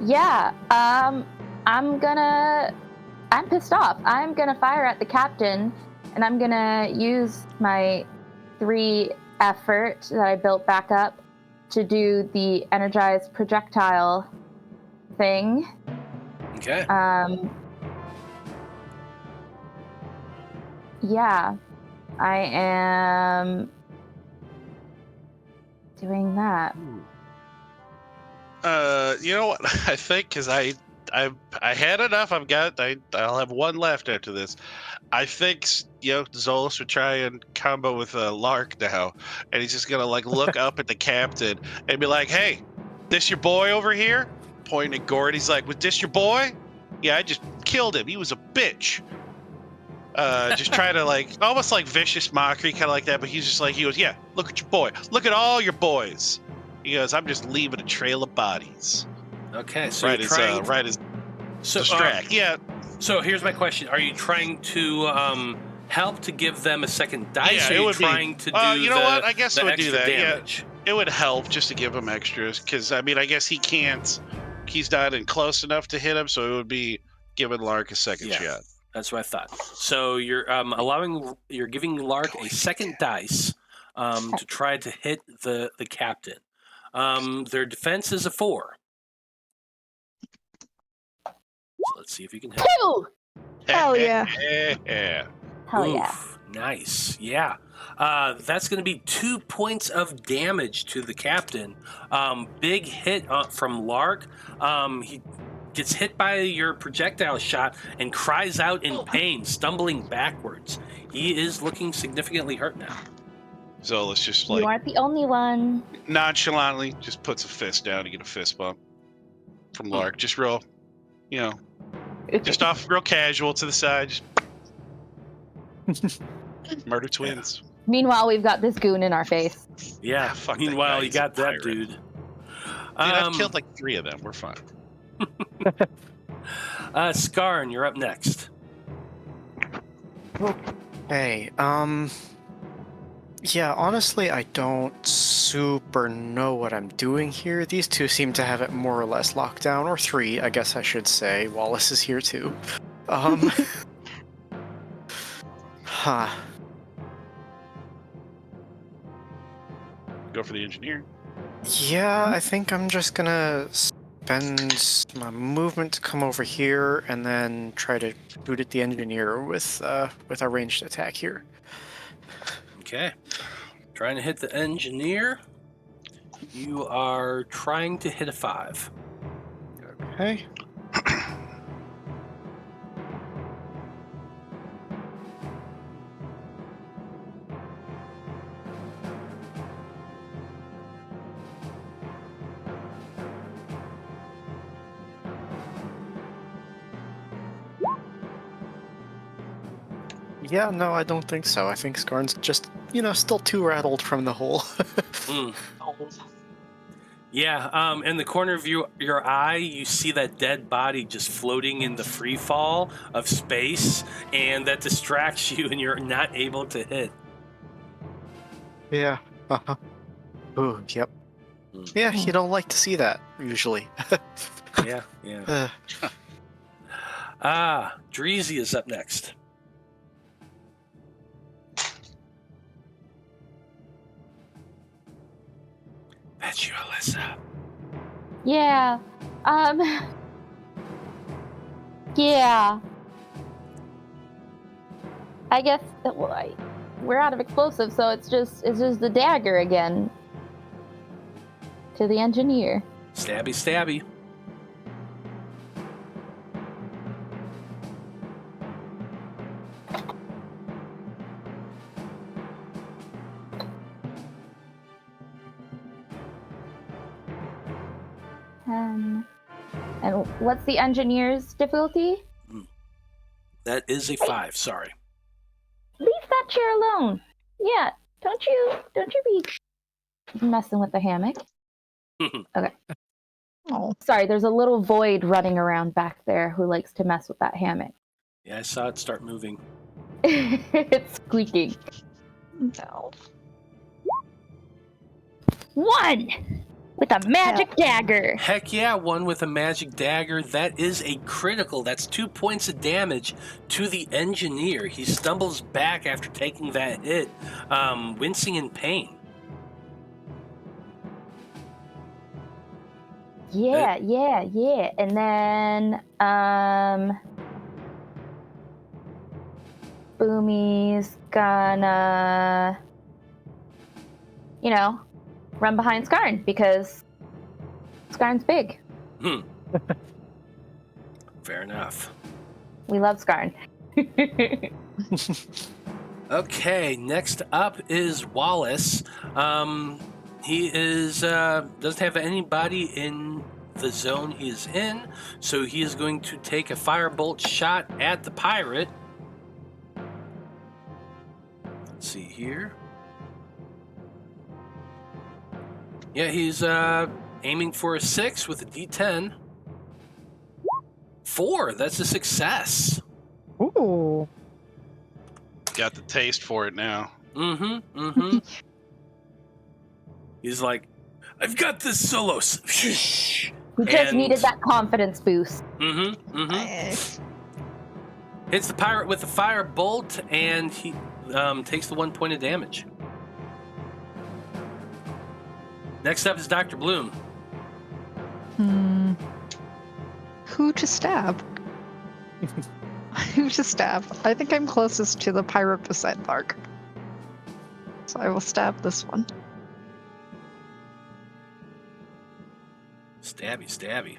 Yeah, I'm pissed off. I'm gonna fire at the captain, and I'm gonna use my 3 effort that I built back up to do the energized projectile thing. Okay. Yeah, I am doing that. You know what? I think because I had enough. I'll have one left after this. I think Zolos would try and combo with Lark now, and he's just gonna like look up at the captain and be like, "Hey, this your boy over here?" Pointing at Gord. He's like, "Was this your boy?" "Yeah, I just killed him. He was a bitch." Just try to like almost like vicious mockery, kind of like that. But he's just like, he goes, "Yeah, look at your boy. Look at all your boys." He goes, "I'm just leaving a trail of bodies." Okay. So Right you're as trying. right as so, distract. Yeah. So here's my question: are you trying to help to give them a second dice? Yeah, or it are you would be- trying to do you know what? I guess the it would do extra that, yeah. damage? It would help just to give him extras, because I mean, I guess he can't. He's not in close enough to hit him, so it would be giving Lark a second Yeah. shot. That's what I thought. So you're you're giving Lark a second dice to try to hit the captain. Their defense is a 4. So let's see if you can hit. 2! Hell yeah. Yeah. Hell yeah. Oof, nice. Yeah. That's going to be 2 points of damage to the captain. Big hit from Lark. He gets hit by your projectile shot and cries out in pain, stumbling backwards. He is looking significantly hurt now. Zolos just You like aren't the only one. nonchalantly just puts a fist down to get a fist bump from Lark. Just real, just off real casual to the side. Just murder twins. Meanwhile, we've got this goon in our face. Yeah. Fuck that Meanwhile, guy, you he's a got that pirate. dude. Dude, I've killed like 3 of them. We're fine. Skarn, you're up next. Hey, yeah, honestly, I don't super know what I'm doing here. These 2 seem to have it more or less locked down, or 3, I guess I should say. Wallis is here too. Huh. Go for the engineer. Yeah, I think I'm just gonna spend my movement to come over here and then try to shoot at the engineer with a ranged attack here. Okay. Trying to hit the engineer. You are trying to hit a 5. Okay. Yeah, no, I don't think so. I think Skarn's just, still too rattled from the whole. Yeah, in the corner of your eye, you see that dead body just floating in the free fall of space, and that distracts you, and you're not able to hit. Yeah. Uh-huh. Ooh, yep. Mm. Yeah, you don't like to see that, usually. Yeah. Dreezy is up next. That's you, Alyssa. Yeah. Yeah. I guess we're out of explosives, so it's just the dagger again. To the engineer. Stabby. And what's the engineer's difficulty? That is a 5, sorry. Leave that chair alone. Yeah, don't you be messing with the hammock. Okay. Oh. Sorry, there's a little void running around back there who likes to mess with that hammock. Yeah, I saw it start moving. It's squeaking. No. 1! With a magic dagger. Heck yeah, 1 with a magic dagger. That is a critical. That's 2 points of damage to the engineer. He stumbles back after taking that hit, wincing in pain. Yeah. And then, Boomy's gonna, run behind Skarn because Skarn's big. Fair enough. We love Skarn. Okay, next up is Wallis. He doesn't have anybody in the zone he is in, so he is going to take a firebolt shot at the pirate. Let's see here. Yeah, he's aiming for a 6 with a D10. 4, that's a success. Ooh. Got the taste for it now. Mm-hmm. He's like, I've got this, Zolos. We just needed that confidence boost. Nice. Hits the pirate with a fire bolt, and he takes the 1 point of damage. Next up is Dr. Bloom. Who to stab? Who to stab? I think I'm closest to the pirate beside Lark. So I will stab this one. Stabby. Stabby.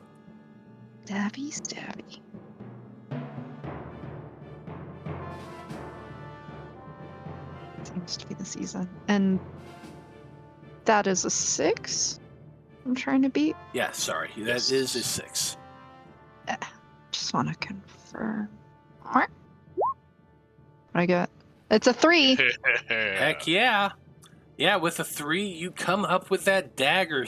Seems to be the season. And that is a 6 I'm trying to beat. Yeah, sorry. That is a 6. Just want to confirm. What I got? It's a 3. Heck yeah. Yeah, with a 3, you come up with that dagger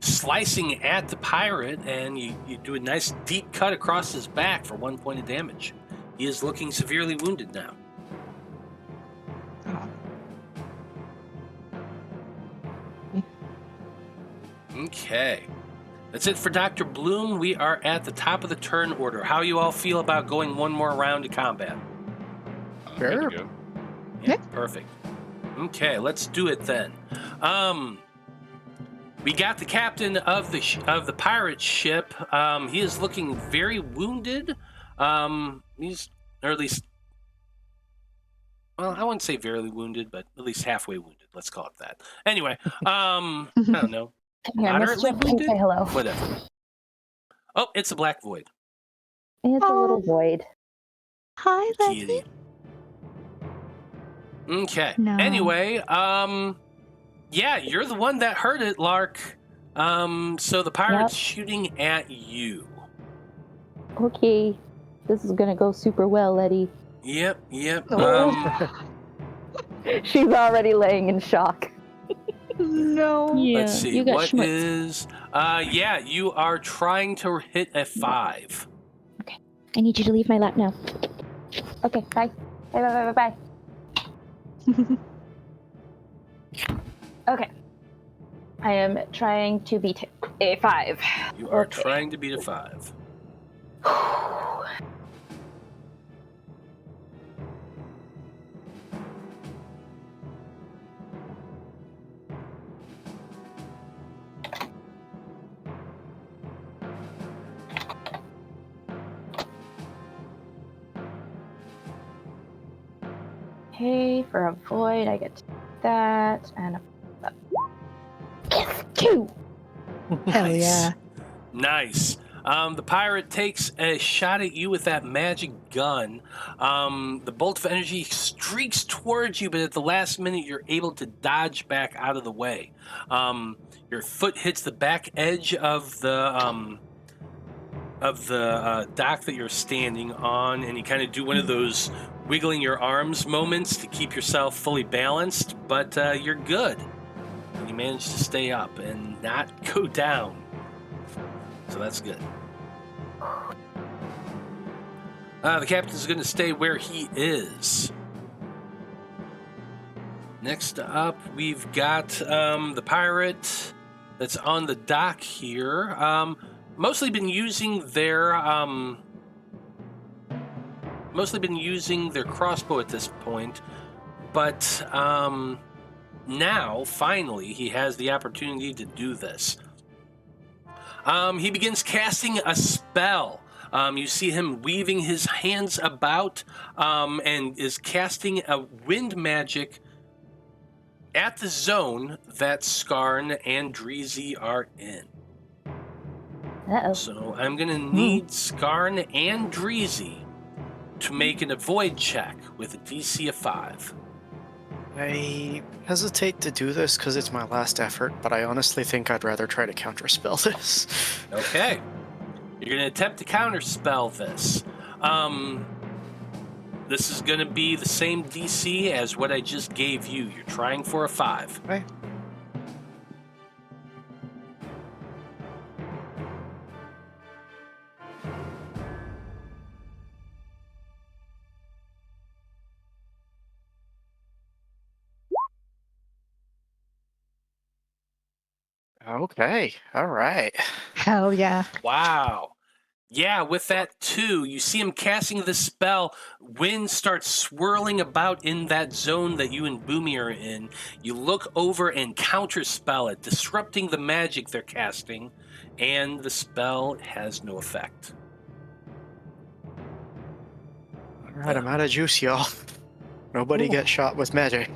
slicing at the pirate, and you do a nice deep cut across his back for 1 point of damage. He is looking severely wounded now. Okay. That's it for Dr. Bloom. We are at the top of the turn order. How you all feel about going one more round of combat? Good Sure. to go. Yeah, perfect. Okay, let's do it then. We got the captain of the pirate ship. He is looking very wounded. He's, or at least, well, I wouldn't say very wounded, but at least halfway wounded. Let's call it that. Anyway, I don't know. Come here, Moderately Mister. Come wounded? say hello. Whatever. Oh, it's a black void. It's a little void. Hi, Letty. Kitty. Okay. No. Anyway, yeah, you're the one that heard it, Lark. So the pirate's shooting at you. Okay, this is gonna go super well, Letty. Yep. She's already laying in shock. No. Yeah, Let's see. you got What schmutz. is? Yeah, you are trying to hit a 5. I need you to leave my lap now. Okay, bye. Bye. Okay. I am trying to beat a 5. You are Okay. trying to beat a 5. Okay, for a void, I get that, and a yes, 2. Hell Nice. yeah. Nice. The pirate takes a shot at you with that magic gun. The bolt of energy streaks towards you, but at the last minute, you're able to dodge back out of the way. Your foot hits the back edge of the dock that you're standing on, and you kind of do one of those wiggling your arms moments to keep yourself fully balanced, but you're good. You manage to stay up and not go down. So that's good. The captain's going to stay where he is. Next up, we've got the pirate that's on the dock here. Mostly been using their crossbow at this point, but now finally he has the opportunity to do this. He begins casting a spell. You see him weaving his hands about and is casting a wind magic at the zone that Skarn and Dreezy are in. Uh-oh. So I'm going to need Skarn and Dreezy to make an avoid check with a DC of 5. I hesitate to do this because it's my last effort, but I honestly think I'd rather try to counterspell this. Okay. You're going to attempt to counterspell this. This is going to be the same DC as what I just gave you. You're trying for a 5. Okay. Okay, all right. Hell yeah. Wow. Yeah, with that too, you see him casting the spell. Wind starts swirling about in that zone that you and Boomy are in. You look over and counterspell it, disrupting the magic they're casting, and the spell has no effect. All right, I'm out of juice, y'all. Nobody Ooh. gets shot with magic.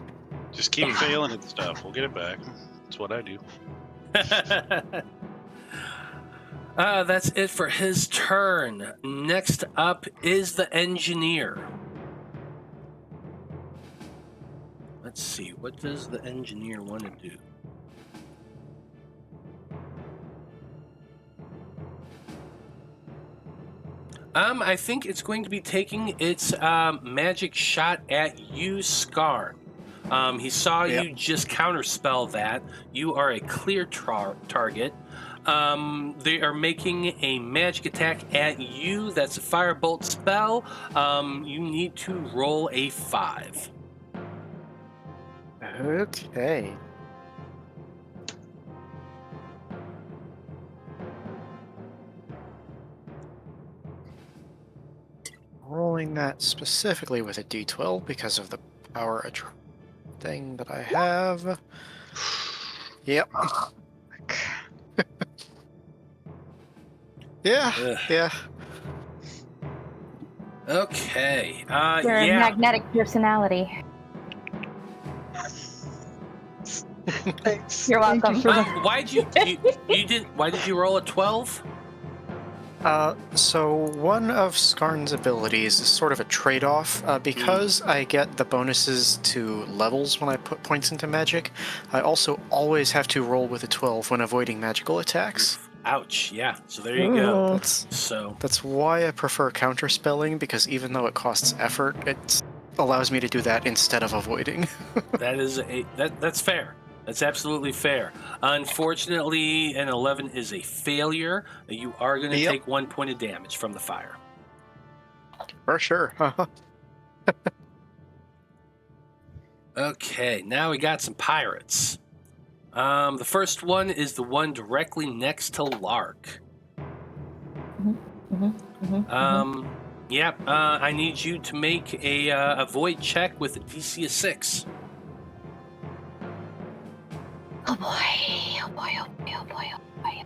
Just keep failing at stuff. We'll get it back. That's what I do. That's it for his turn. Next up is the engineer. Let's see, what does the engineer want to do? I think it's going to be taking its magic shot at you, Skarn. He saw you just counterspell that. You are a clear target. They are making a magic attack at you. That's a firebolt spell. You need to roll a 5. Okay. rolling that specifically with a d12 because of the power thing that I have. Yep. Yeah, Ugh. yeah. Okay. Your yeah. magnetic personality. Thanks. You're Thank welcome. you for the Why'd you did? Why did you roll a 12? So one of Skarn's abilities is sort of a trade-off. Because I get the bonuses to levels when I put points into magic, I also always have to roll with a 12 when avoiding magical attacks. Ouch. Yeah. So there you go. Ooh. That's why I prefer counterspelling, because even though it costs effort, it allows me to do that instead of avoiding. That's fair. That's absolutely fair. Unfortunately, an 11 is a failure. You are going to take 1 point of damage from the fire. For sure. Okay, now we got some pirates. The first one is the one directly next to Lark. Yep. I need you to make a avoid check with a DC of 6. Oh boy. Oh boy. Oh boy. Oh boy. Oh boy.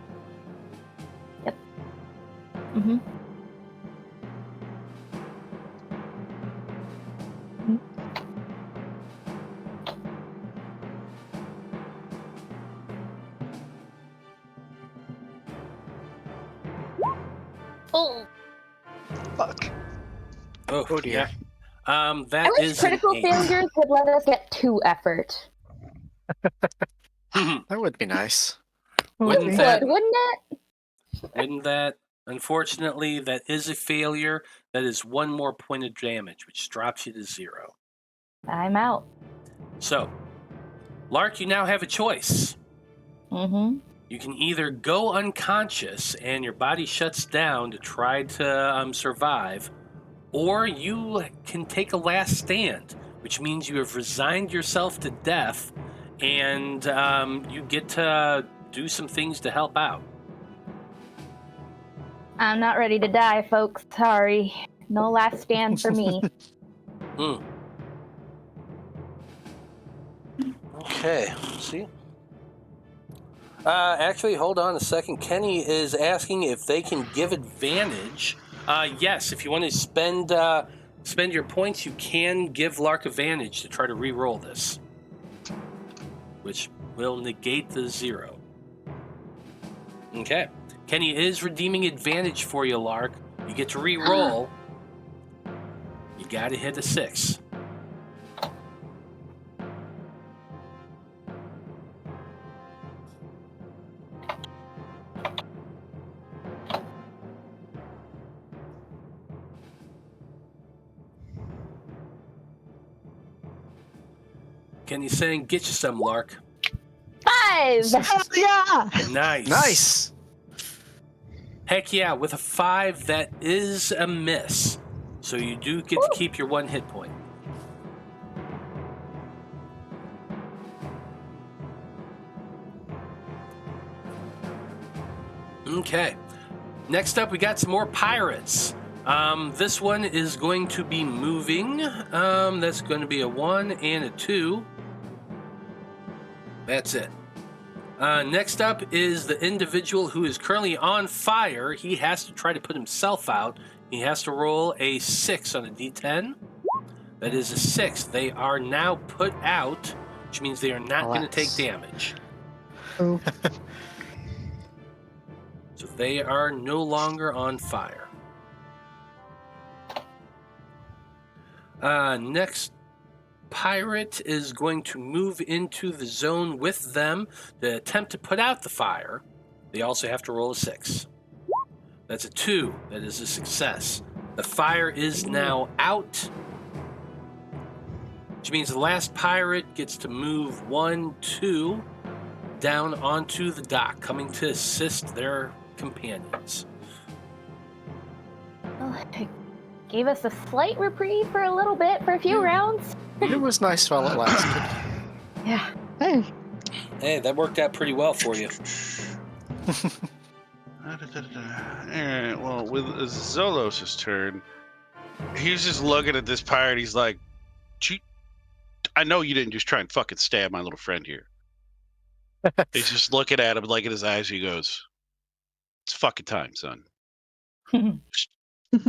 Yep. Oh. fuck. Oh dear. Yeah. That I wish is an critical 8. failures would let us get 2 effort. That would be nice. Wouldn't It that? would, wouldn't it? Wouldn't that? Unfortunately, that is a failure. That is 1 more point of damage, which drops you to 0. I'm out. So, Lark, you now have a choice. You can either go unconscious and your body shuts down to try to survive, or you can take a last stand, which means you have resigned yourself to death, and you get to do some things to help out. I'm not ready to die, folks. Sorry. No last stand for me. Okay, see? Actually, hold on a second. Kenny is asking if they can give advantage. Yes, if you want to spend your points, you can give Lark advantage to try to re-roll this, which will negate the 0. Okay. Kenny is redeeming advantage for you, Lark. You get to re-roll. You got to hit a 6. Kenny's saying, get you some, Lark. 5! Yeah! Nice! Heck yeah, with a 5, that is a miss. So you do get to keep your 1 hit point. Okay. Next up, we got some more pirates. This one is going to be moving. That's going to be a 1 and a 2. That's it. Next up is the individual who is currently on fire. He has to try to put himself out. He has to roll a 6 on a d10. That is a 6. They are now put out, which means they are not going to take damage. Oh. So they are no longer on fire. Next pirate is going to move into the zone with them to attempt to put out the fire. They also have to roll a 6. That's a 2. That is a success. The fire is now out, which means the last pirate gets to move 1, 2 down onto the dock, coming to assist their companions. Well, it gave us a slight reprieve for a little bit, for a few rounds. It was nice while it lasted. Yeah. Hey, that worked out pretty well for you. Alright, well, with Zolos' turn, He's just looking at this pirate. He's like, I know you didn't just try and fucking stab my little friend here. He's just looking at him, like in his eyes. He goes, it's fucking time, son.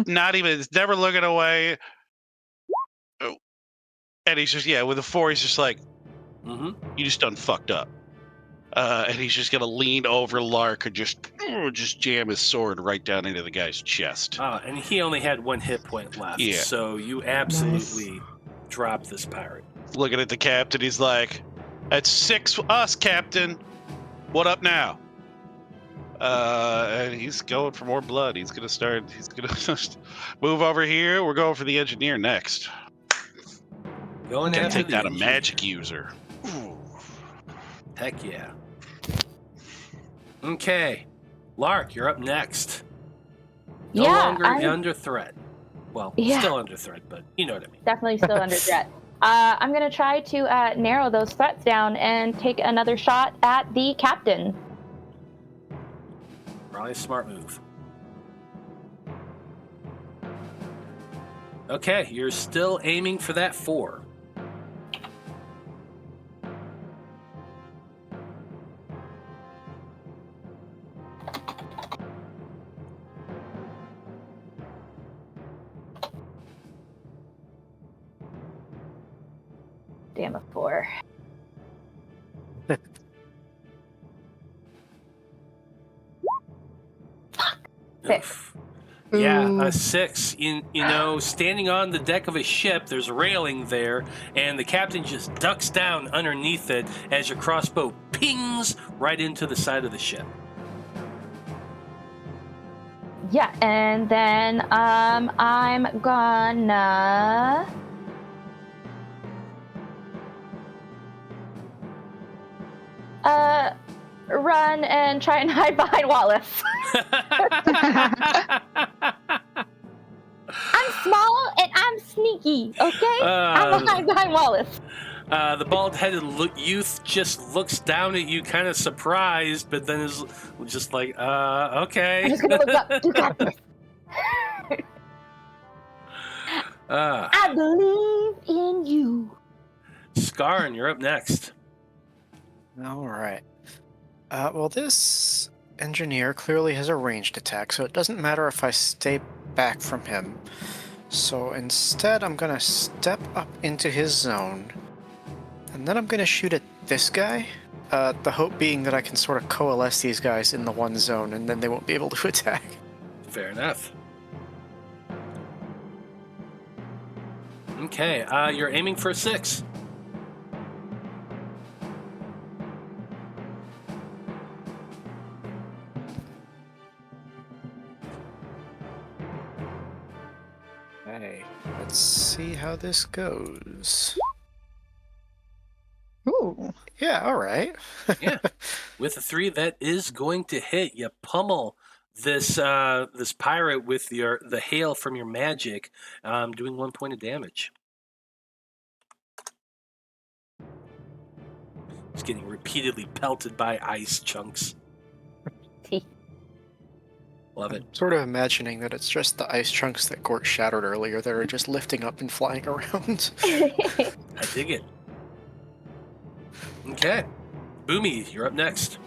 Not even, he's never looking away. Oh. And he's just, with a 4, he's just like, you just done fucked up. And he's just going to lean over Lark and just jam his sword right down into the guy's chest. And he only had 1 hit point left. Yeah. So you absolutely dropped this pirate. Looking at the captain, he's like, that's 6 us, Captain. What up now? And he's going for more blood. He's going to move over here. We're going for the engineer next. Going to after take down a magic user. Ooh. Heck yeah. Okay. Lark, you're up next. No longer under threat. Well, still under threat, but you know what I mean. Definitely still under threat. I'm going to try to narrow those threats down and take another shot at the captain. Probably a smart move. Okay, you're still aiming for that 4. Damn, a 4. Fuck. 6. Yeah, a 6. You know, standing on the deck of a ship, there's a railing there, and the captain just ducks down underneath it as your crossbow pings right into the side of the ship. Yeah, and then I'm gonna run and try and hide behind Wallis. I'm small and I'm sneaky, okay? I'm behind Wallis. The bald-headed youth just looks down at you, kind of surprised, but then is just like, okay. I'm just gonna look up. You got this. I believe in you. Skarn, you're up next. All right. Well, this engineer clearly has a ranged attack, so it doesn't matter if I stay back from him. So instead, I'm going to step up into his zone, and then I'm going to shoot at this guy. The hope being that I can sort of coalesce these guys in the one zone, and then they won't be able to attack. Fair enough. Okay, you're aiming for a 6. Okay, let's see how this goes. Ooh. Yeah, all right. Yeah, with a 3, that is going to hit. You pummel this this pirate with the hail from your magic, doing 1 point of damage. It's getting repeatedly pelted by ice chunks. Love it. Sort of imagining that it's just the ice chunks that Gort shattered earlier that are just lifting up and flying around. I dig it. Okay. Boomy, you're up next.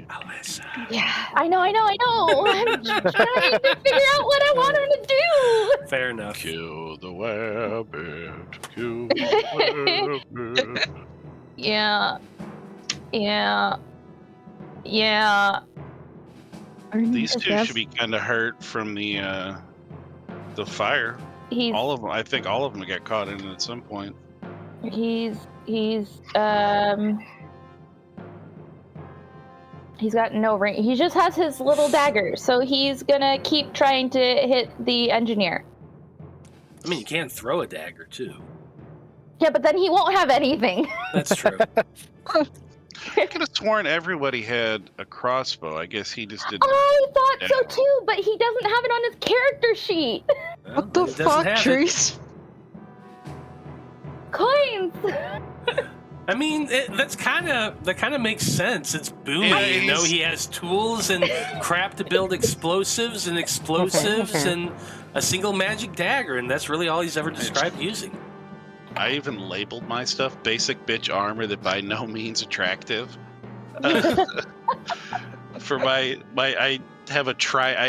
Alyssa. Yeah, I know. I'm trying to figure out what I want him to do. Fair enough. Kill the rabbit. Kill the rabbit. Yeah. These two should be kind of hurt from the fire. All of them. I think all of them get caught in it at some point. He's got no ring. He just has his little dagger, so he's gonna keep trying to hit the engineer. I mean, you can throw a dagger too. Yeah, but then he won't have anything. That's true. I could have sworn everybody had a crossbow. I guess he just didn't. I thought Yeah. so too, but he doesn't have it on his character sheet. Well, What the then it doesn't fuck, have it. Trace? Coins. I mean, that kind of makes sense. It's Boomy, Yeah, you know. he's- He has tools and crap to build explosives and a single magic dagger, and that's really all he's ever described using. I even labeled my stuff basic bitch armor that by no means attractive. For my I have a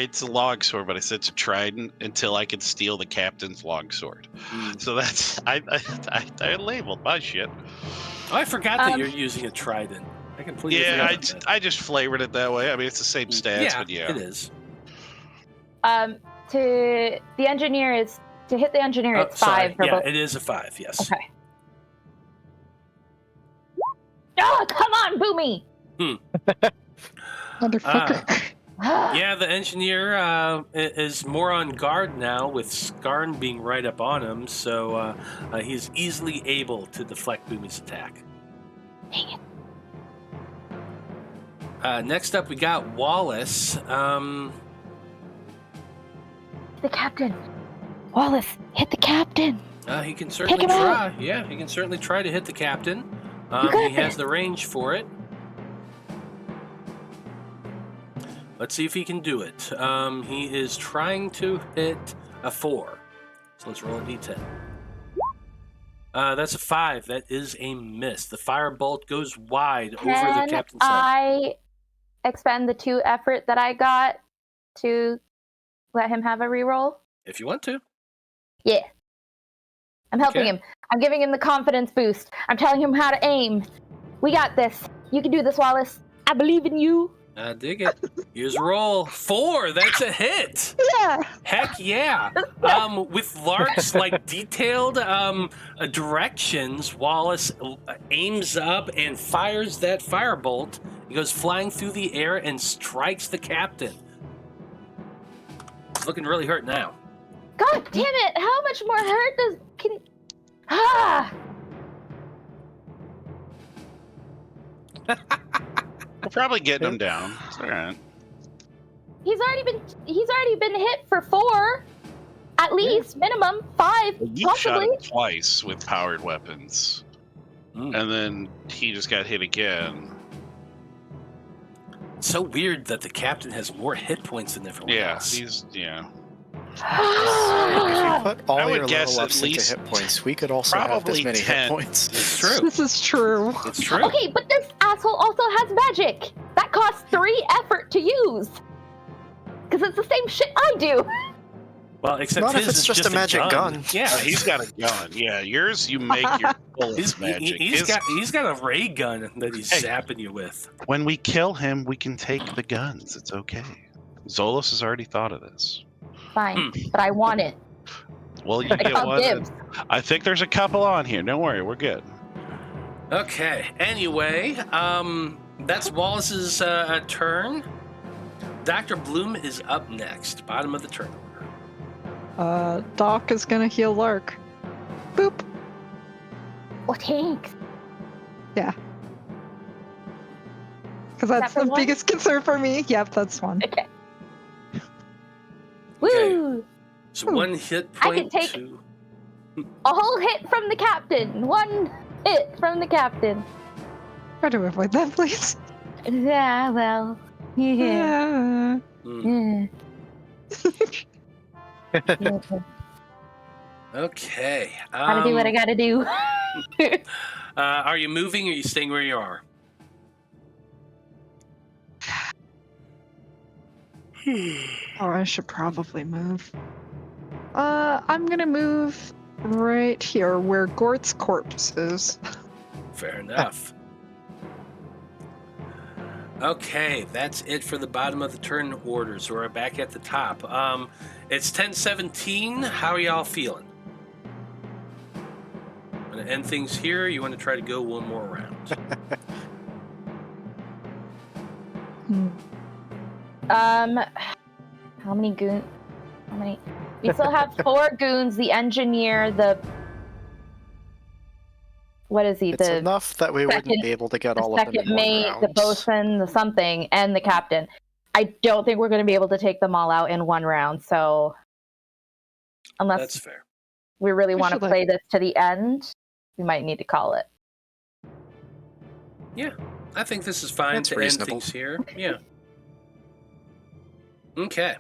it's a longsword, but I said it's a trident until I could steal the captain's longsword. So that's I labeled my shit. Oh, I forgot that you're using a trident. I completely Yeah, forgot that. I just flavored it that way. I mean, it's the same stats, but it is. To the engineer is to hit the engineer. It's 5 for Yeah, both. it is a 5. Yes. Okay. Oh, come on, Boomy! Motherfucker. Yeah, the engineer is more on guard now, with Skarn being right up on him, so he's easily able to deflect Boomy's attack. Dang it. Next up, we got Wallis. The captain. Wallis, hit the captain. He can certainly him out. try. Yeah, he can certainly try to hit the captain. You got He has this. the range for it. Let's see if he can do it. He is trying to hit a 4. So let's roll a d10. That's a 5. That is a miss. The firebolt goes wide over the Can captain's head. I expend the 2 effort that I got to let him have a reroll? If you want to. Yeah. I'm helping Okay. him. I'm giving him the confidence boost. I'm telling him how to aim. We got this. You can do this, Wallis. I believe in you. I dig it. Here's roll. 4. That's a hit. Yeah. Heck yeah. With Lark's detailed directions, Wallis aims up and fires that firebolt. He goes flying through the air and strikes the captain. He's looking really hurt now. God damn it! How much more hurt can? Ah! We're probably getting him down. It's all right. He's already been hit for 4, at least minimum 5, You shot possibly. him twice with powered weapons, and then he just got hit again. It's so weird that the captain has more hit points than everyone Yeah, else. he's yeah. If you put all I would your guess level at ups into least hit points, we could also have probably this many 10. hit points. It's true. This is true. It's true. Okay, but this asshole also has magic. That costs 3 effort to use. Because it's the same shit I do. Well, except Not his if it's is just a magic gun. Yeah, He's got a gun. Yeah, yours you make your bullets magic. He's His- got a ray gun that he's Hey. zapping you with. When we kill him, we can take the guns. It's okay. Zolos has already thought of this. Fine, but I want it. Well, you I get call one. dibs. I think there's a couple on here. Don't worry, we're good. Okay. Anyway, that's Wallace's turn. Dr. Bloom is up next, bottom of the turn order. Doc is gonna heal Lark. Boop. Oh, thanks. Because that's that the for one? biggest concern for me. Yep, that's one. Okay. Okay. Woo! So 1 hit I can point take- to. A whole hit from the captain. 1 hit from the captain. Try to avoid that, please. Yeah, well. Yeah. Hmm. Yeah. Okay. Gotta do what I gotta do. Are you moving or are you staying where you are? Oh, I should probably move. I'm gonna move right here where Gort's corpse is. Fair enough. Okay, that's it for the bottom of the turn orders. We're back at the top. It's 10:17. How are y'all feeling? I'm gonna end things here. You want to try to go one more round? How many goons? How many? We still have 4 goons. The engineer, the what is he? It's The enough that we wouldn't be able to get all of them second in one mate, round. the bosun, the something, and the captain. I don't think we're going to be able to take them all out in one round. So, unless That's fair. we really We want to should, play this to the end, we might need to call it. Yeah, I think this is fine That's to reasonable. end things here. Yeah. Okay.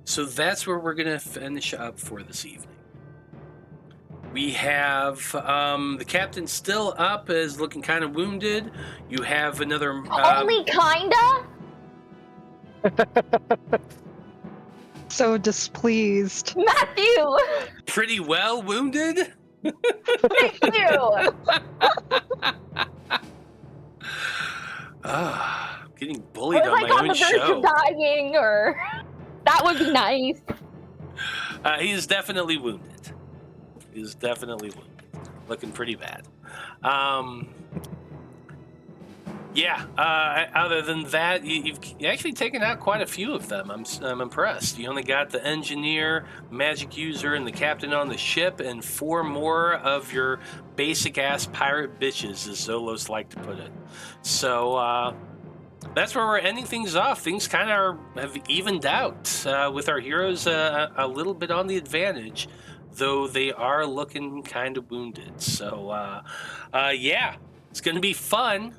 So that's where we're going to finish up for this evening. We have the captain still up, is looking kind of wounded. You have another... Only kinda? So displeased. Matthew! pretty well wounded? Thank you! Getting bullied Or on like my on the own verge show. of dying, or... That would be nice. He is definitely wounded. He's definitely wounded. Looking pretty bad. Other than that, you've actually taken out quite a few of them. I'm impressed. You only got the engineer, magic user, and the captain on the ship, and 4 more of your basic-ass pirate bitches, as Zolos like to put it. So, that's where we're ending things off. Things kind of have evened out with our heroes a little bit on the advantage, though they are looking kind of wounded. So, it's going to be fun,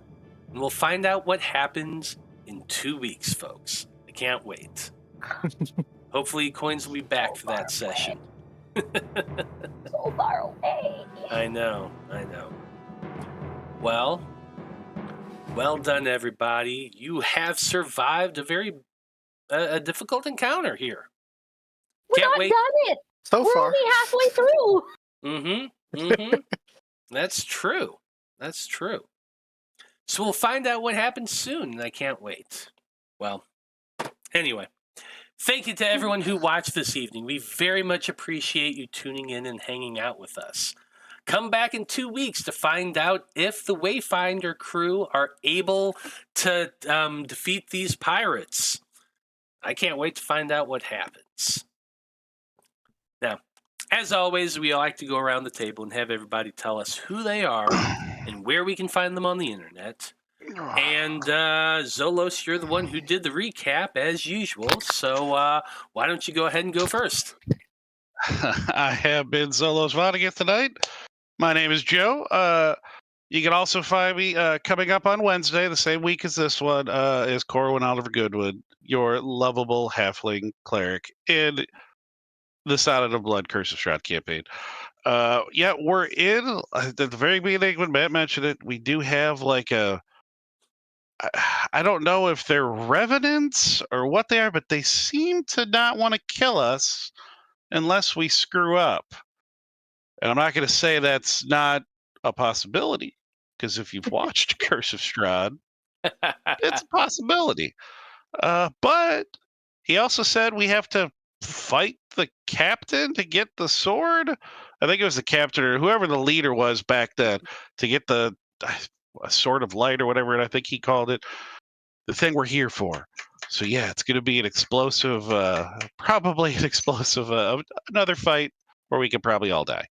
and we'll find out what happens in 2 weeks, folks. I can't wait. Hopefully, Coins will be back for that session. So far away. I know. Well done, everybody. You have survived a very difficult encounter here. We're Can't not wait. done it. So We're far. only halfway through. Mm-hmm. That's true. So we'll find out what happens soon, and I can't wait. Well, anyway, thank you to everyone who watched this evening. We very much appreciate you tuning in and hanging out with us. Come back in 2 weeks to find out if the Wayfinder crew are able to defeat these pirates. I can't wait to find out what happens. Now, as always, we like to go around the table and have everybody tell us who they are and where we can find them on the internet. And Zolos, you're the one who did the recap as usual, so why don't you go ahead and go first? I have been Zolos Vohnagath tonight. My name is Joe. You can also find me coming up on Wednesday, the same week as this one, is Corwin Oliver Goodwood, your lovable halfling cleric in the Sonnet of Blood Curse of Shroud campaign. We're in at the very beginning when Matt mentioned it. We do have like I don't know if they're revenants or what they are, but they seem to not want to kill us unless we screw up. And I'm not going to say that's not a possibility, because if you've watched Curse of Strahd, it's a possibility. But he also said we have to fight the captain to get the sword. I think it was the captain or whoever the leader was back then to get the sword of light or whatever, and I think he called it the thing we're here for. So yeah, it's going to be an explosive, probably an explosive, another fight where we could probably all die.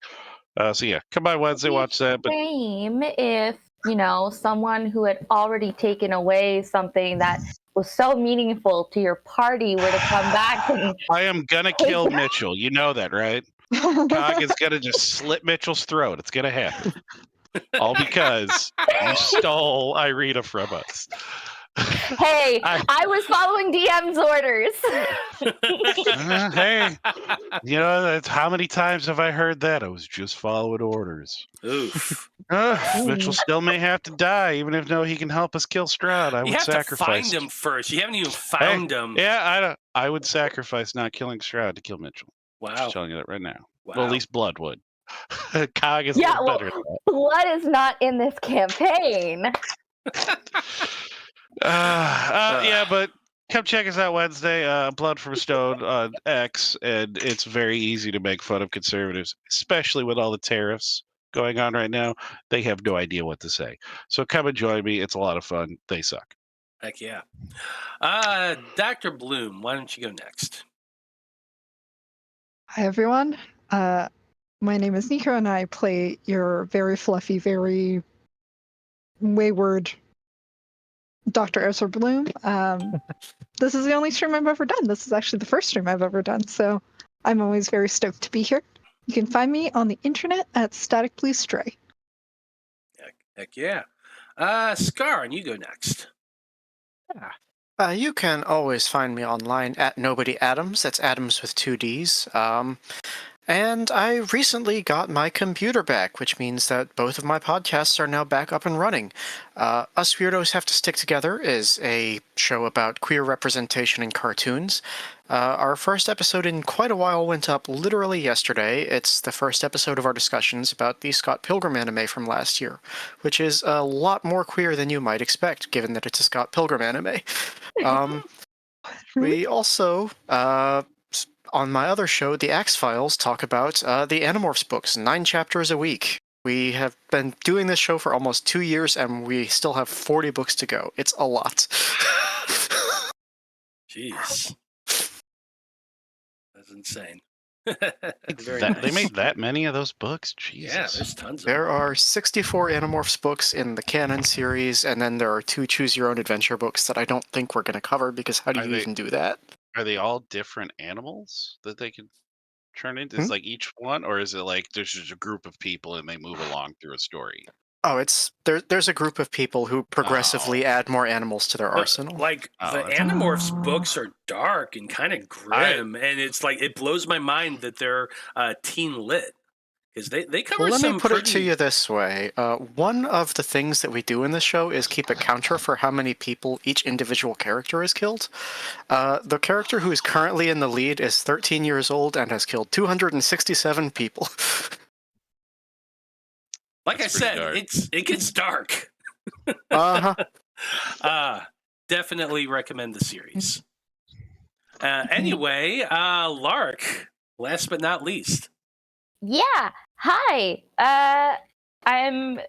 So yeah, come by Wednesday, watch that. But Shame if, someone who had already taken away something that was so meaningful to your party were to come back and... I am gonna kill Mitchell. You know that, right? Cog is gonna just slit Mitchell's throat. It's gonna happen. All because you stole Irina from us. Hey, I was following DM's orders. Hey, that's how many times have I heard that? I was just following orders. Oof. Mitchell still may have to die, even if he can help us kill Stroud. I You would have sacrifice. to find him first. You haven't even found him. Yeah, I would sacrifice not killing Stroud to kill Mitchell. Wow. I'm just telling you that right now. Wow. Well, at least blood would. Cog is a little better. Blood is not in this campaign. But come check us out Wednesday. Blood from Stone on X, and it's very easy to make fun of conservatives, especially with all the tariffs going on right now. They have no idea what to say. So come and join me. It's a lot of fun. They suck. Heck yeah. Dr. Bloom, why don't you go next? Hi, everyone. My name is Nico, and I play your very fluffy, very wayward Dr. Ezra Bloom. This is the only stream I've ever done. This is actually the first stream I've ever done, so I'm always very stoked to be here. You can find me on the internet at Static Blue Stray. Heck yeah. Skarn, you go next. You can always find me online at Nobody Adams. That's Adams with 2 Ds. And I recently got my computer back, which means that both of my podcasts are now back up and running. Us Weirdos Have to Stick Together is a show about queer representation in cartoons. Our first episode in quite a while went up literally yesterday. It's the first episode of our discussions about the Scott Pilgrim anime from last year, which is a lot more queer than you might expect, given that it's a Scott Pilgrim anime. We also, on my other show, The Axe Files, talk about the Animorphs books, 9 chapters a week. We have been doing this show for almost 2 years, and we still have 40 books to go. It's a lot. Jeez. That's insane. They made that many of those books? Jesus. Yeah, there's tons of There them. are 64 Animorphs books in the canon series, and then there are 2 Choose Your Own Adventure books that I don't think we're going to cover, because how do you even do that? Are they all different animals that they can turn into? Is like each one, or is it like there's just a group of people and they move along through a story? Oh, there's a group of people who progressively add more animals to their arsenal. Like, the Animorphs books are dark and kind of grim, and it's like, it blows my mind that they're teen lit. Because they cover Well, let some me put pretty... it to you this way. One of the things that we do in this show is keep a counter for how many people each individual character has killed. The character who is currently in the lead is 13 years old and has killed 267 people. Like That's I said, dark. it gets dark. Definitely recommend the series. Anyway, Lark, last but not least. Yeah. Hi. I'm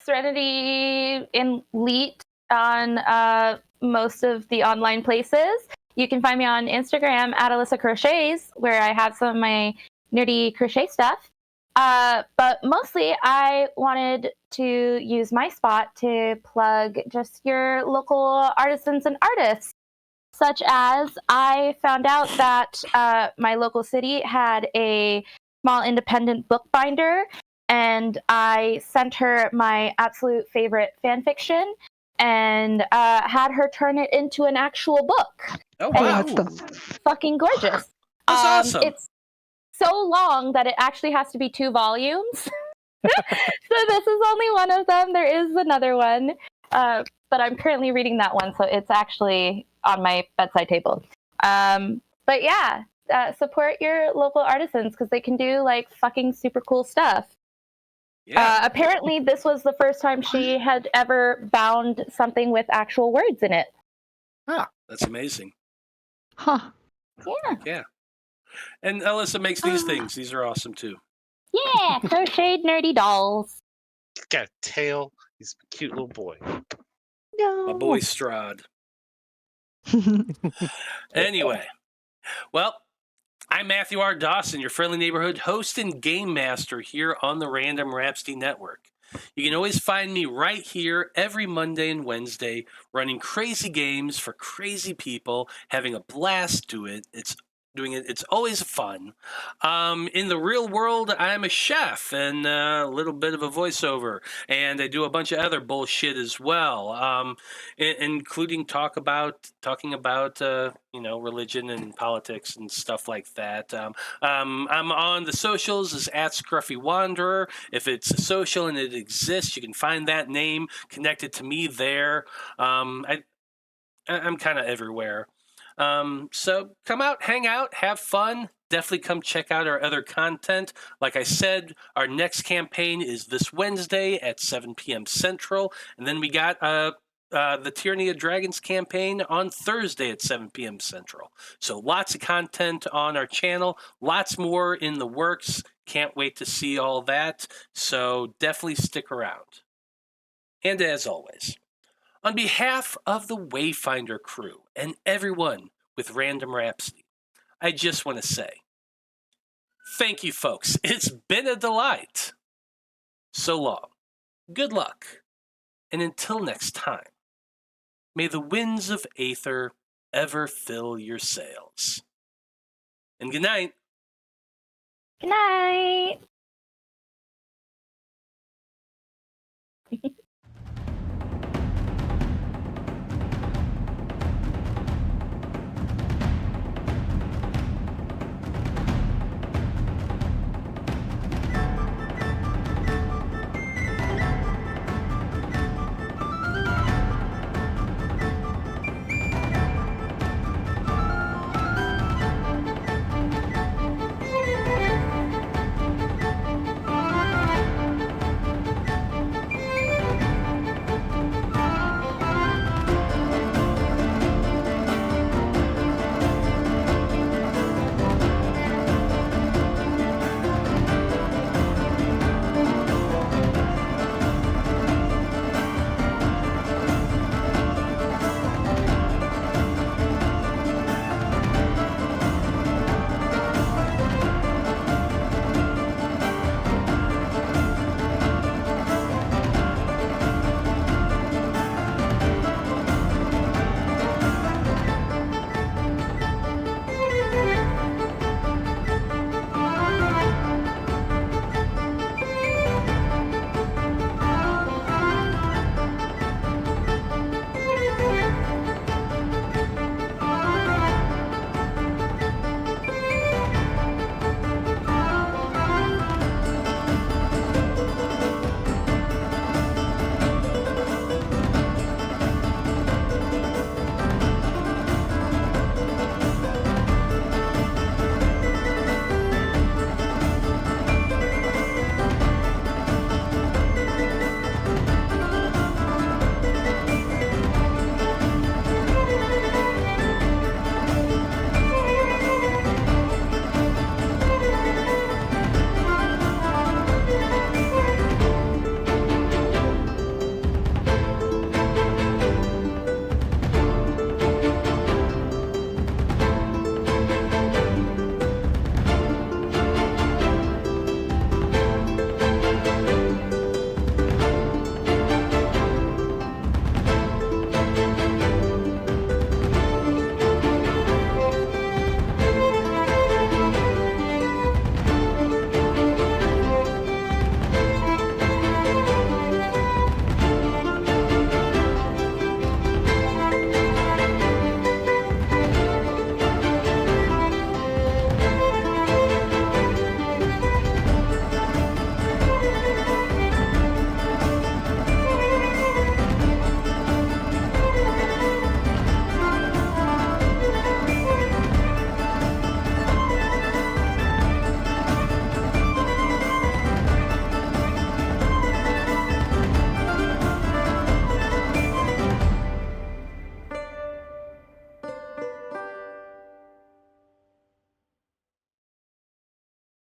Serenity Elite on most of the online places. You can find me on Instagram at Alyssa Crochets, where I have some of my nerdy crochet stuff. But mostly I wanted to use my spot to plug just your local artisans and artists, such as I found out that my local city had a small independent bookbinder, and I sent her my absolute favorite fan fiction and had her turn it into an actual book. Oh, wow. wow. It's fucking gorgeous. That's awesome. It's so long that it actually has to be 2 volumes. So this is only one of them. There is another one, but I'm currently reading that one, so it's actually on my bedside table. But yeah, support your local artisans because they can do like fucking super cool stuff. Yeah. Apparently, this was the first time she had ever bound something with actual words in it. Ah, that's amazing. Huh. Yeah. Yeah. And Alyssa makes these things. These are awesome too. Yeah, crocheted nerdy dolls. He's got a tail. He's a cute little boy. No. My boy Strahd. Anyway, well, I'm Matthew R. Dawson, your friendly neighborhood host and game master here on the Random Rhapsody Network. You can always find me right here every Monday and Wednesday running crazy games for crazy people, having a blast It's always fun. In the real world, I'm a chef and a little bit of a voiceover, and I do a bunch of other bullshit as well, including talking about religion and politics and stuff like that. I'm on the socials as @ScruffyWanderer. If it's a social and it exists, you can find that name connected to me there. I'm kind of everywhere. So come out, hang out, have fun. Definitely come check out our other content. Like I said, our next campaign is this Wednesday at 7 p.m. Central. And then we got the Tyranny of Dragons campaign on Thursday at 7 p.m. Central. So lots of content on our channel, lots more in the works. Can't wait to see all that. So definitely stick around. And as always, on behalf of the Wayfinder crew and everyone with Random Rhapsody, I just want to say Thank you, folks. It's been a delight. So long. Good luck. And until next time, may the winds of Æther ever fill your sails. And good night. Good night.